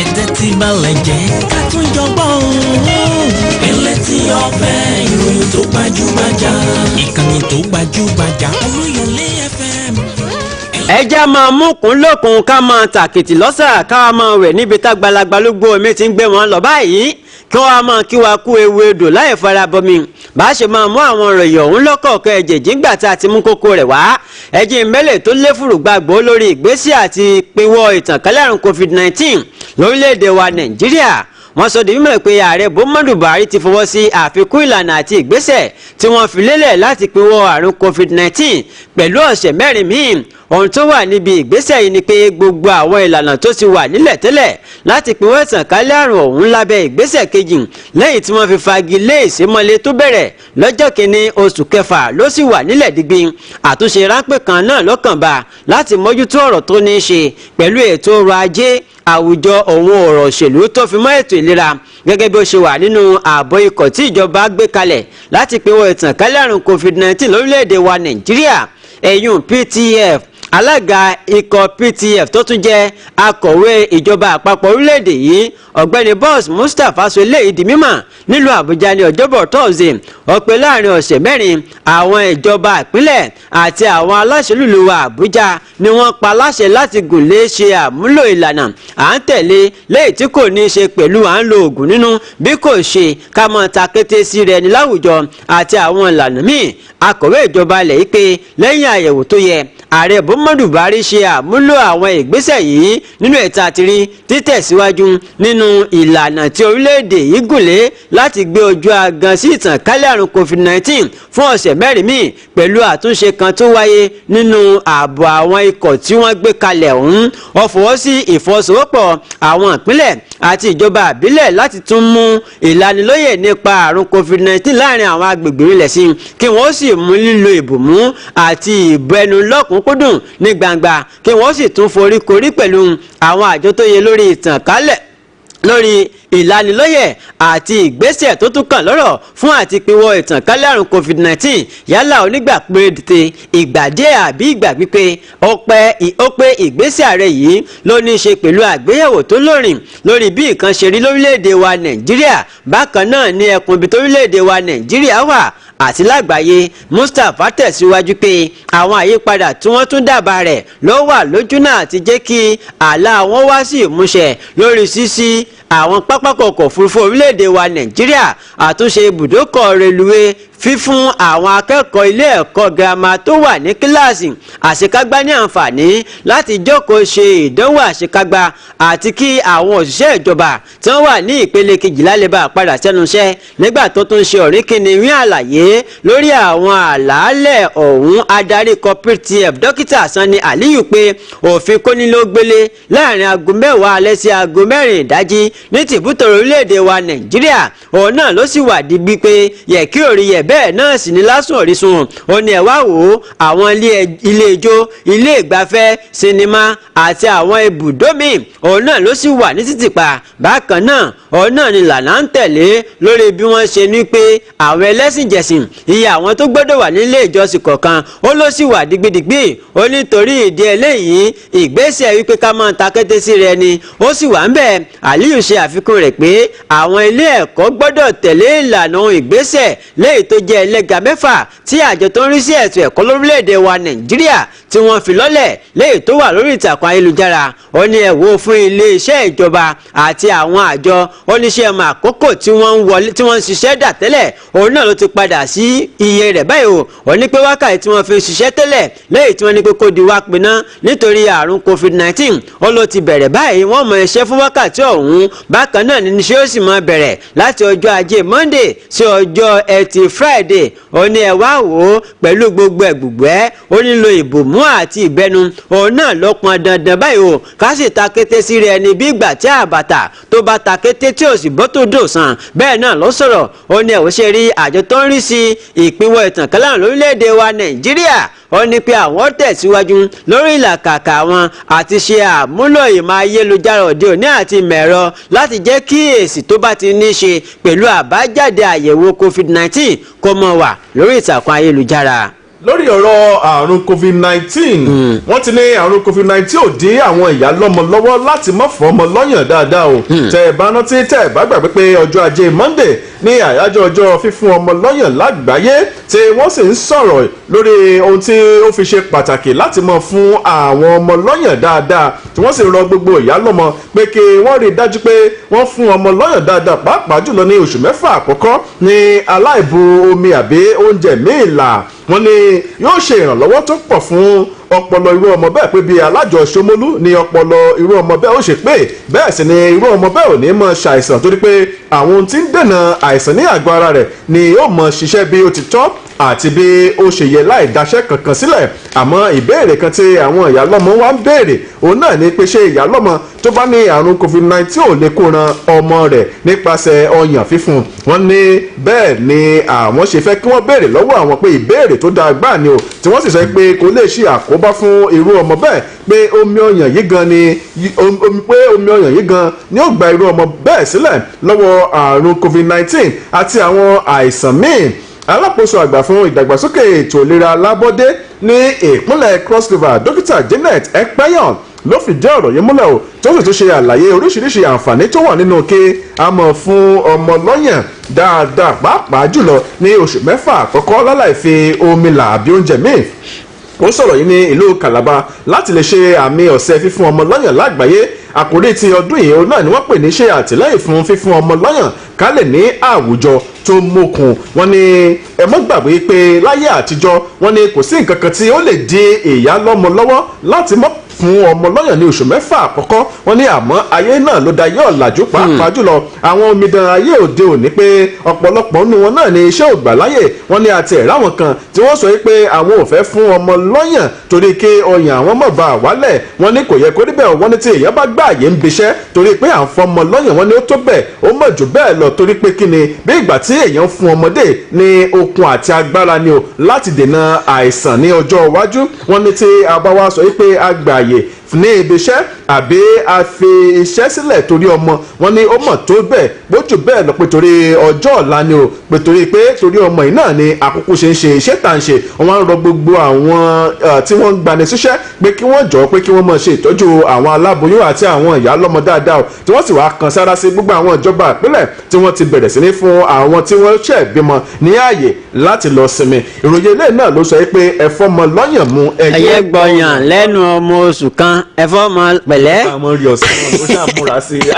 ẹ̀tẹ́ tí balẹ̀ jẹ́ ká tún jọ gbọ́. ẹlẹ́tì ọ̀fẹ́ ìròyìn tó gbajúgbajà ìkànnì tó gbajúgbajà Olúyọ̀lé FM. ẹja máa múkún lókun ká máa tàkìtì lọ́sà ká máa wẹ̀ níbi tágbàlagbà ló gbó omi ti ń gbé wọn lọ báyìí kí wọ́n á máa kí wa kú ewu odò láì farabọmi bá a ṣe máa mú àwọn ìròyìn ọ̀hún lọ́kọ̀ọ̀kan ẹ̀jẹ̀jì ńgbà tá a ti mú kókó rẹ̀ wá ẹ̀jẹ̀ ìmẹ́lẹ̀ tó lé fùrùgbàgbọ́ lórí ìgbésí àti pinwọ́ ìtànkálẹ̀ àrùn COVID-19 lórílẹ̀‐èdè wa Nàìjíríà wọ́n sọ di mímọ̀ pé ààrẹ Muhammadu Buhari ti fọwọ́ sí àfikún ìlànà àti ìgbésẹ̀ tí wọ́n fi lélẹ̀ láti pinwọ́ àrùn COVID-19 pẹ̀lú ọ̀sẹ̀ mẹ́rin míì ohun tó wà níbi ìgbésẹ̀ yìí ni pé gbogbo àwọn ìlànà tó ti wà nílẹ̀ tẹ́lẹ̀ láti pinwọ́ ìtànkálẹ̀ àrùn ọ̀hún lábẹ́ ìgbésẹ̀ kejì lẹ́yìn tí wọ́n fi fagi lé ìsémọ́lé tó bẹ̀rẹ̀ lọ́jọ́ kìíní oṣù kẹfà ló sì wà nílẹ̀ digbí àtúnṣe ráńpẹ́ kan náà lọ́kàn bá láti mójútó ọ̀rọ̀ tó ní í ṣe pẹ̀lú ètò ọrọ̀ ajé àwùjọ òun ọ̀rọ̀ òṣèlú tó fi mọ́ ètò ìlera gẹ́gẹ́ bí ó ṣe wà nínú ààbọ̀ ikọ̀ tí ìjọba gbé kalẹ̀ láti pinwọ́ ìtànkálẹ̀ àrùn COVID-19 lórílẹ̀‐èdè wa Nàìjíríà ẹ̀yùn PTF alága ikọ̀ PTF tó tún jẹ́ akọ̀wé ìjọba àpapọ̀ orílẹ̀-èdè yìí ọ̀gbẹ́ni Boss Mustapha sọ eléyìí di mímọ̀ nílùú Àbújá ní ọjọ́bọ̀ Thursday ó pé láàrin ọ̀sẹ̀ mẹ́rin àwọn ìjọba ìpínlẹ̀ àti àwọn aláṣẹ lùlù Àbújá ni wọ́n pa láṣẹ láti gùnlé ṣe àmúlò ìlànà à ń tẹ̀lé léyìí tí kò ní í ṣe pẹ̀lú à ń lo oògùn nínú bí kò ṣe ká mọ́ ta kété sí rẹ̀ ní láwùjọ àti àwọn ìlànà míì akọ̀wé ìjọba ilẹ̀ yìí pé lẹ́yìn àyẹ̀wò tó yẹ ààrẹ Muhammadu Buhari ṣe àmúlò àwọn ìgbésẹ̀ yìí nínú ẹ̀ta àtìrí títẹ̀síwájú nínú ìlànà tí orílẹ̀-èdè yìí gùnlé láti gbé ojú agan sí ìtànkálẹ̀ àrùn COVID-19 fún ọ̀sẹ̀ mẹ́rin míì pẹ̀lú àtúnṣe kan tó wáyé nínú ààbò àwọn ikọ̀ tí wọ́n gbé kalẹ̀ ọ̀hún ó fọwọ́ sí ìfọwọ́sowọ́pọ̀ àwọn ìpínlẹ̀ àti ìjọba àbílẹ̀ láti tún mú ìlanilóyè nípa àrùn COVID-19 láàrin àwọn agbègbè ilẹ̀ sí kí wọ́n sì mú lílo ìbòmú àti ìbẹnu lọ́kùnkúndùn ní gbangba kí wọ́n sì tún foríkorí pẹ̀lú àwọn àjọ tó yẹ lórí ìtànkálẹ̀ lórí ìlanilóyè àti ìgbésẹ̀ tó tún kàn lọ́rọ̀ fún àti pinwọ́ ìtànkálẹ̀ àrùn COVID-19 yálà onígbà péréte ìgbà díẹ̀ àbí ìgbà pípé ó pé ìgbésẹ̀ ààrẹ yìí ló ní í ṣe pẹ̀lú àgbéyẹ̀wò tó lóòrìn lórí bí nǹkan ṣe rí lórílẹ̀‐èdè wa Nàìjíríà bákan náà ní ẹkùn ibi torílẹ̀‐èdè wa Nàìjíríà wà àti lágbàáyé Mustapha tẹ̀síwájú pé àwọn àyípadà tí wọ́n tún dábàá rẹ̀ ló wà lójúnà àti jẹ́ kí àlá wọn wá sí ìmúṣẹ lórí ṣíṣí àwọn pápákọ̀ ọkọ̀ òfurufú orílẹ̀-èdè wa Nàìjíríà àtúnṣe ibùdókọ̀ reluwé fífún àwọn akẹ́kọ̀ọ́ ilé ẹ̀kọ́ girama tó wà ní kíláàsì àṣekágbá ní àǹfààní láti jókòó ṣe ìdánwò àṣekágbá àti kí àwọn òṣìṣẹ́ ìjọba tí wọ́n wà ní ìpele kejìlá lè bá padà sẹ́nu iṣẹ́ nígbà tó tún ṣe ọ̀rìnkìnìún àlàyé lórí àwọn àlàálẹ̀ ọ̀hún adarí cooperative dókítà Sanni Aliyu pé òfin kónílógbélé láàrin aago mẹ́wàá alẹ́ sí aago mẹ́rin ìdájí ní tìbútòrò orílẹ̀-èdè wa Nàìjíríà òun náà ló sì wà digbí pé yẹ kí òrì yẹ bẹ́ẹ̀ náà sì ní lásùn orísun ó ní ẹ wá wò ó àwọn ilé ijó ilé ìgbafẹ́ sinimá àti àwọn ibùdó míì òun náà ló sì wà ní títìpa bákan náà òun náà ni lànà ń tẹ̀lé lórí bí wọ́n ṣe ní pé àwọn ẹlẹ́sìnjẹsìn iye àwọn tó gbọ́dọ̀ wà nílé ìjọsìn kọ̀ọ̀kan ó ló sì wà digbidigbi ó nítorí ìdí eléyìí ìgbésẹ̀ wípé ká máa ta kété sí rẹ ni ó sì wà ń bẹ̀ Aliyu ṣe àfikún rẹ̀ pé àwọn ilé ẹ̀kọ́ gbọ́dọ̀ tẹ̀lé ìlànà ìgbésẹ̀ léyìí tó jẹ́ ẹlẹ́gà mẹ́fà tí àjọ tó ń rí sí ètò ẹ̀kọ́ lórílẹ̀‐èdè wa Nàìjíríà tí wọ́n fi lọ́lẹ̀ léyìí tó wà lórí ìtàkùn ayélujára ó ní ẹ wò fún ilé-iṣẹ́ ìjọba àti àwọn àjọ oníṣẹ́ ọmọ àkókò tí wọ́n ń ṣiṣẹ́ dà tẹ́lẹ̀ òun náà ló ti padà sí iye rẹ̀ báyìí o ó ní pé wákàtí tí wọ́n fi ṣiṣẹ́ tẹ́lẹ̀ léyìí tí wọ́n ní pé kó di wá pinná nítorí àrùn COVID-19 ó ló ti bẹ̀rẹ̀ báyìí wọ́n mọ iṣẹ́ fún wákàtí ọ̀hún bákan náà ní iṣẹ́ ó sì máa bẹ̀rẹ̀ láti ọjọ́ ajé Monday sí ọjọ́ ẹtì Friday Friday ó ní ẹ wá wò ó pẹ̀lú gbogbo ẹ̀gbùgbẹ́ ó nílò ìbòmú àti ìbẹnu òun náà ló pọn dandan báyìí o ká sì ta kété sí rẹ ní bí ìgbà tí àbàtà tó bá ta kété tí ò sì bọ́ tó dò sàn bẹ́ẹ̀ náà ló sọ̀rọ̀ ó ní ẹ̀wọ́ ṣe rí àjọ tó ń rí sí ìpínwọ́ ìtànkálà lórílẹ̀‐èdè wa Nàìjíríà ó ní pé àwọn tẹ̀síwájú lórí ìlàkàkà wọn àti ṣe àmúlò ìmọ̀ ayélujára òde òní àti ìmọ̀-ẹ̀rọ láti jẹ́ kí èsì tó bá ti ní ṣe pẹ̀lú àbájáde àyẹ̀wò COVID-19 kó mọ̀ wà lórí ìtàkùn ayélujára. lórí ọ̀rọ̀ àrùn covid-19 wọ́n ti ní àrùn covid-19 ò dí àwọn ìyá lọ́mọ lọ́wọ́ láti má fọ́ ọmọ lọ́yàn dáadáa o tẹ́ ẹ bá rántí tẹ́ ẹ bá gbàgbé pé ọjọ́ ajé Monday ní àyájọ́ ọjọ́ fífún ọmọ lọ́yàn lágbàáyé tí wọ́n sì ń sọ̀rọ̀ lórí ohun tí ó fi ṣe pàtàkì láti mọ̀ fún àwọn ọmọ lọ́yàn dáadáa tí wọ́n sì rọ gbogbo ìyá lọ́mọ pé kí wọ́n rí i dájú pé wọ́n fún ọmọ lọ́yàn dáadáa pàápàá jùlọ ní oṣù mẹ́fà àkọ́kọ́ ní aláìbu omi àbí oúnjẹ míì là wọ́n ní yóò ṣe ìrànlọ́wọ́ tó pọ̀ fún ọpọlọ irú ọmọ bẹ́ẹ̀ pé bíi alájọṣomólú ni ọpọlọ irú ọmọ bẹ́ẹ̀ ó ṣe pé bẹ́ẹ̀ sì ni irú ọmọ bẹ́ẹ̀ ò ní mọ ṣàìsàn torí pé àwọn ohun tí ń dènà àìsàn ní àgọ́ ara rẹ̀ ni ó mọ ṣiṣẹ́ bí ó ti tọ́ àti bí ó ṣe yẹ láì daṣẹ́ kankan sílẹ̀ àmọ́ ìbéèrè kan tí àwọn ìyá lọ́mọ wá ń béèrè òun náà ni pé ṣé ìyá lọ́mọ tó bá ní àrùn covid-19 ò lè kó ran ọmọ rẹ̀ nípasẹ̀ ọyàn fífún wọn ní bẹ́ẹ̀ ni àwọn ṣe fẹ́ kí wọ́n béèrè lọ́wọ́ àwọn pé ìbéèrè tó dáa gbáà ni o tí wọ́n sì sọ pé kò lè ṣe àkóbá fún irú ọmọ bẹ́ẹ̀ pé omi ọyàn yìí gan ni ó gba irú ọmọ bẹ́ẹ̀ sílẹ̀ lọ́wọ́ àrùn covid-19 àti àwọn àìsàn míì alákòóso àgbà fún ìdàgbàsókè ètò ìlera lábọ́dé ní ìpínlẹ̀ Cross River dókítà Janet Ekpeyon ló fìdí ọ̀rọ̀ yìí múlẹ̀ o tó sì tún ṣe àlàyé oríṣiríṣi àǹfààní tó wà nínú kí a mọ̀ fún ọmọ lọ́yàn dáadáa pàápàá jùlọ ní oṣù mẹ́fà àkọ́kọ́ láláì fi omi là àbí oúnjẹ míì ó sọ̀rọ̀ yìí ní ìlú Calabar láti lè ṣe àmì ọ̀sẹ̀ fífún ọmọ lọ́yàn lágbàáyé àkòrí ti ọdún yìí náà ni wọ́n pè ní ṣe àtìlẹ́yìn fún fífún ọmọ lọ́yàn ká lè ní àwùjọ tó mókun wọ́n ní ẹ mọ́ gbàgbé pé láyé àtijọ́ wọ́n ní kò sí nǹkan kan tí ó lè di ìyá lọ́mọ lọ́wọ́ láti mọ́ fún ọmọ lọ́yàn ní oṣù mẹ́fà àkọ́kọ́ wọ́n ní àmọ́ ayé náà ló da ayé ọ̀làjú pàápàá jùlọ àwọn omidan ayé òde òní pé ọ̀pọ̀lọpọ̀ nínú wọn náà ní iṣẹ́ ògbà láyè wọ́n ní àti ẹ̀rá wọn kan tí wọ́n sọ pé àwọn ò fẹ́ fún ọmọ lọ́yàn torí kí ọyàn àwọn mọ̀ bá wálẹ̀ wọ́n ní kò yẹ kó rí bẹ́ẹ̀ wọ́n ní tí èèyàn bá gbá àyè ń biṣẹ́ torí pé à ń fún ọmọ lọ́yàn wọ́n ní ó tó bẹ́ẹ̀ ó mọ̀ jù bẹ́ẹ̀ lọ torí pé kí ni bí ìgbà tí èèyàn fún ọmọdé ní okun àti agbára ni o láti dènà àìsàn ní ọjọ́ iwájú wọ́n ní tí a bá wá sọ pé a gbà àyè ní ibi iṣẹ́ àbí a fi iṣẹ́ sílẹ̀ torí ọmọ wọn ni ó mọ̀ tó bẹ́ẹ̀ bójú bẹ́ẹ̀ lọ pé torí ọjọ́ ọ̀la ni o pé torí ọmọ yìí náà ni àkókò ṣe ń ṣe iṣẹ́ tà ń ṣe wọn á rọ gbogbo àwọn tí wọ́n ń gbani síṣẹ́ pé kí wọ́n jọ pé kí wọ́n máa ṣe ìtọ́jú àwọn aláboyún àti àwọn ìyá lọ́mọ dáadáa o tí wọ́n sì wá kan sára sí gbogbo àwọn ìjọba ìpínlẹ̀ tí wọ́n ti bẹ̀rẹ̀ sí ní fún àwọn tí wọ́n ṣẹ̀ bímọ ní ààyè láti lọ sinmi ìròyìn ilé náà ló sọ pé ẹ̀fọ́ ọmọ lọ́yàn mú ẹyẹ gbọ̀yàn lẹ́nu ọmọ oṣù kan ẹ̀fọ́ ọmọ pẹ̀lẹ́. àmọ́ rí ọ̀sán ó ṣàmúra sí i.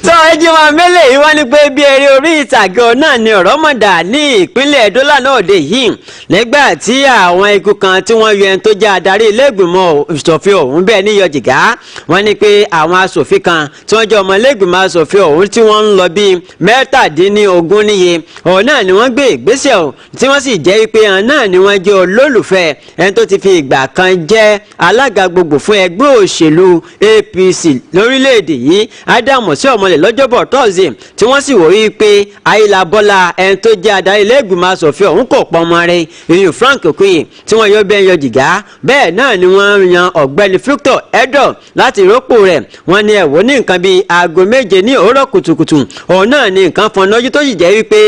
tó ẹjí wọn mélòó yìí wọ́n ní pé bí eré orí ìtàgé náà ni ọ̀rọ̀ mọ̀dà ní ìpínlẹ̀ Edo lánàá òde yìí nígbà tí àwọn ikú kan tí wọ́n yọ ẹni tó jẹ́ adarí ilé-ìgbìmọ̀ ìṣòfin ọ̀hún bẹ́ẹ̀ ní yọjìgá wọ́n ní pé àwọn aṣòfin kan tí wọ́n jẹ́ ọmọ ilé-ìgbìmọ̀ aṣòfin ọ̀hún tí wọ́n ń lọ bíi mẹ́tàdínlógún níye ọ̀hún náà ni wọ́n gbé ìgbésẹ̀ ọ̀hún tí wọ́n sì jẹ́ pé hàn náà ni wọ́n jẹ́ olólùfẹ́ ẹni tó ti fi ìgbà kan jẹ́ alága gbogbo fún ẹgbẹ́ òṣèlú APC lórílẹ̀‐èdè yìí Ádámù sí ọmọlẹ̀ lọ́jọ́bọ̀ tọ́sídẹ̀ẹ́ tí wọ́n sì wò wí pé Ayílà Bọ́lá ẹni tó jẹ́ adarí ilé-ìgbìmọ̀ aṣòfin ọ̀hún kò pọ̀ ọmọ rẹ̀ ìyún Frank Okoye tí wọ́n yọ bẹ́ẹ̀ yọ jìgá bẹ́ẹ̀ náà ni wọ́n yan ọ̀gbẹ́ni Victor Edo láti rọ́pò rẹ̀ wọ́n ní ẹ̀wọ́ ní nǹkan bíi aago 7 ní òwúrọ̀ kùtùkùtù òun náà ni nǹkan fọnọ́jú tó sì jẹ́ wípé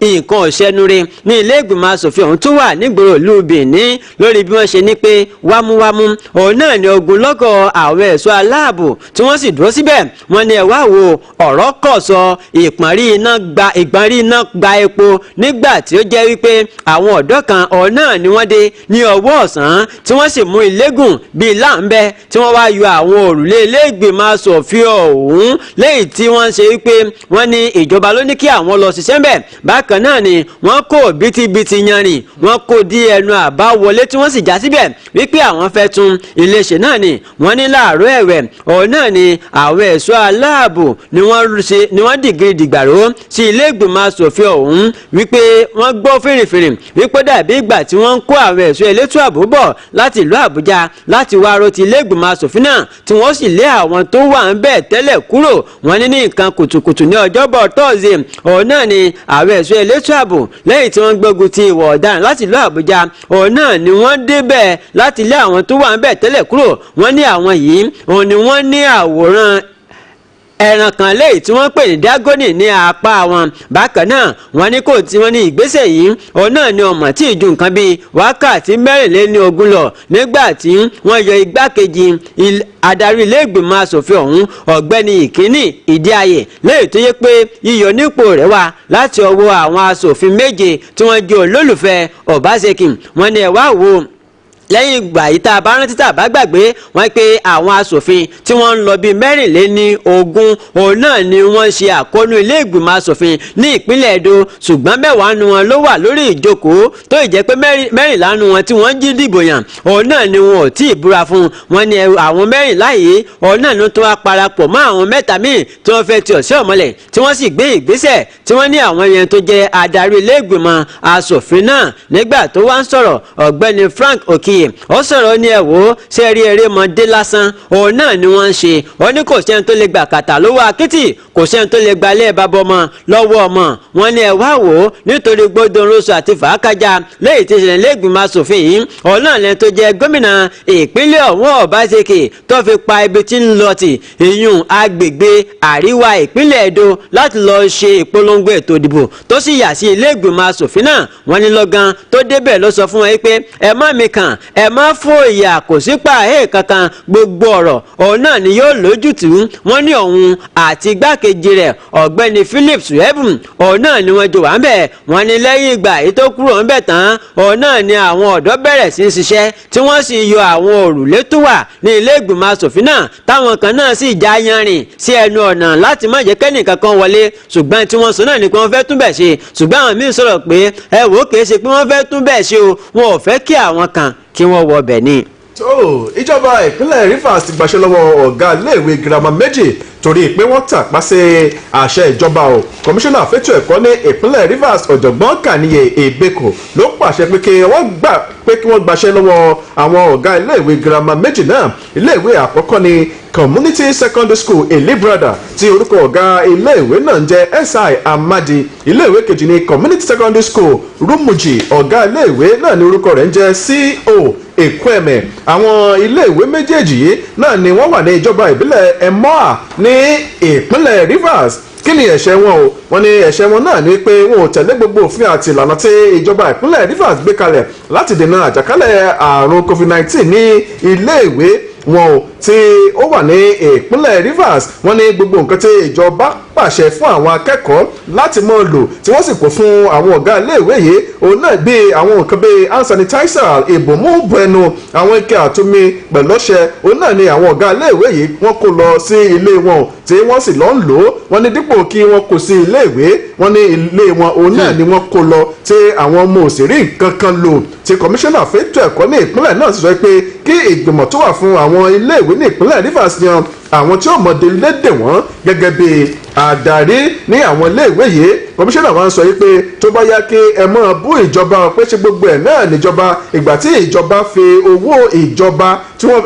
nǹkan ọ̀ṣẹ́nure ní ilé-ìgbìmọ̀ aṣòfin ọ̀hún tó wà nígboro ìlú Benin lórí bí wọ́n ṣe ní pé wámúwámú òun náà ni ogunlọ́gọ̀ àwọn ẹ̀ṣọ́ aláàbò tí wọ́n sì dúró síbẹ̀ wọ́n ní ẹ̀wá wo ọ̀rọ̀ kọ̀ sọ ìpàrí iná gba epo nígbà tí ó jẹ́ wípé àwọn ọ̀dọ́ kan ọ̀hún náà ni wọ́n dé ní ọwọ́ ọ̀sán tí wọ́n sì mú ilégùn bíi láǹbẹ́ tí wọ́n wá yọ àwọn òrùlé ilé-ìgbìmọ̀ aṣòfin ọ̀hún lẹ́yìn tí wọ́n ṣe wípé wọ́n ní ìjọba ló ní kí àwọn lọ ṣiṣẹ́ ńbẹ̀ bákan náà ni wọ́n kó bítíbitì yanrìn wọ́n kó dí ẹnu àbáwọlé tí wọ́n sì já síbẹ̀ wípé àwọn fẹ́ tún iléeṣẹ́ náà ni wọ́n ní láàárọ̀ ẹ̀wẹ̀ ọ̀hún náà ni àwọn ẹ̀ṣọ́ aláàbò ni wọ́n dìgírí dìgbàró sí ilé ìgbìmọ̀ asòfin ọ̀hún wípé wọ́n gbọ́ fèrèfèrè wípé dàbí ìgbà tí wọ́n ń kó àwọn ẹ̀ṣọ́ elétò ààbò bọ̀ láti ìlú àbújá láti wá ro ti ilé ìgbìmọ̀ asòfin náà tí wọ́n sì lé àwọn tó wà ń bẹ̀ tẹ́lẹ̀ kúrò wọ́n ní nǹkan kùtùkùtù ní ọjọ́bọ̀ tọ́sídẹ̀ẹ́ òun náà ni àwọn ẹ̀ṣọ́ elétò ààbò lẹ́yìn tí wọ́n gbógun ti ìwà ọ̀daràn láti ìlú àbújá òun náà ni wọ́n débẹ̀ láti lé àwọn tó wà ń bẹ̀ tẹ́lẹ̀ kúrò wọ́n ní àwọn yìí òun ni wọ́n ní àwòrán ẹran kan léyìí tí wọ́n pè ní dágọ́nì ní apá wọn bákan náà wọ́n ní kò tí wọ́n ní ìgbésẹ̀ yìí òun náà ni ọmọ tí ìju nǹkan bíi wákàtí mẹ́rìnlélógún lọ nígbà tí wọ́n yọ igbákejì adarí ilé ìgbìmọ̀ asòfin ọ̀hún ọ̀gbẹ́ni ìkíní ìdíayè léyìí tó yẹ pé yíyọ nípò rẹ̀ wá láti ọwọ́ àwọn asòfin méje tí wọ́n jẹ́ olólùfẹ́ ọ̀básẹ́kì wọ́n ní ẹ̀ wá wò lẹ́yìn ìgbà yìí tá a bá rántí tá a bá gbàgbé wọ́n pé àwọn asòfin tí wọ́n ń lọ bíi mẹ́rìnléní-ogún òun náà ni wọ́n ṣe àkóónú ilé ìgbìmọ̀ asòfin ní ìpínlẹ̀ Edo ṣùgbọ́n mẹ́wàá nu wọn ló wà lórí ìjókòó tó ì jẹ́ pé mẹ́rìnlá nu wọn tí wọ́n jí dìbò yàn òun náà ni wọn ò tí ì búra fún wọn ni àwọn mẹ́rìnlá yìí òun náà ló tún wá parapọ̀ mọ́ àwọn mẹ́ta míì tí wọ́n fẹ́ ti ọ̀sẹ̀ ọ̀mọ́lẹ̀ tí wọ́n sì gbé ìgbésẹ̀ tí wọ́n ní àwọn yẹn tó jẹ́ adarí ilé ìgbìmọ̀ asòfin náà nígbà tó wá ń sọ̀rọ̀ ọ̀gbẹ́ni Frank Okiye ó sọ̀rọ̀ ní ẹ̀wò ṣe rí erémọdé lásán òun náà ni wọ́n ń ṣe wọ́n ní kò sẹ́ni tó lè gbà kàtà lọ́wọ́ akitì kò sẹ́ni tó lè gbalẹ̀ bàbá ọmọ lọ́wọ́ ọmọ wọn ní ẹ̀wá wò ó nítorí gbódòrósò àti fàákàjà lẹ́yìn tí ìṣẹ̀lẹ̀ lẹ́gbìmọ̀ asòfin yìí òun náà lẹ́ni tó jẹ́ gómìnà ìpínlẹ̀ ọ̀hún Ọbaṣẹ́kì tó fi pa ibi tí ń lọ tì ìyún agbègbè àríwá ìpínlẹ̀ Edo láti lọ ṣe ìpolongo ètò ìdìbò tó sì yà sí ilé ìgbìmọ̀ asòfin náà wọ́n ní lọ́gán tó débẹ̀ ló sọ fún wọn pé ẹ má mi kàn ẹ má fòyà kò sí pààyè kankan gbogbo ọ̀rọ̀ òun náà ni yóò lójútùú wọ́n ní òun àti igbákejì rẹ̀ ọ̀gbẹ́ni Philip Suebun òun náà ni wọ́n jọ wà ń bẹ̀ wọ́n ní lẹ́yìn ìgbà èyí tó kúrò ń bẹ̀ tán òun náà ni àwọn ọ̀dọ́ bẹ̀rẹ̀ sí í ṣiṣẹ́ tí wọ́n sì yọ àwọn òrùlé tó wà ní ilé ìgbìmọ̀ asòfin náà táwọn kan náà sì já yanrìn sí ẹnu ọ̀nà láti má jẹ́ kẹ́nìkan kan wọlé ṣùgbọ́n tí wọ́n sọ náà ni pé wọ́n fẹ́ tún bẹ̀ ṣe ṣùgbọ́n àwọn míì sọ̀rọ̀ pé ẹ wò ó kìí ṣe pé wọ́n fẹ́ tún bẹ̀ ṣe o wọn ò fẹ́ kí àwọn kan kí wọ́n wọ bẹ̀ ni. tó ìjọba ìpínlẹ̀ Rivers ti gbaṣẹ́ lọ́wọ́ ọ̀gá iléèwé girama méjì torí pé wọ́n tàpá sí àṣẹ ìjọba o kọmíṣánná fẹ́tọ̀ ẹ̀kọ́ ní ìpínlẹ̀ Rivers ọ̀jọ̀gbọ́n Kàníyè Èbèkò ló pàṣẹ pé kí wọ́n gbaṣẹ́ lọ́wọ́ àwọn ọ̀gá iléèwé girama méjì náà iléèwé àkọ́kọ́ ní Community Secondary School Elibrada tí orúkọ ọ̀gá iléèwé náà ń jẹ́ SI Amadi iléèwé kejì ní Community Secondary School Rumuji ọ̀gá iléèwé náà ní orúkọ rẹ̀ ń jẹ́ CO Ekweme àwọn iléèwé méjèèjì yìí náà ni wọ́n wà ní ìjọba ìbílẹ̀ Emoa ní ìpínlẹ̀ Rivers kí ni ẹ̀ṣẹ̀ wọn o wọ́n ní ẹ̀ṣẹ̀ wọn náà ni pé wọn ò tẹ̀lé gbogbo òfin àti ìlànà tí ìjọba ìpínlẹ̀ Rivers gbé kalẹ̀ láti dènà àjàkálẹ̀ àrùn COVID-19 ní iléèwé wọn o tí ó wà ní ìpínlẹ̀ Rivers wọ́n ní gbogbo nǹkan tí ìjọba pàṣẹ fún àwọn akẹ́kọ̀ọ́ láti máa lò tí wọ́n sì kó fún àwọn ọ̀gá iléèwé yìí òun náà bí àwọn nǹkan bíi hand sanitizer ìbòmú bẹnu àwọn ike àtomi pẹ̀lọ́ṣẹ òun náà ni àwọn ọ̀gá iléèwé yìí wọ́n kó lọ sí ilé wọn tí wọ́n sì lọ ń lò ó wọ́n ní dípò kí wọ́n kó sí iléèwé wọ́n ní ilé wọn òun náà ni wọ́n kó lọ tí àwọn ọmọ òṣèré nǹkan kan lò tí kọmíṣánná fẹ́tọ̀ ẹ̀kọ́ ní ìpínlẹ̀ náà sì sọ pé kí ìgbìmọ̀ tó wà fún àwọn iléèwé ní ìpínlẹ̀ Rivers yan àwọn tí ó mọ̀dé lédè wọ́n gẹ́gẹ́ bí àdarí ní àwọn iléèwé yìí kọmíṣánná wa ń sọ yìí pé tó bá yá kí ẹ mọ́ bú ìjọba pé ṣe gbogbo ẹ̀ náà níjọba ìgbà tí ìjọba fi owó ìjọba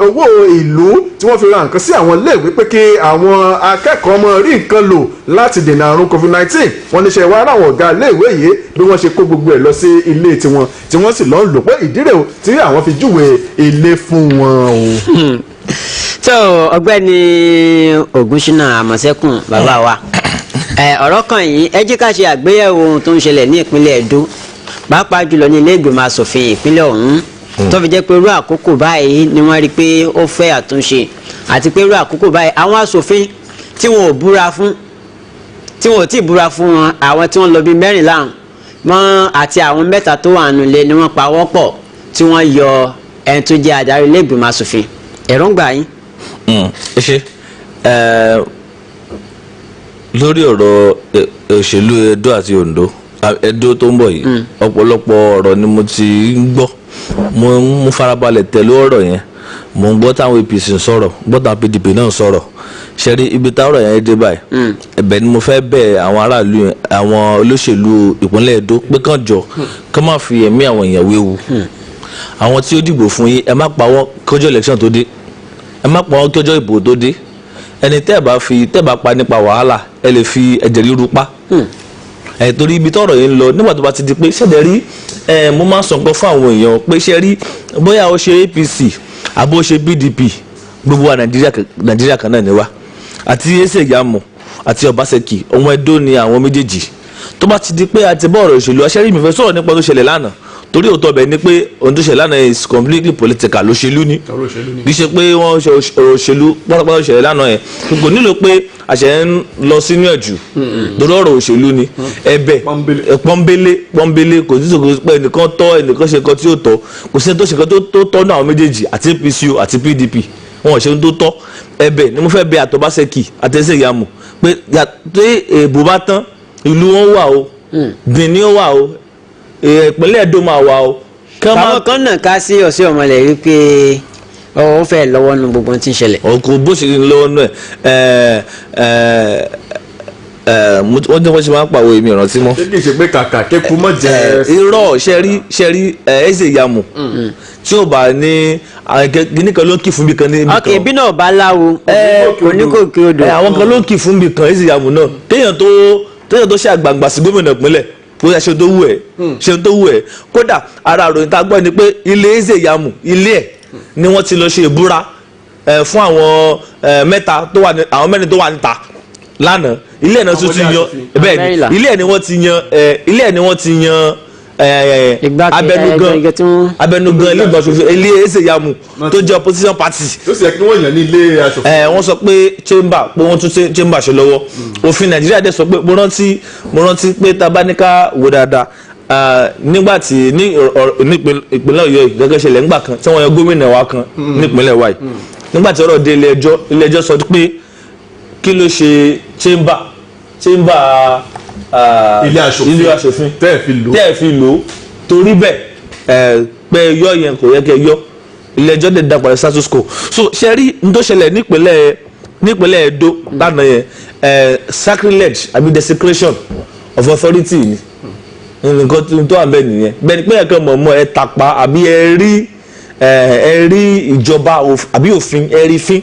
owó ìlú tí wọ́n fi ra nǹkan sí àwọn iléèwé pé kí àwọn akẹ́kọ̀ọ́ mọ rí nǹkan lò láti dènà àrùn COVID-19 wọ́n ní ṣe wá ráwọn ọ̀gá iléèwé yìí bí wọ́n ṣe kó gbogbo ẹ̀ lọ sí ilé tiwọn tí wọ́n sì lọ ń lò pé ìdírè o tí àwọn fi júwe ilé fún wọn o. so ọ̀gbẹ́ni Ògúnṣínà Àmọ̀ṣẹ́kùn bàbá wa ọ̀rọ̀ kan yìí ẹ jẹ́ ká ṣe àgbéyẹ̀wò ohun tó ń ṣẹlẹ̀ ní ìpínlẹ̀ Edo pàápàá jùlọ ní ilé ìgbìmọ̀ asòfin ìpínlẹ̀ ọ̀hún tó fi jẹ́ pé irú àkókò báyìí ni wọ́n rí i pé ó fẹ́ àtúnṣe àti pé irú àkókò báyìí àwọn asòfin tí wọn ò búra fún tí wọn ò tí ì búra fún wọn àwọn tí wọ́n lọ bíi mẹ́rìnlá wọn àti àwọn mẹ́ta tó wà nílé ni wọ́n pawọ́ pọ̀ tí wọ́n yọ ẹni tó jẹ́ adarí ilé ìgbìmọ̀ asòfin èròǹgbà yín. ẹ ṣe lórí ọ̀rọ̀ òṣèlú Edo àti Ondo Edo tó ń bọ̀ yìí ọ̀pọ̀lọpọ̀ ọ̀rọ̀ ni mo ti ń gbọ́ mo farabalẹ̀ tẹ̀lé ọ̀rọ̀ yẹn mò ń gbọ́ táwọn APC ń sọ̀rọ̀ gbọ́ táwọn PDP náà ń sọ̀rọ̀ ṣẹ́rí ibi táwọn yẹn dé báyìí ẹ̀bẹ̀ ni mo fẹ́ bẹ̀ àwọn aráàlú yẹn àwọn olóṣèlú ìpínlẹ̀ Èdó pé kàn jọ kán má fi ẹ̀mí àwọn èèyàn wéwu àwọn tí ó dìbò fún yín ẹ má pa wọ́n kọjọ́ election tó dé ẹ má pa wọ́n kọjọ́ ìbò tó dé ẹni tẹ́ ẹ bá pa nípa wàhálà ẹ lè fi ẹ̀jẹ̀ ríru pa torí ibi tọ́rọ̀ yìí ń lọ nígbà tó bá ti di pé ṣẹ̀dẹ̀ rí mo máa ń sọ nǹkan fún àwọn èèyàn pé ṣe rí bóyá ó ṣe APC àbó ṣe PDP gbogbo wa Nàìjíríà kan náà ni wá àti Eze Iyamu àti Obaseki ọmọ Ẹdó ni àwọn méjèèjì tó bá ti di pé àti bọ́ ọ̀rọ̀ òṣèlú aṣẹ́rí mi fẹ́ sọ̀rọ̀ nípa tó ṣẹlẹ̀ lánàá torí òótọ́ bẹ̀ ni pé ohun tó ṣẹlẹ̀ lánàá is completely political lóṣèlú ni kì í ṣe pé wọ́n ṣe ọ̀rọ̀ òṣèlú pátápátá ṣẹlẹ̀ lánàá yẹn kò nílò pé àṣẹ ń lọ sínú ẹ̀jù torí ọ̀rọ̀ òṣèlú ni ẹ̀bẹ̀ pọ́nbélé kò sí sòkò pé ẹnìkan tọ́ ẹnìkan ṣe kan tí ó tọ́ kò sí ẹni tó ṣe kan tó tọ́ náà àwọn méjèèjì àti APC àti PDP wọn ò ṣe ohun tó tọ́ ẹ̀bẹ̀ ni mo fẹ́ bẹ̀ Obaseki àti Eze Iyamu pé èèbò bá tán ìlú wọn wà o Benin ó wà o ìpínlẹ̀ Èdó máa wà o. àwọn kan náà ká sí Ọ̀ṣẹ́ Ọ̀mọ̀lẹ̀ wípé ó fẹ́ lọ́wọ́ nu gbogbo tí ń ṣẹlẹ̀. ọkọ̀ bó ṣe ń lọ́wọ́ nù wọ́n ní wọ́n ṣe máa ń pàwọ́ èmi ìrántí mọ́. kí n ṣe pé kàkà kéku mọ́ jẹ́. irọ́ ṣẹ́rí Eze Iyamu tí ó bá ní kíní kan ló ń kì fún mi kan ní ibi kan. ọkẹ́ bí náà bá láwo oníkòkè odò. àwọn kan ló ń kì fún mi kan Eze Iyamu náà téèyàn tó ṣe àgbààgbà sí gómìnà ìpínlẹ̀ kó yà ṣe tó wù ẹ́ kódà ara àròyìn tá a gbọ́ ni pé ilé Eze Iyamu ilé ẹ̀ ni wọ́n ti lọ ṣe ìbúra fún àwọn mẹ́rin tó wà níta lánàá ilé ẹ̀ náà tún ti yan bẹ́ẹ̀ ni ilé ẹ̀ ni wọ́n ti yan abẹnugan ilé ìgbà ṣòfin ilé Eze Iyamu tó jẹ́ opposition party. ó sì yẹ kí wọ́n yàn ní ilé aṣòfin. wọ́n sọ pé chamber pé wọ́n tún chamber ṣe lọ́wọ́ òfin Nàìjíríà dẹ̀ sọ pé mo rántí pé tabaníkà wò dáadáa nígbàtí ní ìpínlẹ̀ Ọ̀yọ́ gẹ́gẹ́ ṣẹlẹ̀ ńgbà kan tí wọ́n yan gómìnà wa kan nípínlẹ̀ wa yìí nígbàtí ọ̀rọ̀ dé ilé ẹjọ́ sọ pé kí ló ṣe chamber ilé aṣòfin tẹ́ẹ̀ fi lò ó torí bẹ́ẹ̀ pé yọ yẹn kò yẹ kẹ́ yọ ilé ẹjọ́ dẹ̀ dá padà status quo so ṣe rí n tó ṣẹlẹ̀ nípínlẹ̀ Ẹdó lánàá yẹn sacrilege àbí desecration of authority ni nǹkan tó wà bẹ́ẹ̀ nìyẹn bẹ́ẹ̀ ni pé ẹ̀kan mọ̀ọ́mọ́ ẹ tàpá àbí ẹ rí ìjọba àbí òfin ẹ rí fín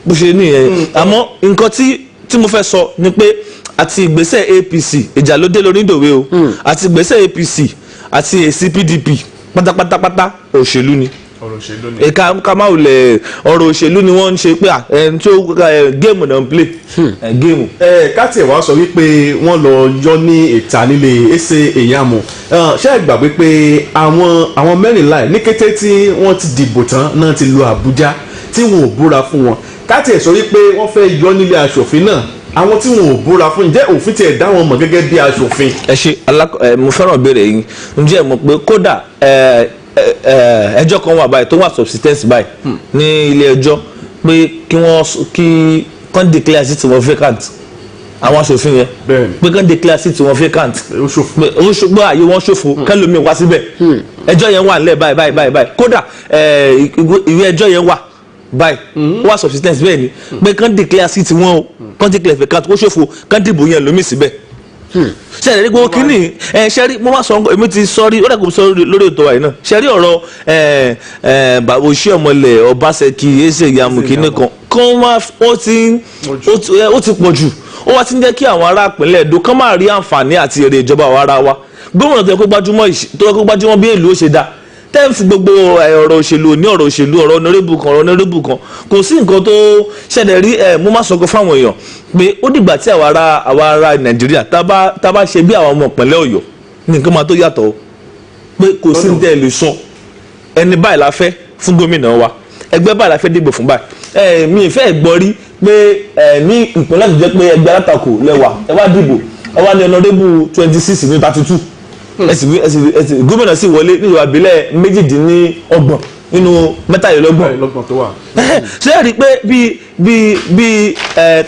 bó ṣe nìyẹn àmọ́ nǹkan tí mo fẹ́ sọ ni pé àti ìgbésẹ̀ APC ìjà ló dé lórí ìdòwe o àti ìgbésẹ̀ APC àti èsì PDP pátápátá òṣèlú ni ẹ̀ka kamáwò lẹ̀ ọ̀rọ̀ òṣèlú ni wọ́n ń ṣe pé ẹni tó géèmù náà ń play géèmù. káàtì ẹ̀ wá sọ wípé wọ́n lọ yọ ní ìta nílé Eze Iyamu ṣé ẹ gbàgbé pé àwọn mẹ́rìnlá ẹ̀ ní kété tí wọ́n ti dìbò tán náà ti lọ Àbújá tí wọn ò búra fún wọn káàtì ẹ̀ sọ wípé wọ́n fẹ́ yọ nílé aṣòfin náà àwọn tí wọn ò búra fún ǹjẹ́ òfin tiẹ̀ dá wọn mọ̀ gẹ́gẹ́ bí aṣòfin. ẹ ṣe mo fẹ́ràn béèrè yín ǹjẹ́ mo pé kódà ẹjọ́ kan wà báyìí tó wà subsistence báyìí ní ilé ẹjọ́ pé kí kán declare sí tiwọn vacant àwọn aṣòfin yẹn pé kán declare sí tiwọn vacant ó ṣùgbọ́n àyè wọn ṣòfò kẹlòmíì wá síbẹ̀ ẹjọ́ yẹn wà nílẹ̀ báyìí kódà ìwé ẹjọ́ yẹn wà báyìí wà subsistence bẹ́ẹ̀ ni pé kán declare sí tiwọn o kán declare vacant ó ṣòfò kán dìbò yẹn lómi síbẹ̀ sẹ́ẹ̀rì gbogbo kínní sẹ́ẹ̀rì mo máa sọ èmi ti sọ́rí ó dàgbà sọ lórí ètò àyè náà sẹ́ẹ̀rì ọ̀rọ̀ Oluyole Ọmọlẹ̀ Obaseki Eze Iyamu kínní kan ó ti pọ̀ jù ó wá ti ń jẹ́ kí àwọn ará ìpínlẹ̀ Èdó kán máa rí àǹfààní àti èrè ìjọba àwọn ará wa gómìnà tó yẹ kó gbájúmọ́ bí èlò ó ṣe dá tẹ́ǹfì gbogbo ọ̀rọ̀ òṣèlú ní ọ̀rọ̀ òṣèlú ọ̀rọ̀ ọ̀nàrẹ́bù kan kò sí nǹkan tó ṣẹlẹ̀ rí mo máa sọ̀kọ fáwọn èèyàn pé ó dìgbà tí àwa ará Nàìjíríà tá bá ṣe bí àwọn ọmọ ìpínlẹ̀ Ọ̀yọ́ ní nǹkan máa tó yàtọ̀ pé kò sí ní tẹ́ ẹ lè sọ ẹni báyìí la fẹ́ fún gómìnà wa ẹgbẹ́ báyìí la fẹ́ dìbò fún báyìí mi ìfẹ́ gbọ́ rí pé ní ìpínlẹ̀ tó jẹ́ pé ẹgbẹ́ alátakò lẹ́wà ẹ wá dìbò ẹ wá ní ọ̀nàrẹ́bù 26 ní 32 gómìnà sì wọlé ní ìwà ìbílẹ̀ méjìdínlọ́gbọ̀n nínú mẹ́tàlélọ́gbọ̀n tó wà. ṣé ẹ rí i pé bí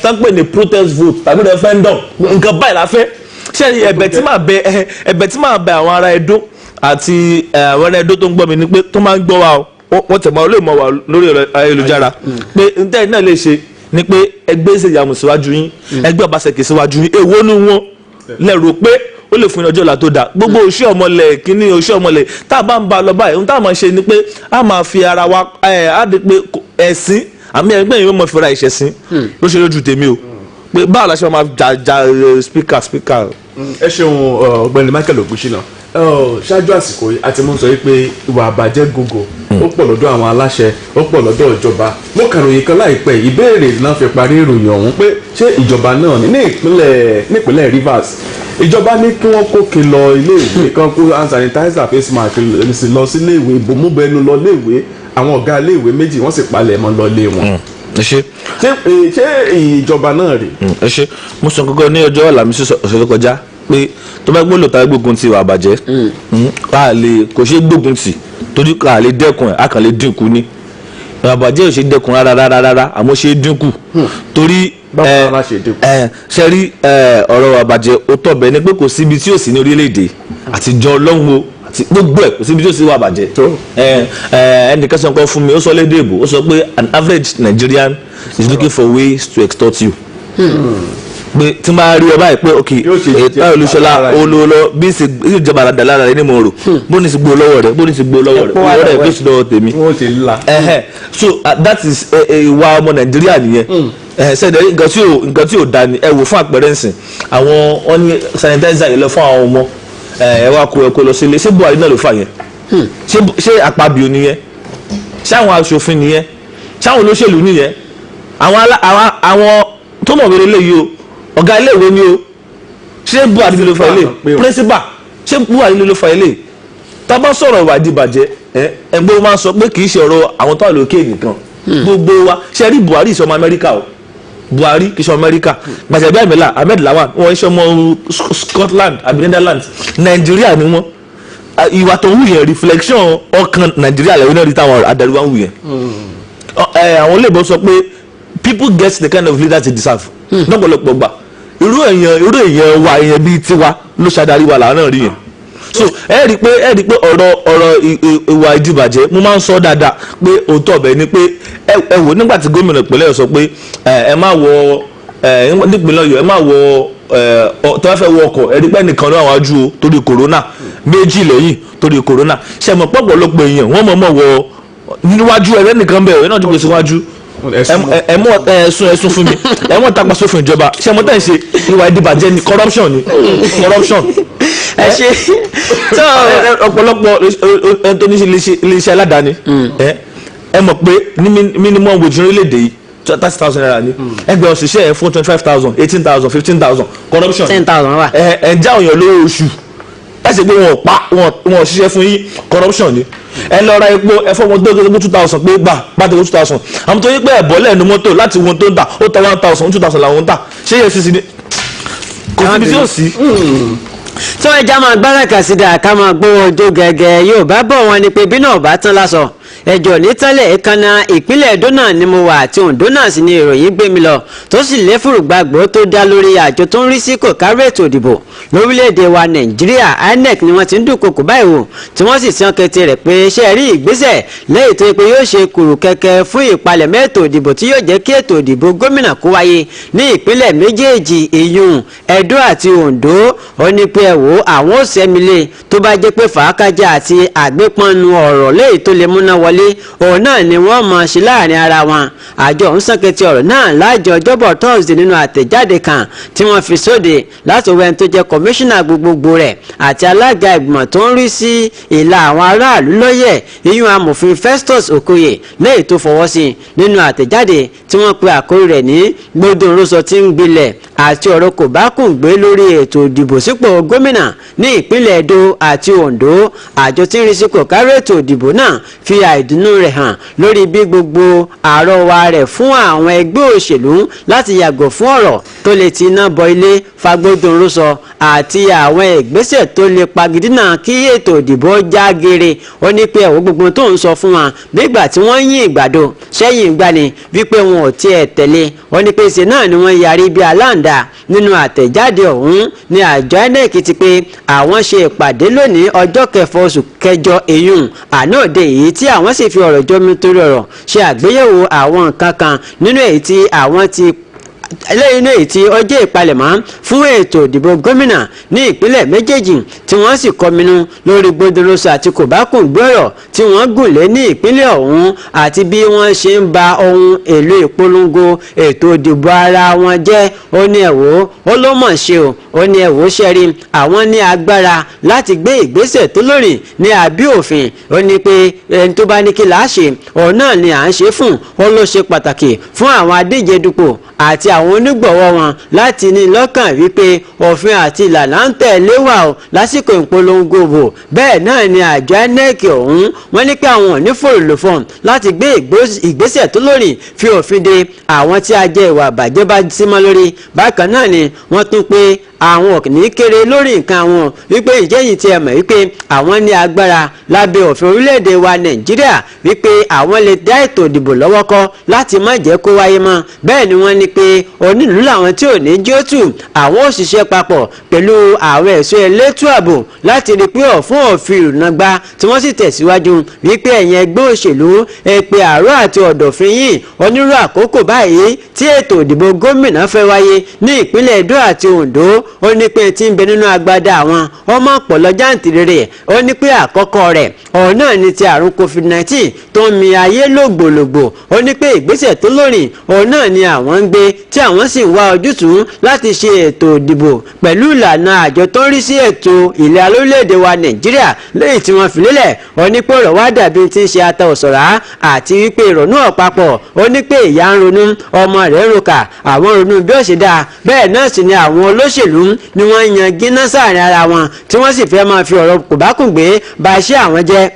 tánpẹ̀ ní protest vote tàbí referendum nǹkan báyìí la fẹ́ ṣé ẹ rí ẹ̀bẹ̀ tí máa bẹ àwọn ará Ẹdó àti àwọn ará Ẹdó tó ń gbọ́ mi ni pé tó máa ń gbọ́ wa o wọ́n tẹ̀ mọ́ lè mọ̀ wá lórí ayélujára pé ntẹ́ náà lè ṣe ni pé ẹgbẹ́ ìṣèyàmù síwájú yín ẹgbẹ́ ọbaṣẹ́kì síwájú yín èwo ni wọ́n lẹ́rù pé ó lè fún ọjọ́ ìlà tó dáa gbogbo òṣì ọmọlẹ̀ kínní òṣì ọmọlẹ̀ tá a bá ń ba lọ báyìí ohun tá a máa ṣe ni pé a máa fi ara wa á di pé ẹ̀sìn àmì ẹgbẹ́ yìí wọ́n fi ra ìṣẹ̀sìn ló ṣe lójú tèmi o pé báwo la ṣe máa jà speaker. ẹ ṣeun ọ̀gbẹ́ni Michael Ogunṣina ṣáájú àsìkò yìí àti mo sọ pé ìwà àbàjẹ́ gógó ó pọ̀ lọ́dọ̀ àwọn aláṣẹ ó pọ̀ lọ́dọ̀ ìjọba mo kàròyìn kan láìpẹ́ ìbéèrè náà fi parí ìròyìn ọ̀hún pé ṣé ìjọba náà ní ìpínlẹ̀ Rivers ìjọba ní kí wọ́n kókè lọ ilé ìwé kan kó hand sanitizer face mask lọ sí ilé ìwé ìbomúbẹnu lọ ilé ìwé àwọn ọ̀gá ilé ìwé méjì wọ́n sì palẹ̀ mọ́ lọ ilé wọn. ṣé ìjọba náà rè. ẹ ṣe mo sọ kankan ní ọjọ́ Àlàmísì ọ̀sẹ̀ tó kọjá pé tó bá gbọ́dọ̀ tá gbógun ti ìwà àbàjẹ́ kò ṣeé gbógun tì torí ká lè dẹ́kun ẹ̀ á kàn lè dínkù ní ìwà àbàjẹ́ ò ṣe dẹ́kun rárá àmọ́ ṣe dínkù torí ṣe rí ọ̀rọ̀ àbàjẹ́ ó tọ̀bẹ̀ ni pé kò síbi tí ò sí ní orílẹ̀-èdè àtijọ́ ọlọ́run àti gbogbo ẹ̀ kò síbi tí ò sí wà bàjẹ́ ẹnìkan sọ nǹkan fún mi ó sọ lédè èbò ó sọ pé an average Nigerian is looking for ways to extort you. pé tí n bá rí ọ báyìí pé ok ètò Olúṣọlá olóòlò bí ìjọba àdá lára rẹ ní mo rò bó ní ti gbó lọ́wọ́ rẹ bó ní ti gbó lọ́wọ́ rẹ owó rẹ bí ti lọ́wọ́ tèmi. So that is ìwà ọmọ Nàìjíríà nìyẹn sẹ́dẹ̀ nǹkan tí ò da ni ẹ wò fún àpẹẹrẹ ǹsìn àwọn wọn ní sanitizer yìí lọ fún àwọn ọmọ ẹ wá kó ẹkọ lọ sílé ṣé Buhari náà ló fà yẹn ṣé Akpabio nìyẹn ṣé àwọn aṣòfin nìyẹn ṣé àwọn olóṣèlú nìyẹn àwọn tó mọ̀ wẹ́rẹ́ léyìí o ọ̀gá iléèwé ni o ṣé Buhari ló fà ilé principal ṣé Buhari ló fà ilé tá a bá sọ̀rọ̀ ìwà ìdìbàjẹ́ ẹgbẹ́ máa ń sọ pé kì í ṣe ọ̀rọ̀ àwọn tó wà lókè nìkan gbogbo wa ṣe rí Buhari ìṣọmọ Amẹ́ríkà o Buhari kì í ṣọmọ Amẹ́ríkà gbàjẹ́bí àmìlà Ahmed Lawan wọn ń ṣọmọ Scotland àbí Netherlands Nàìjíríà ni wọn ìwà tó wù yẹn reflection ọkàn Nàìjíríà lẹ́yìn náà rí táwọn adarí wa ń wù yẹn àwọn olóògbé sọ pé people get the kind of leader they deserve lọ́pọ̀lọpọ̀ gbà irú èèyàn wa èèyàn bíi tiwa ló ṣàdarí wa làwọn náà rí yẹn so ẹ rí i pé ọ̀rọ̀ ìwà ìdìbàjẹ́ mo máa ń sọ dáadáa pé òótọ́ ọ̀bẹ ni pé ẹ wò nígbà tí gómìnà ìpínlẹ̀ Ọ̀yọ́ sọ pé ẹ má wọ nípínlẹ̀ Ọ̀yọ́ ẹ má wọ tó bá fẹ́ wọ ọkọ̀ ẹ rí pé nìkan ní àwọn ajú o torí kòrónà méjì lẹ́yìn torí kòrónà ṣe mọ̀ pọ̀pọ̀lọpọ̀ èèyàn wọ́n mọ̀ wọ níwájú ẹ̀rẹ́ nìkan bẹ̀rẹ̀ náà dìbò síwájú ẹmọ ẹsùn fún mi ẹmọ tàpá sófin ìjọba ṣe mọ tẹ́ ń ṣe ìwà ìdìbàjẹ́ ni corruption ẹ ṣe tó ọ̀pọ̀lọpọ̀ ẹni tó ní iléeṣẹ́ aládàáni ẹ mọ̀ pé ní minimum wage orílẹ̀-èdè yìí 30,000 naira ni ẹgbẹ́ òṣìṣẹ́ ẹ̀ fún 25,000 18,000 15,000 corruption 10,000 wà ẹ̀ ń já òyìn lówó oṣù láti pé wọn ò ṣiṣẹ́ fún yín corruption ni ẹ lọ ra epo ẹ fọ́ wọn tó gbé 2,000 pé gbà bá tó 2,000 àwọn tó yí pé ẹ̀bọ́ lẹ́nu mọ́tò láti wọn tó ń tà ó tọ́ 1,000 2,000 làwọn ń tà ṣé yẹ sísí ni kò síbi tí ó sí. tó ẹja máa gbára kàsídà ká máa gbówó ọjọ́ gẹ́gẹ́ yóò bá bọ̀ wọn ni pé bí náà bá tán lásọ ẹjọ́ ní tẹ́lẹ̀ ìkànnà ìpínlẹ̀ Ẹdó náà ni mo wà àti Oǹdó náà sì ni ìròyìn gbé mi lọ tó sì léfùrùgbàgbọ́ tó dá lórí àjọ tó ń rí sí kò kárí ètò ìdìbò lórílẹ̀‐èdè wa Nàìjíríà INEC ni wọ́n ti ń dúnkokò báyìí wò tí wọ́n sì sàn kété rẹ̀ pé ṣe rí ìgbésẹ̀ lẹ́yìn tó yẹ pé yóò ṣe kùrù kẹ̀kẹ́ fún ìpalẹ̀mọ́ ètò ìdìbò tí yóò jẹ́ kí ètò ìdìbò gómìnà kó wáyé ní ìpínlẹ̀ méjèèjì ìyún Ẹdó àti Oǹdó ó ní pé ẹ wò àwọn ò sẹ́milé tó bá jẹ́ pé fàákájà àti àgbépọnnu ọ̀rọ̀ lẹ́yìn tó lè múná wọlé òun náà ni wọ́n mọ̀ sí láàrin ara wọn àjọ ń sànkẹ́tì ọ̀rọ̀ náà láàjọ ọjọ́bọ̀ Thursday nínú àtẹ̀jáde kan tí wọ́n fi sóde láti wẹ́n tó jẹ́ kọmíṣánná gbogbogbò rẹ̀ àti alága ìgbìmọ̀ tó ń rí sí ìlà àwọn aráàlú lọ́yẹ̀ iyún amòfin Festus Okoye lẹ́yìn tó fọwọ́ sí nínú àtẹ̀jáde tí wọ́n pe àkórí rẹ̀ ní gbódòrúsọ tí ń gbilẹ̀ àti ọ̀rọ̀ kò bá kùn gbé lórí ètò ìdìbò sípò gómìnà ní ìpínlẹ̀ Ẹdó àti Oǹdó àjọ tí ń rí sí kò kárí ètò ìdìbò náà fi àìdùnnú rẹ̀ hàn lórí bí gbogbo àrọwà rẹ̀ fún àwọn ẹgbẹ́ òṣèlú láti yàgò fún ọ̀rọ̀ tó lè ti iná bọ ilé fagbódòrúsọ àti àwọn ìgbésẹ̀ tó lè pagidínà kí ètò ìdìbò já geere ó ní pé ẹ̀wọ́ gbogbo tó ń sọ fún wa nígbà tí wọ́n yín ìgbàdo sẹ́yìn ìgbani wípé wọn ò tiẹ̀ tẹ̀lé ó ní pé ṣe náà ni wọ́n yarí bí aláǹdá dáa nínú àtẹ̀jáde ọ̀hún ni àjọ INEC ti pé àwọn ṣe ìpàdé lónìí ọjọ́ kẹfà oṣù kẹjọ èyún àná òde yìí tí àwọn sì fi ọ̀rọ̀ jomi torí ọ̀rọ̀ ṣe àgbéyẹ̀wò àwọn nǹkan kan nínú èyí tí àwọn ti eléyìí èyí tí ó jẹ́ ìpalẹ̀mọ́ fún ètò ìdìbò gómìnà ní ìpínlẹ̀ méjèèjì tí wọ́n sì kọminú lórí gbódòlóṣù àti kòbákùngbé ọ̀rọ̀ tí wọ́n gùn lé ní ìpínlẹ̀ ọ̀hún àti bí wọ́n ṣe ń ba ohun èlò ìpolongo ètò ìdìbò ara wọn jẹ́ ó ní ẹ̀wò ó ló mọ̀ ṣe ó ní ẹ̀wò ṣẹ́rí àwọn ní agbára láti gbé ìgbésẹ̀ tó lórí ní àbí òfin ó ní pé ẹni tó bá ní kí làá ṣe òun náà ni à ń ṣe fún ó ló ṣe pàtàkì fún àwọn adíje dupò àti àwọn onígbọ̀wọ́ wọn láti ní lọ́kàn wípé òfin àti ìlànà ń tẹ̀lé wà ó lásìkò ìpolongo bò bẹ́ẹ̀ náà ni àjọ INEC ọ̀hún wọ́n ní pé àwọn ò ní fòròlòfọ̀n láti gbé ìgbésẹ̀ tó lórí fi òfin de àwọn tí a jẹ ìwà àbàjẹ́ bá símọ́ lórí bákan náà ni wọ́n tún pé àwọn òkìní kéré lórí nǹkan àwọn wípé ìjẹ́yìn tí ẹ mọ̀ wípé àwọn ní agbára lábẹ́ òfin orílẹ̀-èdè wa Nàìjíríà wípé àwọn lè dá ètò ìdìbò lọ́wọ́ kọ́ láti má jẹ́ kó wáyé mọ́ bẹ́ẹ̀ ni wọ́n ní pé onílùú làwọn tí ò ní jótù àwọn òṣìṣẹ́ papọ̀ pẹ̀lú àwọn ẹ̀ṣọ́ elétò ààbò láti rí pé ọ̀fún òfin ìrùnàgbá tí wọ́n sì tẹ̀síwájú wípé ẹ̀yin ẹgbẹ́ òṣèlú èpè àárọ̀ àti ọ̀dọ̀fin yìí onírú àkókò báyìí tí ètò ìdìbò gómìnà fẹ́ wáyé ní ìpínlẹ̀ Edo àti Ondo ó ní pé tí ń bẹ nínú agbádá àwọn ọmọ ọpọlọ jàǹtìrẹrẹ ó ní pé àkọ́kọ́ rẹ̀ ọ̀hún náà ni ti àrùn COVID-19 tó ń mi ayé lògbòlògbò ó ní pé ìgbésẹ̀ tó lórin ọ̀hún náà ni àwọn ń gbé tí àwọn sì ń wá ojútùú láti ṣe ètò ìdìbò pẹ̀lú ìlànà àjọ tó ń rí sí ètò ìlera lórílẹ̀‐èdè wa Nàìjíríà lẹ́yìn tí wọ́n fi lélẹ̀ ó ní pé ọ̀rọ̀ wá dàbí tí ń ṣe ata òṣòrá àti wípé ìrònú ọ̀pápọ̀ ó ní pé ìyá ń ronú ọmọ rẹ̀ ń roka àwọn ronú bí ó ṣe dáa bẹ́ẹ̀ náà sì ni àwọn olóṣèlú ni wọ́n yan gíná sáàrin ara wọn tí wọ́n sì fẹ́ máa fi ọ̀rọ̀ kòbákùngbé ba iṣẹ́ àwọn jẹ́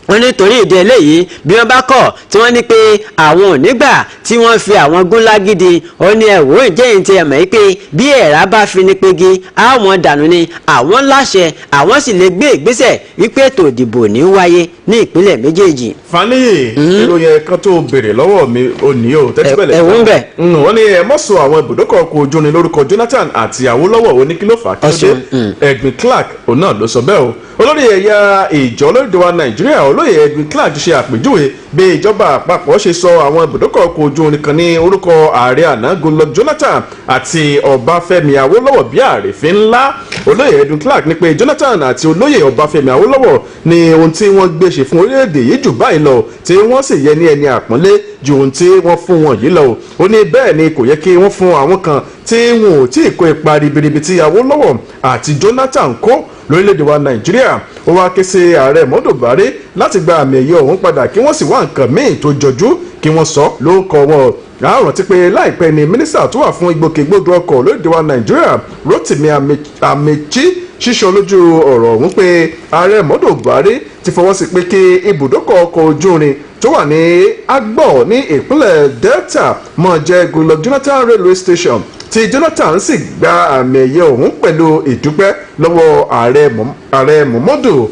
wọ́n nítorí ìdí eléyìí bí wọ́n bá kọ̀ tí wọ́n ní pé àwọn ò nígbà tí wọ́n fi àwọn gún lágídí ó ní ẹ̀wọ́ ìjẹ́yìn tí ẹ mọ̀ pé bí ẹ̀rá bá fi ní pegi àwọn dànù ni àwọn láṣẹ àwọn sì lè gbé ìgbésẹ̀ wípé ètò ìdìbò ní wáyé ní ìpínlẹ̀ méjèèjì. Faniyi ìròyìn kan tó béèrè lọ́wọ́ mi ò ní o tẹ́tí bẹ̀lẹ̀ ẹ̀wọ̀n bẹ̀. wọ́n ní ẹ mọ̀ sọ àwọn ibùdókọ̀ ọkọ̀ ojú ni lórúkọ Jonathan àti Awólọ́wọ̀ oníkìlọ́fà kí ló dé Edwin Clark òun náà ló sọ bẹ́ẹ̀ o olórí ẹ̀yà ìjọ lórílẹ̀‐èdè wa Nàìjíríà olóyè Edwin Clark ṣe àpèjúwe bí ìjọba àpapọ̀ ṣe sọ àwọn ibùdókọ̀ ọkọ̀ ojú orin kan ní orúkọ ààrẹ àná Goodluck Jonathan àti Ọbáfẹ́mi Awólọ́wọ̀ bí àrífín ńlá olóyè Edwin Clark ní pé Jonathan àti olóyè Ọbáfẹ́mi Awólọ́wọ̀ ní ohun tí wọ́n gbé ṣe fún orílẹ̀-èdè yìí jù báyìí lọ tí wọ́n sì yẹ ní ẹni àpọ́nlé ju ohun tí wọ́n fún wọn yìí lọ ó ní bẹ́ẹ̀ ni kò yẹ kí wọ́n fún àwọn kan tí wọn ò tí ì kó ipa ribiribi tí Awólọ́wọ̀ àti Jonathan kó lórílẹ̀‐èdè wa Nàìjíríà ó wá ké sí ààrẹ Muhammadu Buhari láti gba àmì ẹ̀yẹ ọ̀hún padà kí wọ́n sì wá nǹkan míì tó jọjú kí wọ́n sọ lórúkọ wọn láàrùn ti pé láìpẹ́ ni mínísítà tó wà fún ìgbòkègbodò ọkọ̀ lórílẹ̀‐èdè wa Nàìjíríà Rotimi Amechi ṣíṣọ lójú ọ̀rọ̀ ọ̀hún pé ààrẹ Muhammadu Buhari ti fọwọ́ sí pé kí ibùdókọ̀ ọkọ̀ ojú irin tó wà ní Agbor ní ìpínlẹ̀ Delta máa jẹ́ Goodluck Jonathan railway station tí Jonathan sì gba àmì ẹ̀yẹ ọ̀hún pẹ̀lú ìdúpẹ́ lọ́wọ́ ààrẹ Muhammadu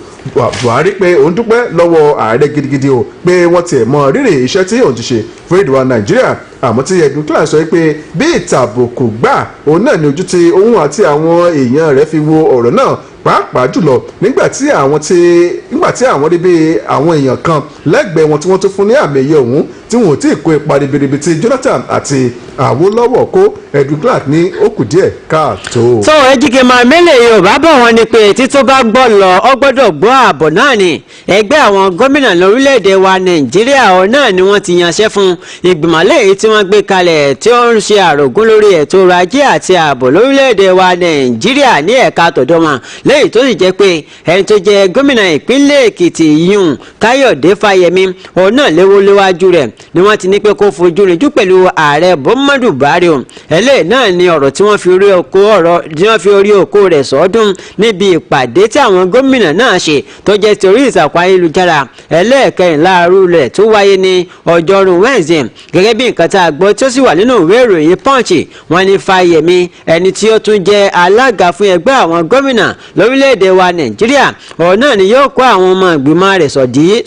Buhari pé òun dúpẹ́ lọ́wọ́ ààrẹ gidigidi o pé wọ́n tiẹ̀ mọ rírì iṣẹ́ tí òun ti ṣe fún èdè wa Nàìjíríà àmọ́ tí Edwin Clark sọ pé bí ìtàbùkù gbà òun náà ní ojú tí òun àti àwọn èèyàn rẹ̀ fi wo ọ̀rọ̀ náà pàápàá jùlọ nígbà tí àwọn rí bí àwọn èèyàn kan lẹ́gbẹ̀ẹ́ wọn tí wọ́n tún fún ní àmì ẹ̀yẹ ọ̀hún tí wọn ò tí ì kó ipa ribiribi tí Jonathan àti Awólọ́wọ̀ kó Edwin Clark ní ó kù díẹ̀ káàtó. tó ejike máa mẹ́lẹ̀ Yorùbá bọ̀ wọ́n ní pé títọ́ bá gbọ́ lọ ọ gbọ́dọ̀ gbọ́ ààbọ̀ náà ni ẹgbẹ́ àwọn gómìnà lórílẹ̀‐èdè wa Nàìjíríà ọ̀ náà ni wọ́n ti yanṣẹ́ fún ìgbìmọ̀ lẹ́yìn tí wọ́n gbé kalẹ̀ tí ó ń ṣe àrògún lórí ètò ọrọ̀ ajé àti ààbò lórílẹ̀‐èdè wa Nàìjíríà ní ẹ̀ka tọ̀dọ̀ wọn lẹ́yìn tó sì jẹ́ pé ẹni tó jẹ́ gómìnà ìpínlẹ̀ Èkìtì yìí Káyọ̀dé Fáyẹmí òun náà léwájú rẹ̀ ni wọ́n ti ní pé kó fojú rinjú pẹ̀lú ààrẹ Muhammadu Buhari o eléyìí náà ni ọ̀rọ̀ tí wọ́n fi orí oko rẹ̀ sọ́dún níbi ìpàdé tí àwọn gómìnà náà ṣe tó jẹ́ ti orí ìtàkùn ayélujára ẹlẹ́ẹ̀kẹrìnlá àrú rẹ̀ tó wáyé ní ọjọ́rú Wednesday gẹ́gẹ́ bí nǹkan tá a gbọ́ tí ó sì wà nínú ìwé ìròyìn Punch wọ́n ní Fáyẹmí ẹni tí ó tún jẹ́ alága fún ẹgbẹ́ àwọn gómìnà lórílẹ̀‐èdè wa Nàìjíríà ọ̀rọ̀ náà ni yóò kó àwọn ọmọ ìgbìmọ̀ rẹ̀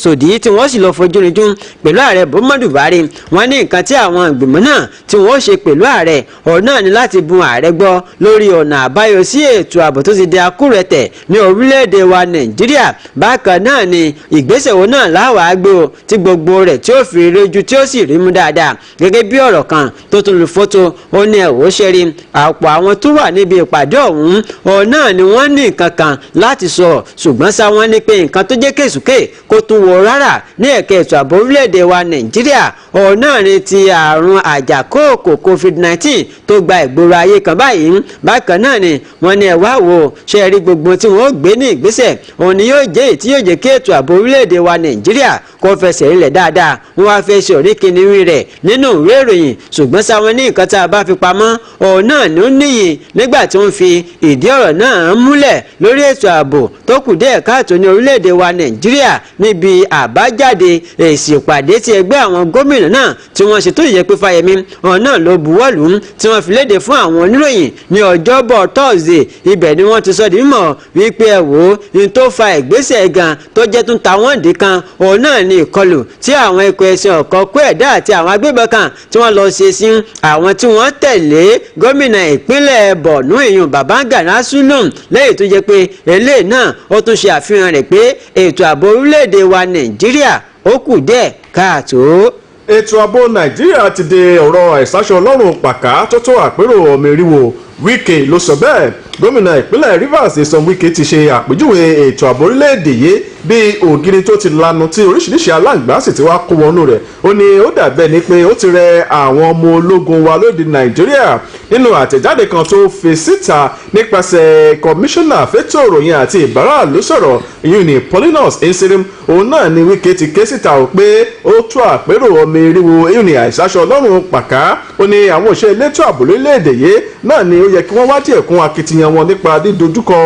sòdí tí wọ́n sì lọ fojú rinjú pẹ̀lú ààrẹ Muhammadu muhammadu buhari wọ́n ní nǹkan tí àwọn ìgbìmọ̀ náà tí wọ́n ó ṣe pẹ̀lú ààrẹ ọ̀rọ̀ náà ni láti bun ààrẹ gbọ́ lórí ọ̀nà àbáyọ sí ètò ààbò tó ti di akúrẹ̀tẹ̀ ní orílẹ̀-èdè wa nàìjíríà bákan náà ni ìgbésẹ̀ wo náà láwàá gbé o tí gbogbo rẹ̀ tí ó fi réjú tí ó sì rí mú dáadáa gẹ́gẹ́ bí ọ̀rọ̀ kan tó tún lu fótó ó ní ẹ̀wọ́ ṣẹ́rí àpò àwọn tó wà níbi ìpàdé ọ̀hún ọ̀hún náà ni wọ́n ní nǹkan kan láti sọ ṣùgbọ́n sá wọ́n ní pé nǹkan tó jẹ́ kèsùkè kó tún wọ rárá ní ẹ̀ka ètò ààbò orílẹ̀-èdè wa nàìjíríà ọ̀hún náà ni ti àrùn àjàkóòkò covid-19 tó gba ìgboro ayé kan báyìí bákan náà ni wọ́n ní ẹ̀wá wo ṣe rí gbogbo tí wọ́n gbé ní ìgbésẹ̀ òun ni yóò jẹ́ èyí tí yóò jẹ́ kí ètò ààbò orílẹ̀-èdè wa nàìjíríà kó fẹsẹ̀ rinlẹ̀ dáadáa wọ́n wá fẹ́ ṣe òríkìnírí rẹ̀ nínú ìwé ìròyìn ṣùgbọ́n sáwọn ní nǹkan tá a bá fi pamọ́ òun náà ló níyì nígbà tí wọ́n fi ìdí ọ̀rọ̀ náà múlẹ̀ lórí ètò ààbò tó kù díẹ̀ káàtó ní orílẹ̀-èdè wa nàìjíríà níbi àbájáde èsì ìpàdé tí ẹgbẹ́ àwọn gómìnà náà tí wọ́n ṣe tó yẹ pé fáyemí òun náà ló buwọ́lù tí wọ́n fi léde fún àwọn oníròyìn ní ọjọ́bọ̀ tọ́sídẹ̀ẹ́ ibẹ̀ ni wọ́n ti sọ di mímọ̀ wípé ẹ wò ó ní tó fa ìgbésẹ̀ gan tó jẹ́ tún tàwọn ìdí kan òun náà ní ìkọlù tí àwọn ikọ̀ ẹ̀sìn ọ̀kọ́ kó ẹ̀dá àti àwọn agbébọn kan tí wọ́n lọ ṣe sí àwọn tí wọ́n tẹ̀lé gómìnà ìpínlẹ̀ bọ̀nú èèyàn Babangana Zulum lẹ́yìn tó jẹ́ pé eléyìí náà ó tún ṣe àfihàn rẹ̀ pé ètò ààbò orílẹ̀-èdè wa nàìjíríà ó kù díẹ̀ káàtó. ètò ààbò nàìjíríà ti di ọ̀rọ̀ àìsàṣọ ọlọ́run pàká tó tó àpérò ọmọ eriwo Wike ló sọ bẹ́ẹ̀ gómìnà ìpínlẹ̀ Rivers Nyesom Wike ti ṣe àpèjúwe ètò ààbò orílẹ̀-èdè yìí bí ògiri tó ti lanu tí oríṣiríṣi aláǹgbá sì ti wá kó wọnú rẹ̀ ó ní ó dàbẹ́ ni pé ó ti rẹ àwọn ọmọ ológun wa lóde Nàìjíríà nínú àtẹ̀jáde kan tó fi síta nípasẹ̀ kọmíṣánná fẹ́tò ìròyìn àti ìbáraàlú sọ̀rọ̀ ìyún Paulinus Nsirim òun náà ni Wike ti ké síta ó pé ó tó àpérò ọmọ eriwo ìyún àìsàṣọ ọlọ́run pàká ó ní àwọn òṣèré elétò ààbò lórílẹ̀-èdè yìí náà ni ó yẹ kí wọ́n wá díẹ̀ kún akitiyan wọn nípa dídojúkọ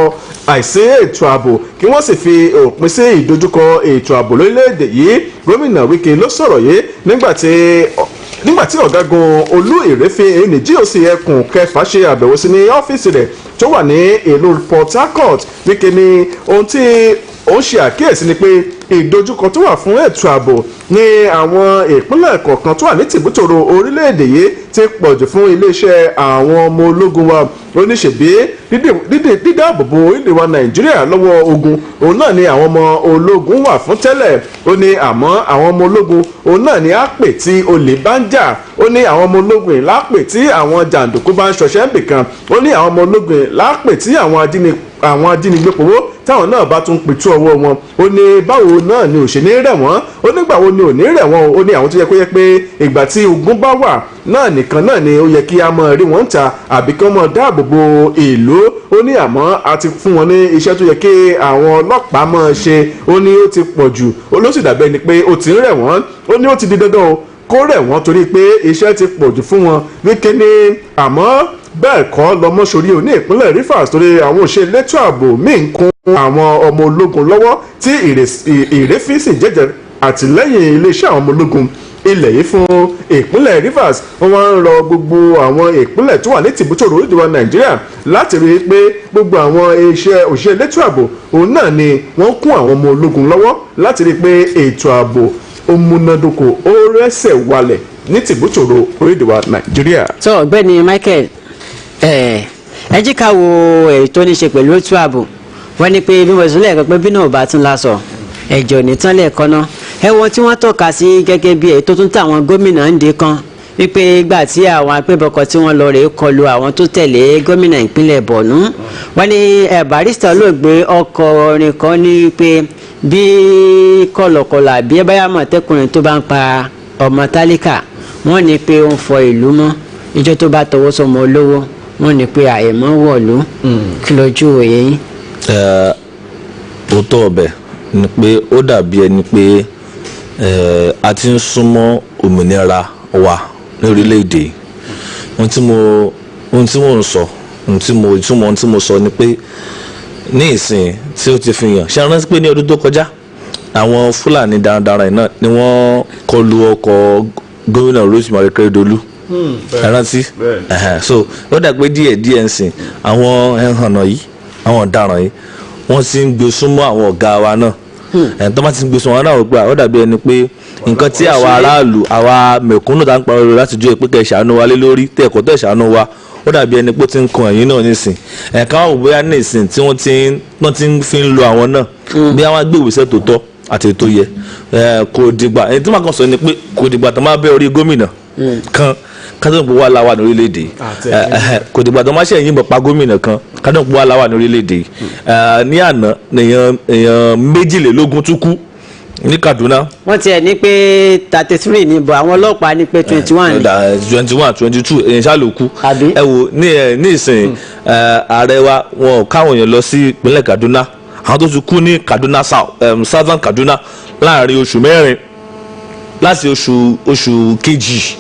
àìsí ètò ààbò kí wọ́n sì fi òpin sí ìdojúkọ ètò ààbò lórílẹ̀‐èdè yìí gómìnà Wike ló sọ̀rọ̀ yìí nígbà tí ọ̀gágun Olú Ìrẹ́fẹ́ ẹni GOC ẹkùn kẹfà ṣe àbẹ̀wò sí ní ọ́fíìsì rẹ̀ tó wà ní ìlú Port Harcourt Wike ní ohun tí ó ń ṣe àkíyèsí ni pé ìdojúkọ tó wà fún ètò ààbò ní àwọn ìpínlẹ̀ kọ̀ọ̀kan tó wà ní tìbútòrò orílẹ̀-èdè yìí ti pọ̀jù fún iléeṣẹ́ àwọn ọmọ ológun wa oníṣègbè dídáàbòbò orílẹ̀ wa Nàìjíríà lọ́wọ́ ogun òun náà ni àwọn ọmọ ológun wà fún tẹ́lẹ̀ ó ní àmọ́ àwọn ọmọ ológun òun náà ni á pè tí olè bá ń jà ó ní àwọn ọmọ ológun yìí lápè tí àwọn jàǹdùkú bá ń ṣọṣẹ́ nbìkan ó ní àwọn ọmọ ológun yìí lápè tí àwọn ajínigbé powó táwọn náà bá tún pìtú ọwọ́ wọn ó ní báwo náà ni ò ṣe ní rẹ̀ wọ́n ó nígbà wo ni ò ní rẹ̀ wọ́n ó ní àwọn tó yẹ kó yẹ pé ìgbà tí ogun bá wà náà nìkan náà ni ó yẹ kí a mọ̀ rí wọn ta àbí kí wọ́n mọ̀ dáàbò bo ìlú ó ní àmọ́ a ti fún wọn ní iṣẹ́ tó yẹ kí àwọn ọlọ́pàá mọ̀ ṣe ó ní ó ti pọ̀ jù ó ló sì dàbẹ́ ni pé ó ti ń rẹ̀ wọ́n ó ní ó ti di dandan o kó rẹ̀ wọ́n torí pé iṣẹ́ ti pọ̀ jù fún wọn Wike ní àmọ́ bẹ́ẹ̀ kọ́ lọ́mọ́sórí òní ìpínlẹ̀ Rivers torí àwọn òṣèré elétò ààbò míì ń kún àwọn ọmọ ológun lọ́wọ́ tí ìrẹ́fín sì jẹ́jẹ́ àtìlẹ́yìn iléeṣẹ́ àwọn ọmọ ológun ilẹ̀ yìí fún ìpínlẹ̀ Rivers wọ́n wá ń rọ gbogbo àwọn ìpínlẹ̀ tó wà ní tìbútòrò orílẹ̀-èdè wa Nàìjíríà láti rí i pé gbogbo àwọn iṣẹ́ òṣèré elétò ààbò òun náà ni wọ́n kún àwọn ọmọ ológun lọ́wọ́ láti rí i pé ètò ààbò ó múnádóko ó rẹ́sẹ̀ walẹ̀ ní tìbútòrò orílẹ̀-èdè wa Nàìjíríà. tó ọ̀gbẹ́ni Michael ẹ jí ká wo èyí tó ní ṣe pẹ̀lú ètò ààbò wọ́n ní pé bí mo sọ lẹ́ẹ̀kan pé bí náà ò bá tún lásọ ẹ̀jọ̀ nìtàn lẹ́ẹ̀kan náà ẹ wọ́n tí wọ́n tọ́ka sí gẹ́gẹ́ bí èyí tó tún tàwọn gómìnà ń de kan wípé ìgbà tí àwọn apébọkọ tí wọ́n lọ rèé kọlu àwọn tó tẹ̀lé gómìnà ìpínlẹ̀ Borno wọ́n ní Barrister olóògbé ọkọ̀ orin kan ní pé bí kọ̀lọ̀kọ̀lọ̀ àbí ẹ báyà mọ̀tẹ́kùnrin tó bá ń pa ọmọ tálíkà wọ́n ní pé ó ń fọ ìlú mọ́ ìjọ tó bá tọwọ́ sọmọ olówó wọ́n ní pé àìmọ́ wọ̀lú kí lójú òye yín. òótọ́ ọbẹ̀ ni pé ó dàbí ẹni pé a ti ń súnmọ́ òmìnira wa ní orílẹ̀-èdè ohun tí mo ń sọ ohun tí mo sọ ni pé ní ìsìn tí ó ti fi hàn ṣe rántí pé ní ọdún tó kọjá àwọn Fúlàní darandaran náà ni wọ́n kọlu ọkọ̀ gómìnà Rosemary Akeredolu ẹrántí so ó dà pé díẹ̀ ń sìn àwọn ẹhànnà yìí àwọn ọ̀daràn yìí wọ́n ti ń gbé súnmọ́ àwọn ọ̀gá wa náà tó bá ti gbé sùn wọn náà gbà ó dàbí ẹni pé nǹkan tí àwa aráàlú àwa mẹ̀kúnnù tá ń pa ọ̀rọ̀ láti jó pé kẹ́ ṣàánú wa lé lórí tẹ́ ẹ̀kọ́ tẹ́ ṣàánú wa ó dàbí ẹni pé ó ti ń kan ẹ̀yìn náà nísìn ẹ̀ka wò bóyá nísìn tí wọ́n ti ń fi ń lo àwọn náà bí wọ́n gbé ìwòsàn tó tọ́ àti ètò yẹ kò dìgbà ẹni tí màá kàn sọ ni pé kò dìgbà tó máa bẹ́ orí gómìnà kan kádùn pé wà láwà ní orílẹ̀-èdè kò dìgbà tó máa ṣe ẹ̀yìn bọ̀ pa gómìnà kan kádùn pé wà láwà ní orílẹ̀-èdè ní àná èèyàn 22 tún kú ní Kaduna. wọ́n tiẹ̀ ní pé 33 ní bọ̀ àwọn ọlọ́pàá ní pé 21 ni. 21 22 èèyàn ṣáà ló kú. ẹ wo ní ìsìn ààrẹ wa wọn ò káwọn èèyàn lọ sí ìpínlẹ̀ Kaduna àwọn tó ti kú ní Kaduna Southern Kaduna láàrin oṣù 4 láti oṣù kejì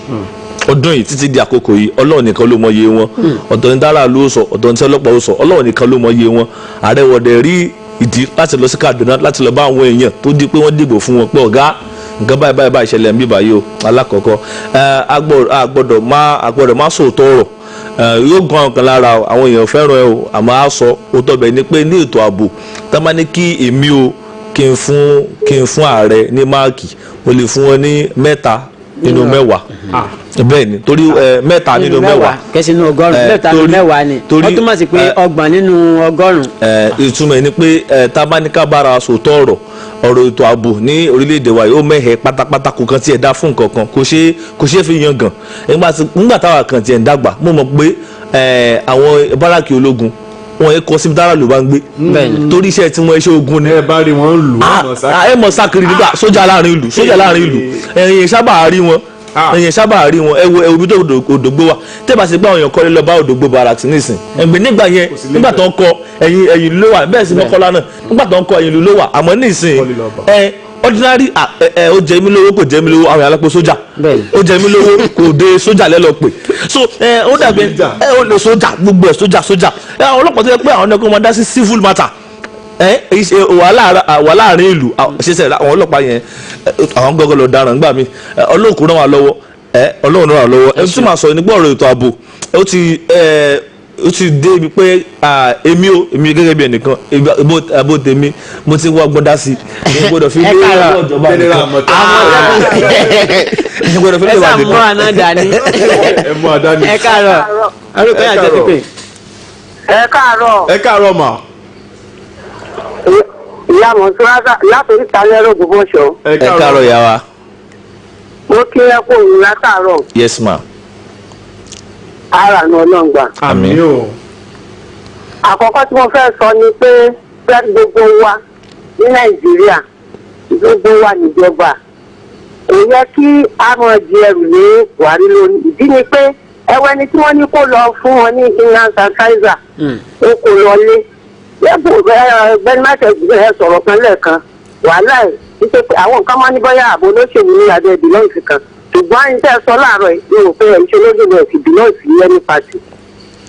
ọdún yìí títí di àkókò yìí Ọlọ́run nìkan ló mọ iye wọn ọ̀dọ̀ ní dára ló sọ ọ̀dọ̀ ní tí ọlọ́pàá ló sọ Ọlọ́run nìkan ló mọ iye wọn ààrẹ wọ̀dẹ̀ rí ìdí láti lọ sí Kaduna láti lọ bá àwọn èèyàn tó di pé wọ́n dìbò fún wọn pé ọ̀gá nǹkan báyìí ìṣẹ̀lẹ̀ ń bí báyìí o alákọ̀ọ́kọ́ agbọ́dọ̀ má sòótọ́ ọ̀rọ̀ yóò gan ọkàn lára àwọn èèyàn fẹ́ràn ẹ o àmọ́ á sọ ó tọ́bẹ̀ ni pé ní ètò ààbò tá má ní kí èmi o kí n fún ààrẹ ní máàkì mo lè fún wọn ní 3 nínú 10 bẹ́ẹ̀ ni torí 3 nínú 10 kẹsì nínú 100 3 nínú 10 ni ó túmọ̀ sí pé 30 nínú 100. ìtumọ̀ ẹ̀ ni pé tá a bá ní ká bára sòótọ́ ọ̀rọ̀ ètò ààbò ní orílẹ̀-èdè wa yóò mẹ́hẹ̀ pátápátá kò kàn tiẹ̀ dá fún nǹkan kan kò ṣeé fi yan gàn nígbà táwa kan tiẹ̀ ń dàgbà mo mọ̀ pé àwọn báràkì ológun wọn yẹ kọ síbi dára ló bá ń gbé torí iṣẹ́ tí wọ́n iṣẹ́ ogun ni. ẹ bá rí wọn lù ẹ mọ̀ sákiri nígbà sójà láàrin ìlú ẹ̀yìn sábà rí wọn ẹ wo ibi tó Òdògbó wa tẹ́bà sí pé àwọn èèyàn kọ́lé lọ bá Òdògbó barracks nísìn ẹ̀gbẹ́ nígbà yẹn nígbà tó ń kọ ẹ̀yìn ló wà bẹ́ẹ̀ sí Mọ́kọ́lá náà nígbà tó ń kọ ẹ̀yìn ló wà àmọ́ nísìn ordinary ó jẹ mí lówó kò jẹ mí lówó àwọn alápò sójà ó jẹ mí lówó kò dé sójà lẹ́lọ́ pé so ó dàbí ó lè sójà gbogbo ẹ̀ sójà ọlọ́pàá tó yẹ pé àwọn ọ̀nà kan máa dá sí civil matter wà láàrin ìlú ṣẹṣẹ àwọn ọlọ́pàá yẹn àwọn gọ́gọ́ lọ dáràn gbà mí ọlọ́ọ̀kú ràn wá lọ́wọ́ Ọlọ́run ràn wá lọ́wọ́ ẹ tún máa sọ nígbà ọ̀rọ̀ ètò ààbò ó ti dé ibi pé èmi gẹ́gẹ́ bí ẹnìkan abo tèmi mo ti wá gbọ́dá sí i gbọ́dọ̀ fi lé ọwọ́ ìjọba nìkan gbọ́dọ̀ fi lé ọwọ́ nìkan ẹ mú àdáni ẹ káàárọ̀ arúgbó yà jẹ́ pípé. ẹ káàárọ̀ mà. ìyá mọ̀tún láti oríta lẹ́rọ̀ Ògbómọ̀ṣọ́. ẹ káàárọ̀ yà wá. mo kí ẹ kó òun látàárọ̀. yes ma. ara nu ọlọ́ngbà. àmín o. àkọ́kọ́ tí mo fẹ́ sọ ni pé fẹ́ gbogbo wa ní Nàìjíríà gbogbo wa níjọba kò yẹ kí a máa di ẹrù ní Buhari lórí ìdí ni pé ẹwẹ́ ni tí wọ́n ní kó lọ fún wọn ní inland sanitizer ó kò lọ lé lẹ́bù ọ̀gbẹ́ni máṣẹ́gbẹ́ sọ̀rọ̀ kan lẹ́ẹ̀kan wàhálà ẹ̀ wípé àwọn nǹkan máa ní bọ́yá ààbò olóṣèlú ní abẹ́ bìlọ́ọ̀sì kan ṣùgbọ́n ẹni tẹ́ ẹ sọ láàárọ̀ yìí ò fẹ́ ìṣe olóṣèlú ẹ̀ sì bìlọ́ọ̀sì ẹni pàtì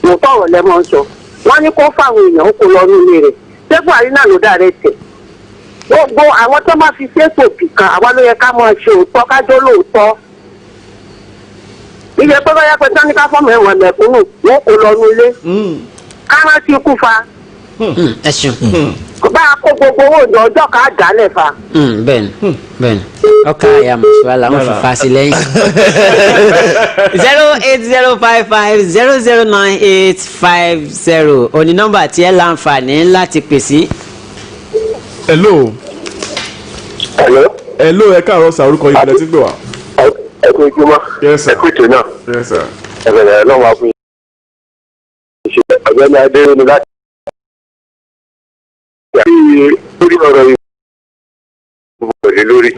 mo tọ̀rọ̀ lẹ́mọ̀ ń sọ wọ́n ní kó fáwọn èèyàn ó kó lọ ní ilé rẹ̀ ṣé Buhari náà ló dà rẹ̀ tẹ̀ gbogbo àwọn tó máa fi ṣètò bìkan àwa ló yẹ ká máa ṣe òótọ́ kájọ́ lóòótọ́ iye pé bọ́yá pé tán ní ká fọ́ọ̀mù ẹ̀wọ̀n mẹ̀kúnnù wọ́n kó lọ ní ilé ká rántí ikú fa ẹ ṣeun. bá a kó gbogbo owó ìjọ ọjọ́ ká dálẹ̀ fa. bẹ́ẹ̀ni ọkà àyà mọ̀ṣúwà làwọn fi fa sí lẹ́yìn. 08055009850 òní nọ́mbà tí ẹ láǹfààní láti pè sí. hello ẹ káàárọ̀ sà orúkọ yìí lẹ́tí gbé wa. ẹ kú ojúmọ́ ẹ kú ètò náà ẹ bẹ̀rẹ̀ lọ́wọ́ wa fún yín. ọ̀gbẹ́ni adéwé ni láti lórí ọ̀rọ̀ ìbùkún lórí.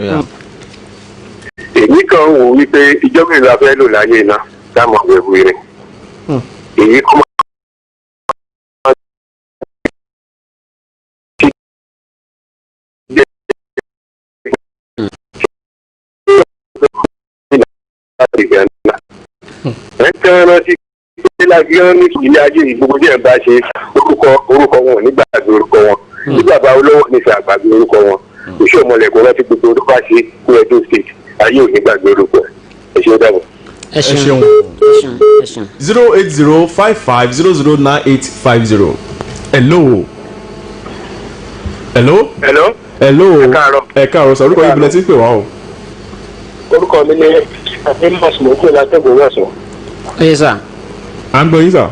èmi kan wò wípé ìjọba ìlú afẹ́ lò láyé iná dáàmú ọ̀gbẹ̀bù rẹ̀. èyí kọ́ máa rántí pé lágbíọ́n ní ilé ayé ìgbogbo díẹ̀ bá ṣe orúkọ wọn nígbàgbé orúkọ wọn nígbà bá olówó nífẹ̀ẹ́ àgbàgbé orúkọ wọn oṣù ọmọlẹ̀kùn rántí gbogbo orúkọ àṣẹ kú Edo State ayé ò nígbàgbé orúkọ ẹ ṣe ó dàbọ̀. ẹ ṣeun 08055009850. hello. hello ẹ káàárọ̀ sọ orúkọ ìbílẹ̀ tí ń pè wá o. orúkọ mi ní amos mojú látẹ̀gbọ̀n wẹ̀sán. ẹ sà. à ń gbọ́ yín sà.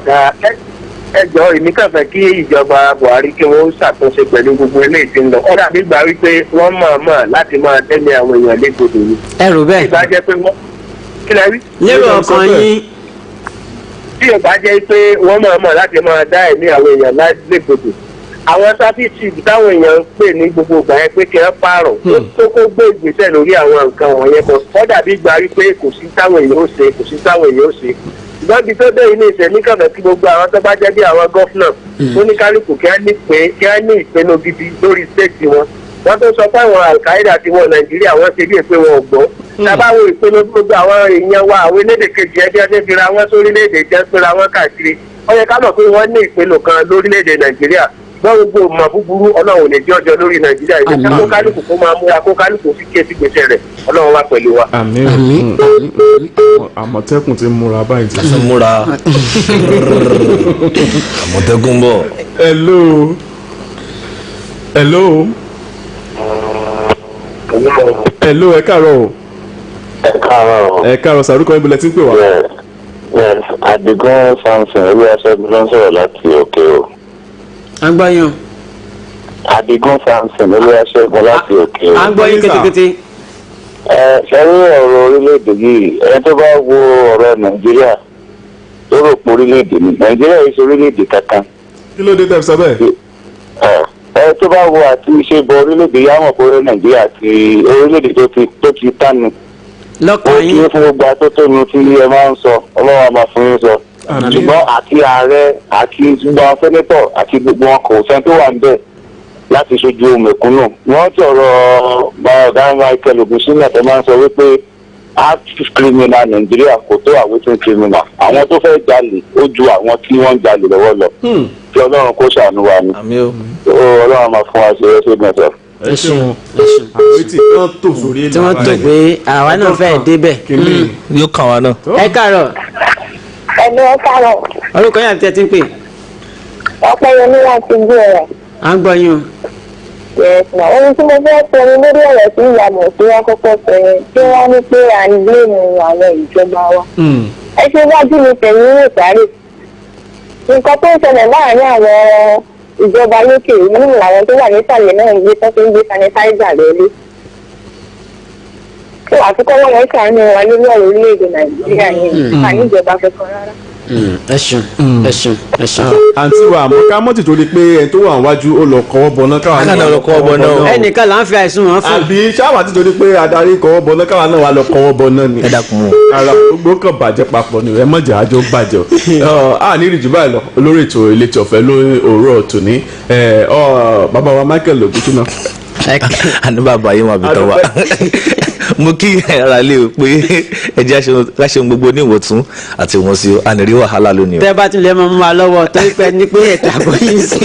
ẹ jọ èmi kàn fẹ́ kí ìjọba buhari kí wọ́n ṣàtúnṣe pẹ̀lú gbogbo eléyìí tí ń lọ ọ̀dà bí gbà wípé wọ́n mọ̀ láti máa tẹ́lẹ̀ àwọn èèyàn légbodò ni. ẹ rò bẹ́ẹ̀. ìgbà jẹ́ pé wọ́n kí lẹ rí. lérò ọkàn yín. tí ìgbà jẹ́ pé wọ́n mọ̀ láti máa dá ẹ̀mí àwọn èèyàn légbodò àwọn sáfíìsì táwọn èèyàn ń pè ní gbogbo ìgbà yẹn pé kí wọ́n pààrọ̀ tó kó gbé ìgbésẹ̀ lórí àwọn nǹkan wọ̀nyẹn kan ọ̀dà bí gbà wípé kò sí táwọn èèyàn ó ṣe ṣùgbọ́n ibi tó dé ilé ìṣẹ́ ní kàfẹ́ kí gbogbo àwọn tó bá jẹ́ bí àwọn gọ́fúnà oníkálukú kí á ní ìpinnu gidi lórí stéètì wọn wọ́n tó sọ pé àwọn al-Qaeda ti wọ nàìjíríà wọ́n ṣe bí èpè wọn ò gbọ́ tábàwọ̀ ìpinnu gbogbo àwọn èèyàn wa àwọn elédè kejì ẹbí ẹbí fira wọn sórílẹ̀-èdè jẹ́ pera wọn káàkiri ó yẹ ká mọ̀ pé wọ́n ní ìpinnu kan lórílẹ̀-èdè nàìjíríà gbọ́n gbogbo mọ̀ búburú ọlọ́run ò lè jẹ́ ọjọ́ lórí nàìjíríà ìgbésẹ̀ kó kálukú kó máa múra kó kálukú fi ké sí gbèsè rẹ̀ ọlọ́run wá pẹ̀lú wa. àmín àmọ̀tẹ́kùn ti múra báyìí ti múra àmọ̀tẹ́kùn bọ̀. hello ẹ káàárọ̀ o. ẹ káàárọ̀ sàrúkọ ibùdó tí ń pè wá. Adigun Samson Olúwaṣẹ́gun ló ń sọ̀rọ̀ láti òkè o. agbáyan. Adigun Samson Olúwaṣẹ́gun láti òkè o. agbáyan kétékété. ṣẹ́rí ọ̀rọ̀ orílẹ̀-èdè yìí ẹni tó bá wo ọ̀rọ̀ Nàìjíríà tó rò pé orílẹ̀-èdè ni Nàìjíríà yìí ṣe orílẹ̀-èdè kankan. kí ló dé tẹ̀ sọ bẹ́ẹ̀. tó bá wo àti ìṣèbọ̀ orílẹ̀-èdè yàmọ̀ pé Nàìjíríà ti orílẹ̀-èdè tó ti tánu. lọ́kàn yín. ó kí fún gbogbo atótónu tí ẹ máa ń sọ ọlọ́run á máa fún yín sọ. ṣùgbọ́n àti ààrẹ àti gbogbo àwọn sẹ́nẹ́tọ̀ àti gbogbo wọn kò sẹ́ni tó wà níbẹ̀ láti ṣojú mẹ̀kúnnù. wọ́n ti ọ̀rọ̀ ọ̀gá Michael Ogunṣínà tó máa ń sọ wípé active criminal Nàìjíríà kò tó awaiting criminal. àwọn tó fẹ́ jalè ó ju àwọn tí wọ́n ń jalè lọ́wọ́ lọ. kí ọlọ́run kó ṣàánú wa ni. ọlọ́run á máa fún wa ṣe é ṣe mẹ́tọ̀. ẹ ṣeun àwọn tí wọ́n tò sórí èlò tí wọ́n tò pé àwa náà fẹ́ débẹ̀. yóò kàn wá náà. ẹ káàárọ̀. ẹni ẹ káàárọ̀. orúkọ yẹn àti ẹ ti ń pè. ọpẹ́yẹmí láti gbé ẹ̀rọ. à ń gbọ́ yín o. yẹ̀sùn ohun tí mo fẹ́ sọ ni lórí ọ̀rọ̀ tí ìyàmọ̀ tí wọ́n kọ́kọ́ sọ yẹn tí wọ́n ní pé à ń gbé mu àwọn ìjọba wa. ẹ ṣe wájú mi tẹ̀lé ní ìsáré. nǹkan tó ń ṣẹlẹ̀ láàárín àwọn ìjọba lókè nínú àwọn tó wà nísàlẹ̀ náà ń gbé tó fi ń gbé sanitizer lọ́lé. tó àfikọ́ wọn yẹn ṣàánú wa nínú ọ̀rọ̀ orílẹ̀-èdè nàìjíríà yẹn kà ní ìjọba kankan rárá. ẹ ṣeun. àǹtí wa àmọ́ ká mọ́tì tó di pé ẹni tó wà níwájú ó lọ kọ́wọ́ bọ̀ náà káwa náà lọ kọ́wọ́ bọ̀ náà. ẹnìkan là ń fi àìsàn wọn fún. àbí ṣáwà tí torí pé adarí kọ́wọ́ bọ̀ náà káwa náà wà lọ kọ́wọ́ bọ̀ náà ni. ẹ dákun o. ara gbogbo kan bàjẹ́ papọ̀ ni ẹ mọ̀jà àjọ bàjẹ́ o. a ní ìrìjù báyìí lọ olórí ètò ìletò ọ̀fẹ́ lórí òwúrọ̀ tòní bàbá wa Michael Ogunṣínà. àní bàbá yìí wọn àbí tọ́ wa mo kí ara lé o pé ẹjẹ láṣẹ gbogbo ní ìwòtún àti ìwọ̀n sí o ànírí wàhálà lónìí o. tẹ́ bá tún lè mọ wa lọ́wọ́ tó ń pẹ́ ní pé ẹ̀ta kò yín sí.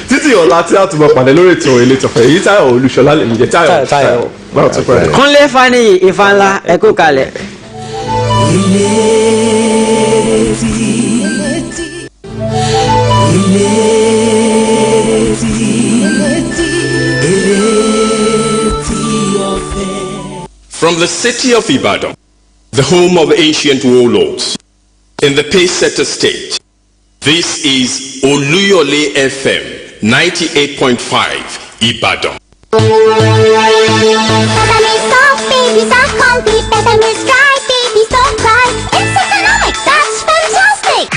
títí ọ̀la tí a tún bọ̀ pàdé lórí ètò ìletò ọ̀fẹ́ èyí Táyọ̀ Olúṣọlá lè jẹ́ Táyọ̀ báwo tó pẹ́. Kúnlé Fáníyì Ifá ńlá ẹ kú kalẹ̀. From the city of Ibadan, the home of ancient warlords, in the Pacesetter state, this is Oluyole FM 98.5 Ibadan.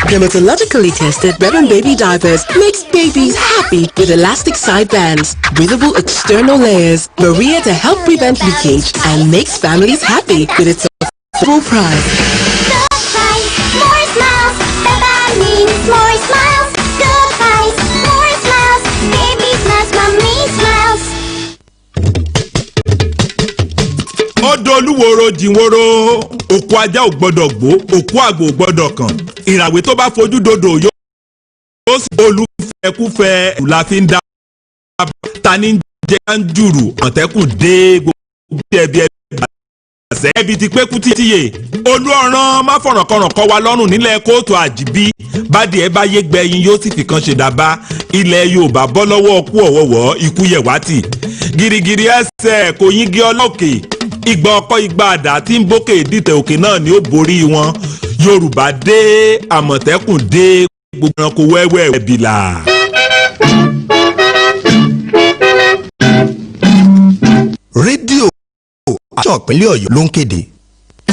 Dermatologically tested Bebe Baby diapers makes babies happy with elastic side bands, breathable external layers, Maria to help prevent leakage, and makes families happy with its full price. More smiles, Bebe means more smiles. Good price, more smiles. Baby smiles, mommy smiles. Ọ̀dọ̀ Olúworo jìnworo òkú ajá ò gbọ́dọ̀ gbó òkú àgbò ò gbọ́dọ̀ kàn ìràwé tó bá fojú dodo yóò sì olùfẹ́kúfẹ́ la fi ń dá ta ní jẹ́ ń jùrù àtẹ́kù dé gbogbo ẹbí àṣẹ ẹbí ti pé kú títíye olú ọ̀ràn má fọ̀rànkọràn kọ́ wa lọ́rùn nílẹ̀ kóòtù àjìbí bádìẹ bá yé gbẹ̀yìn yóò sì fi kan ṣe dábàá ilẹ̀ Yorùbá bọ́ lọ́wọ́ ọkú ọ̀wọ́wọ́ ikú yẹ̀wátì girigiri ẹsẹ̀ kò yígi ọlọ́ọ̀kè ìgbà ọkọ̀ ìgbà àdá tí ń bókè dìtẹ̀ òkè náà ni ó borí wọn Yorùbá dé Àmọ̀tẹ́kùn dé gbogbo ẹranko wẹ́wẹ́ ẹ̀bìlà. rédíò àjọ ìpínlẹ̀ Ọ̀yọ́ ló ń kéde.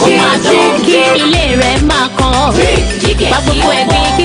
ó máa jẹ́ kí ilé rẹ̀ máa kàn bá gbogbo ẹgbẹ́.